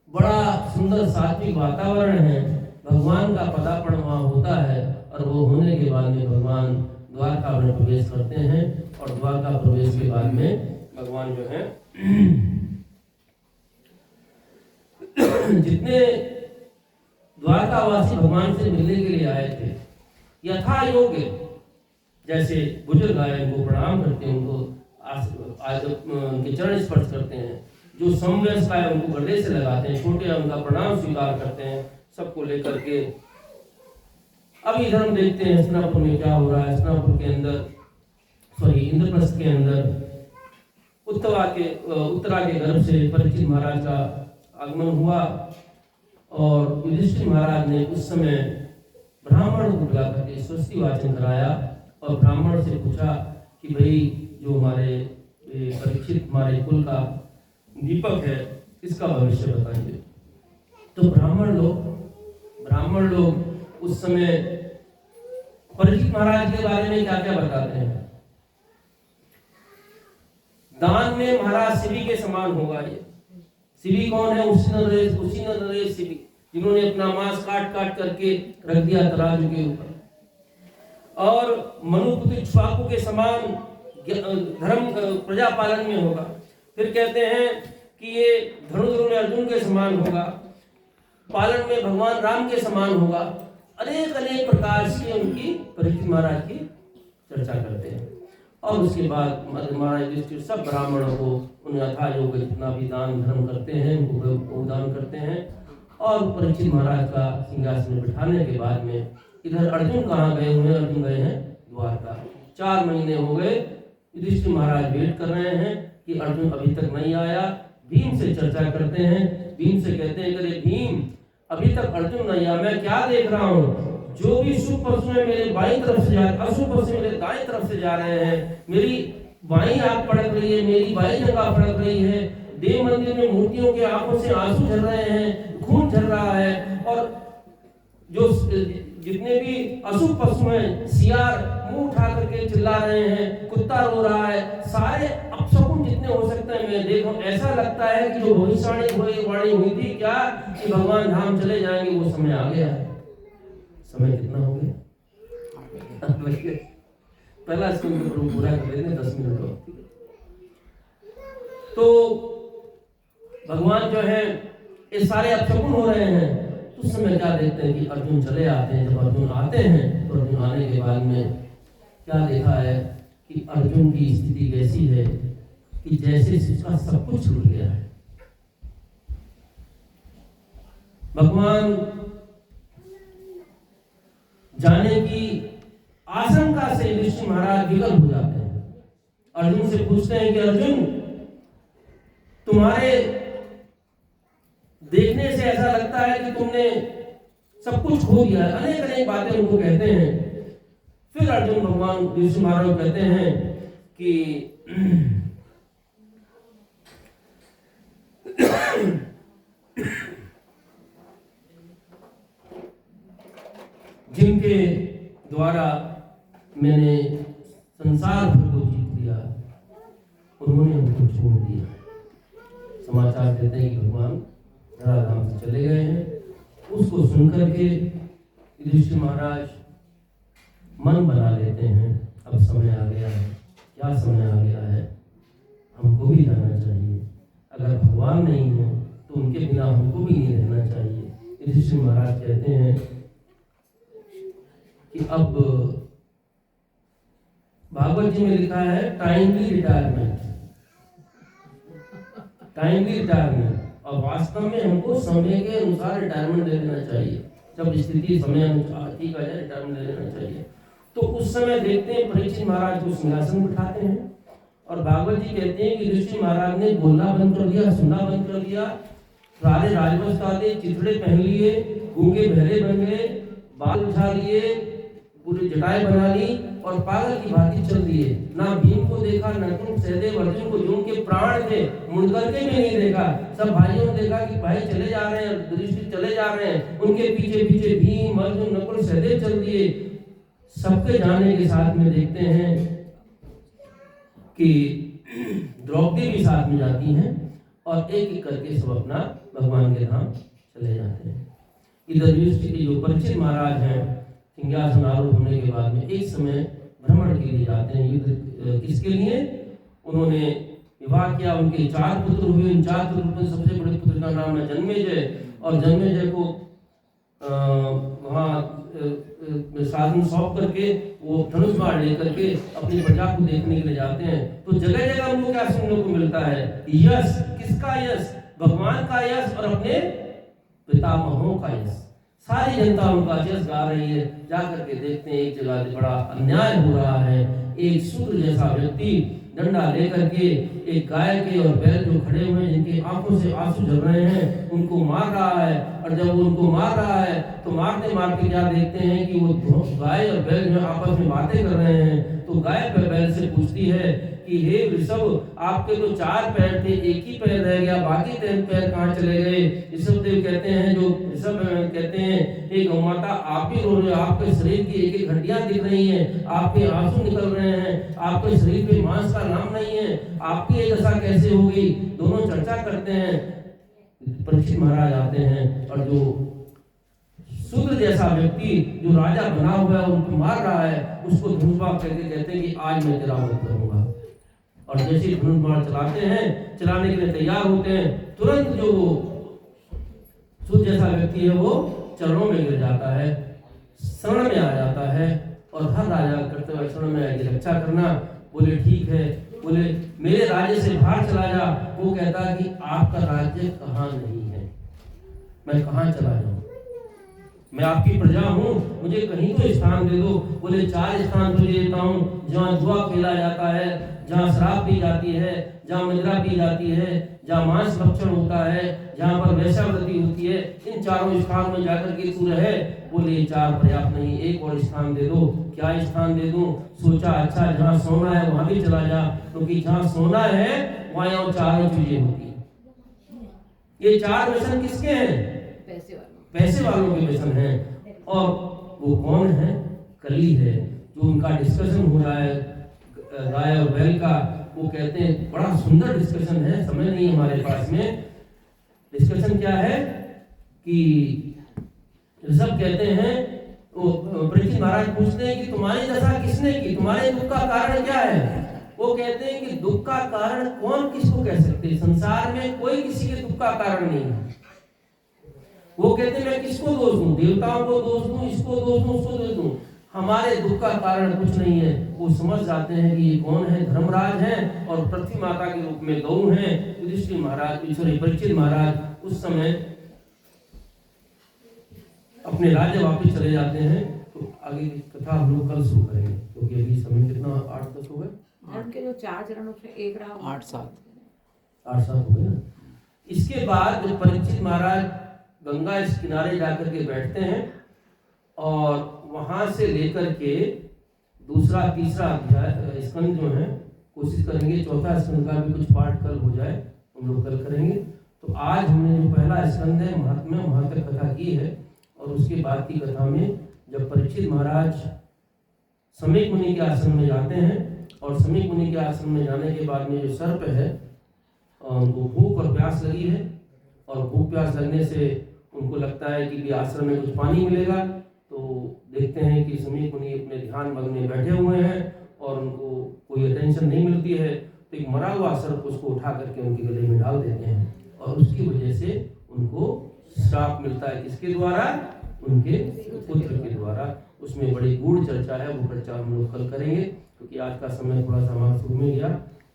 बड़ा सुंदर सात्विक वातावरण है। भगवान का पदार्पण वहाँ होता है। और वो होने के बाद में भगवान द्वारका में प्रवेश करते हैं। और द्वारका प्रवेश के बाद में भगवान जो है जितने द्वारकावासी भगवान से मिलने के लिए आए थे, यथा योग्य जैसे बुजुर्ग आए उनको प्रणाम करते हैं, उनको उनके चरण स्पर्श करते हैं। जो समवयस्क है उनको गले से लगाते हैं, छोटे उनका प्रणाम स्वीकार करते हैं, सबको लेकर के। अब इधर हम देखते हैं हस्तिनापुर में क्या हो रहा है। हस्तिनापुर के अंदर, इंद्रप्रस्थ के अंदर उत्तरा के गर्भ से परीक्षित महाराज का आगमन हुआ। और युधिष्ठिर महाराज ने उस समय ब्राह्मण को बुला करके स्वस्ति वाचन कराया। और ब्राह्मण से पूछा कि भाई जो हमारे परीक्षित हमारे कुल का दीपक है, इसका भविष्य बताइए। तो ब्राह्मण लोग उस समय परीक्षित महाराज के बारे में क्या क्या बताते हैं। दान में महाराज शिवी के समान होगा। ये शिवी कौन है? उसी नरेश शिवी, जिन्होंने अपना मांस काट काट करके रख दिया तराजू के ऊपर। और मनुपुत्र इक्ष्वाकु के समान धर्म प्रजा पालन में होगा। फिर कहते हैं कि ये धनुर्धर में अर्जुन के समान होगा, पालन में भगवान राम के समान होगा। अनेक अनेक प्रकार से उनकी परीक्षित महाराज की चर्चा करते हैं। और उसके बाद महाराज युधिष्ठिर सब ब्राह्मणों को उन यथा योग जितना भी दान धर्म करते हैं उनको दान करते हैं। और परीक्षित महाराज का सिंहासन में बिठाने के बाद में इधर अर्जुन कहाँ गए हुए हैं? अर्जुन गए हैं द्वारका। 4 महीने हो गए, युधिष्ठिर महाराज वेट कर रहे हैं कि अर्जुन अभी तक नहीं आया। भीम से चर्चा करते हैं। भीम से कहते हैं, अरे भीम अभी तक अर्जुन नहीं आया, मैं क्या देख रहा हूँ? जो भी शुभ पशु है मेरे बाईं तरफ से जा रहे हैं, अशुभ पशु मेरे दाएं तरफ से जा रहे हैं। मेरी बाईं आंख पड़क रही है, मेरी बाईं जगह पड़क रही है। देव मंदिर में मूर्तियों के आंखों से आंसू झर रहे हैं, खून झर रहा है। और जो जितने भी अशुभ पशु हैं, सियार मुंह उठा करके चिल्ला रहे हैं, कुत्ता रो रहा है, सारे अपशकुन जितने हो सकते हैं मैं देखो। ऐसा लगता है कि जो भविष्यवाणी हुई थी क्या कि भगवान धाम चले जाएंगे, वो समय आ गया है। समय कितना हो गया? पहला स्कूल पूरा कर लेते 10 मिनट और। तो भगवान जो है ये सारे अपशकुन हो रहे हैं। तो उस समय क्या देखते हैं कि अर्जुन चले आते हैं। जब अर्जुन आते हैं तो अर्जुन आने के बाद में क्या देखा है कि अर्जुन की स्थिति कैसी है कि जैसे उसका सब कुछ छूट गया है। भगवान जाने की आशंका से ऋषि महाराज विकल हो जाते हैं। अर्जुन से पूछते हैं कि अर्जुन, तुम्हारे देखने से ऐसा लगता है कि तुमने सब कुछ खो दिया है। अनेक अनेक बातें उनको कहते हैं। फिर अर्जुन भगवान ऋषि महाराज कहते हैं कि जिनके द्वारा मैंने संसार भर को जीत लिया, उन्होंने उनको छोड़ दिया। समाचार देते हैं कि भगवान धराधाम से चले गए हैं। उसको सुनकर के युधिष्ठिर महाराज मन बना लेते हैं, अब समय आ गया है। क्या समय आ गया है? हमको भी जाना चाहिए। अगर भगवान नहीं है तो उनके बिना हमको भी नहीं रहना चाहिए। युधिष्ठिर महाराज कहते हैं कि अब भागवत जी में लिखा है टाइमली रिटायरमेंट, टाइमली रिटायरमेंट। और वास्तव में हमको समय के अनुसार रिटायरमेंट ले लेना चाहिए। जब स्थिति समय अनुसार ठीक आ जाए रिटायरमेंट ले लेना चाहिए। तो उस समय देखते हैं परीक्षित महाराज को सिंहासन बिठाते हैं और भागवत जी कहते हैं कि ऋषि महाराज ने बोलना बंद कर दिया, सुनना बंद कर दिया, सारे राजवस्त्र आदि चिथड़े पहन लिए, गूंगे बहरे बन गए, बाल उठा लिए, पूरी जटाएं बना ली और पागल की भांति चल दिए। ना भीम को देखा, नकुल सहदेव अर्जुन को, जो उनके प्राण थे, मुड़ करके भी नहीं देखा। सब भाइयों ने देखा कि भाई चले जा रहे हैं, युधिष्ठिर चले जा रहे हैं, उनके पीछे पीछे भीम अर्जुन नकुल सहदेव चल दिए। सबके जाने के साथ में देखते हैं कि द्रौपदी भी साथ में जाती हैं और एक एक करके सब अपना भगवान के धाम चले जाते हैं। इधर युधिष्ठिर के जो परीक्षित महाराज हैं, सिंहासन आरूढ़ होने के बाद में एक समय भ्रमण के लिए जाते हैं। युद्ध किसके लिए? उन्होंने विवाह किया, उनके 4 पुत्र हुए। उन 4 पुत्र में सबसे बड़े पुत्र का नाम है जन्मेजय। और जन्मेजय को वहाँ साधन सौंप करके वो धनुष बाण लेकर के अपनी प्रजा को देखने के लिए जाते हैं। तो जगह जगह उनको क्या सुनने को मिलता है? यश। किसका यश? भगवान का यश और अपने पितामहों का यश। सारी जनता उनका यश गा रही है। जाकर के देखते हैं एक जगह बड़ा अन्याय हो रहा है। एक शूद्र जैसा व्यक्ति डंडा लेकर के एक गाय के और बैल जो खड़े हुए हैं, जिनके आंखों से आंसू झर रहे हैं, उनको मार रहा है। और जब वो उनको मार रहा है तो मारते मारते क्या देखते हैं कि वो गाय और बैल जो आपस में बातें कर रहे हैं। तो गाय बैल से पूछती है कि हे ऋषभ, आपके तो 4 पैर थे, एक ही पैर रह गया, बाकी 3 पैर कहाँ चले गए? ऋषभ देव कहते हैं, जो ऋषभ कहते हैं, हे गौ माता, आप ही रो रहे हो, आपके शरीर की एक एक हड्डियां दिख रही हैं, आपके आंसू निकल रहे हैं, आपके शरीर पे मांस का नाम नहीं है, आपकी ये दशा कैसे हो गई? दोनों चर्चा करते हैं। परीक्षित महाराज आते हैं और जो शूद्र जैसा व्यक्ति जो राजा बना हुआ है उनको मार रहा है, उसको धनुष बाण करके कहते हैं कि आज मैं तेरा वध करूंगा। और जैसे धनुष बाण चलाते हैं, चलाने के लिए तैयार होते हैं, तुरंत जो शूद्र जैसा व्यक्ति है वो चरणों में गिर जाता है, शरण में आ जाता है। और हर राजा करते हुए शरण में आगे रक्षा करना। बोले ठीक है, बोले मेरे राज्य से बाहर चला जा। वो कहता है कि आपका राज्य कहाँ नहीं है, मैं कहाँ चला जाऊं? मैं आपकी प्रजा हूँ, मुझे कहीं तो स्थान दे दो। बोले 4 स्थान तुझे देता हूँ, जहाँ जुआ खेला जाता है, जहाँ शराब पी जाती है, जहाँ मदिरा पी जाती है, जहाँ मांस भक्षण होता है, जहाँ पर वैश्यावृत्ति होती है, इन 4 स्थान में जाकर के तू रहे। बोले 4 पर्याप्त नहीं, एक और स्थान दे दो। क्या स्थान दे दूं? सोचा अच्छा जहाँ सोना है वहां भी चला जा, क्योंकि जहाँ सोना है वहाँ 4 चीजें होती हैं। ये 4 व्यसन किसके हैं? पैसे वालों के व्यसन हैं। और वो कौन है? कली है। जो उनका डिस्कशन हो रहा है गाय और बैल का, वो कहते हैं बड़ा सुंदर डिस्कशन है, समय नहीं हमारे पास में। डिस्कशन क्या है कि सब कहते हैं, वो परीक्षित महाराज पूछते हैं कि तुम्हारी दशा किसने की, तुम्हारे दुख का कारण क्या है? वो कहते हैं कि दुख का कारण कौन किसको कह सकते हैं? संसार में कोई किसी के दुख का कारण नहीं है। वो कहते मैं किसको दोष दूं, देवताओं को दोष दूं, इसको दोष दूं, उसको दोष दूं, हमारे दुख का कारण कुछ नहीं है। वो समझ जाते हैं कि ये कौन है, धर्मराज हैं और पृथ्वी माता के रूप में गौ हैं। युधिष्ठिर महाराज, सॉरी परीक्षित महाराज उस समय अपने राज्य वापस चले जाते हैं। तो आगे की कथा हम लोग कल शुरू करेंगे, क्योंकि अभी समय कितना 8-10 हो गए, धर्म के जो 4 चरण उसमें एक रहा 8-7 8-7 हो गए ना। इसके बाद जब परीक्षित महाराज गंगा इस किनारे जाकर के बैठते हैं और वहां से लेकर के दूसरा तीसरा अध्याय स्कंद जो है, कोशिश करेंगे चौथा स्कंद का भी कुछ पाठ कल हो जाए, हम लोग कल करेंगे। तो आज हमने जो पहला स्कंद है महात्म्य वहां तक कथा की है, और उसके बाद की कथा में जब परीक्षित महाराज समीक मुनि के आश्रम में जाते हैं, और समीक मुनि के आश्रम में जाने के बाद में जो सर्प है उनको भूख और प्यास लगी है, और भूख प्यास लगने से उनको लगता है कि आश्रम में कुछ पानी मिलेगा। तो देखते हैं कि समीक मुनि अपने ध्यान मग्न में बैठे हुए हैं और उनको कोई अटेंशन नहीं मिलती है। तो एक मरा हुआ सर्प उसको उठा करके उनके गले में डाल देते हैं, और उसकी वजह से उनको श्राप मिलता है। किसके द्वारा? उनके पुत्र के द्वारा। उसमें बड़ी गूढ़ चर्चा है, वो चर्चा हम लोग कल करेंगे, क्योंकि आज का समय थोड़ा सा हमारा शुरू में गया।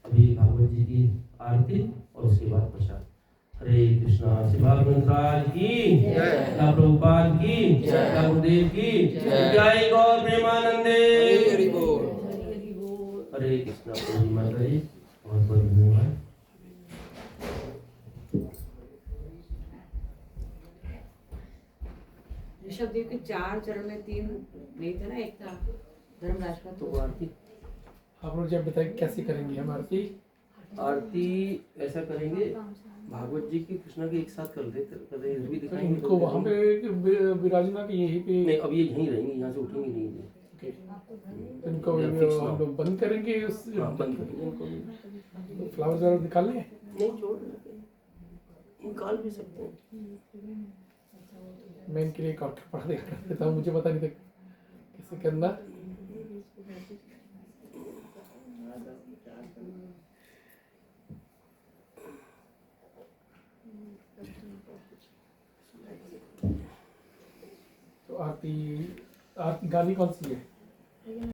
अभी भागवत जी की आरती और उसके बाद प्रसाद। हरे कृष्णा। श्री भागवत राज की जय, प्रभुपाद की जय, गुरुदेव की जय, गौर प्रेमानंदे। हरे कृष्णा। प्रभु माता जी बहुत बहुत धन्यवाद। ऋषभदेव के 4 चरण में 3 नहीं थे ना, एक था धर्मराज का। तो आरती आप लोग जब बताएं कैसे करेंगे हम आरती? आरती ऐसा करेंगे, भागवत जी की कृष्णा की एक साथ कर देते भी दिखाएंगे। इनको वहाँ पे विराजना की यहीं पे नहीं, अब ये यहीं रहेंगे, यहाँ से उठेंगे नहीं ये। ओके। इनको हम लोग बंद करेंगे उस हाँ, बंद करेंगे इनको। फ्लावर जरा निकाल लें। नहीं, छोड़ देते, निकाल भी सकते हैं। मैं इनके लिए एक और पढ़ देता हूँ, मुझे पता नहीं था कैसे करना। तो आरती गाली कौन सी है?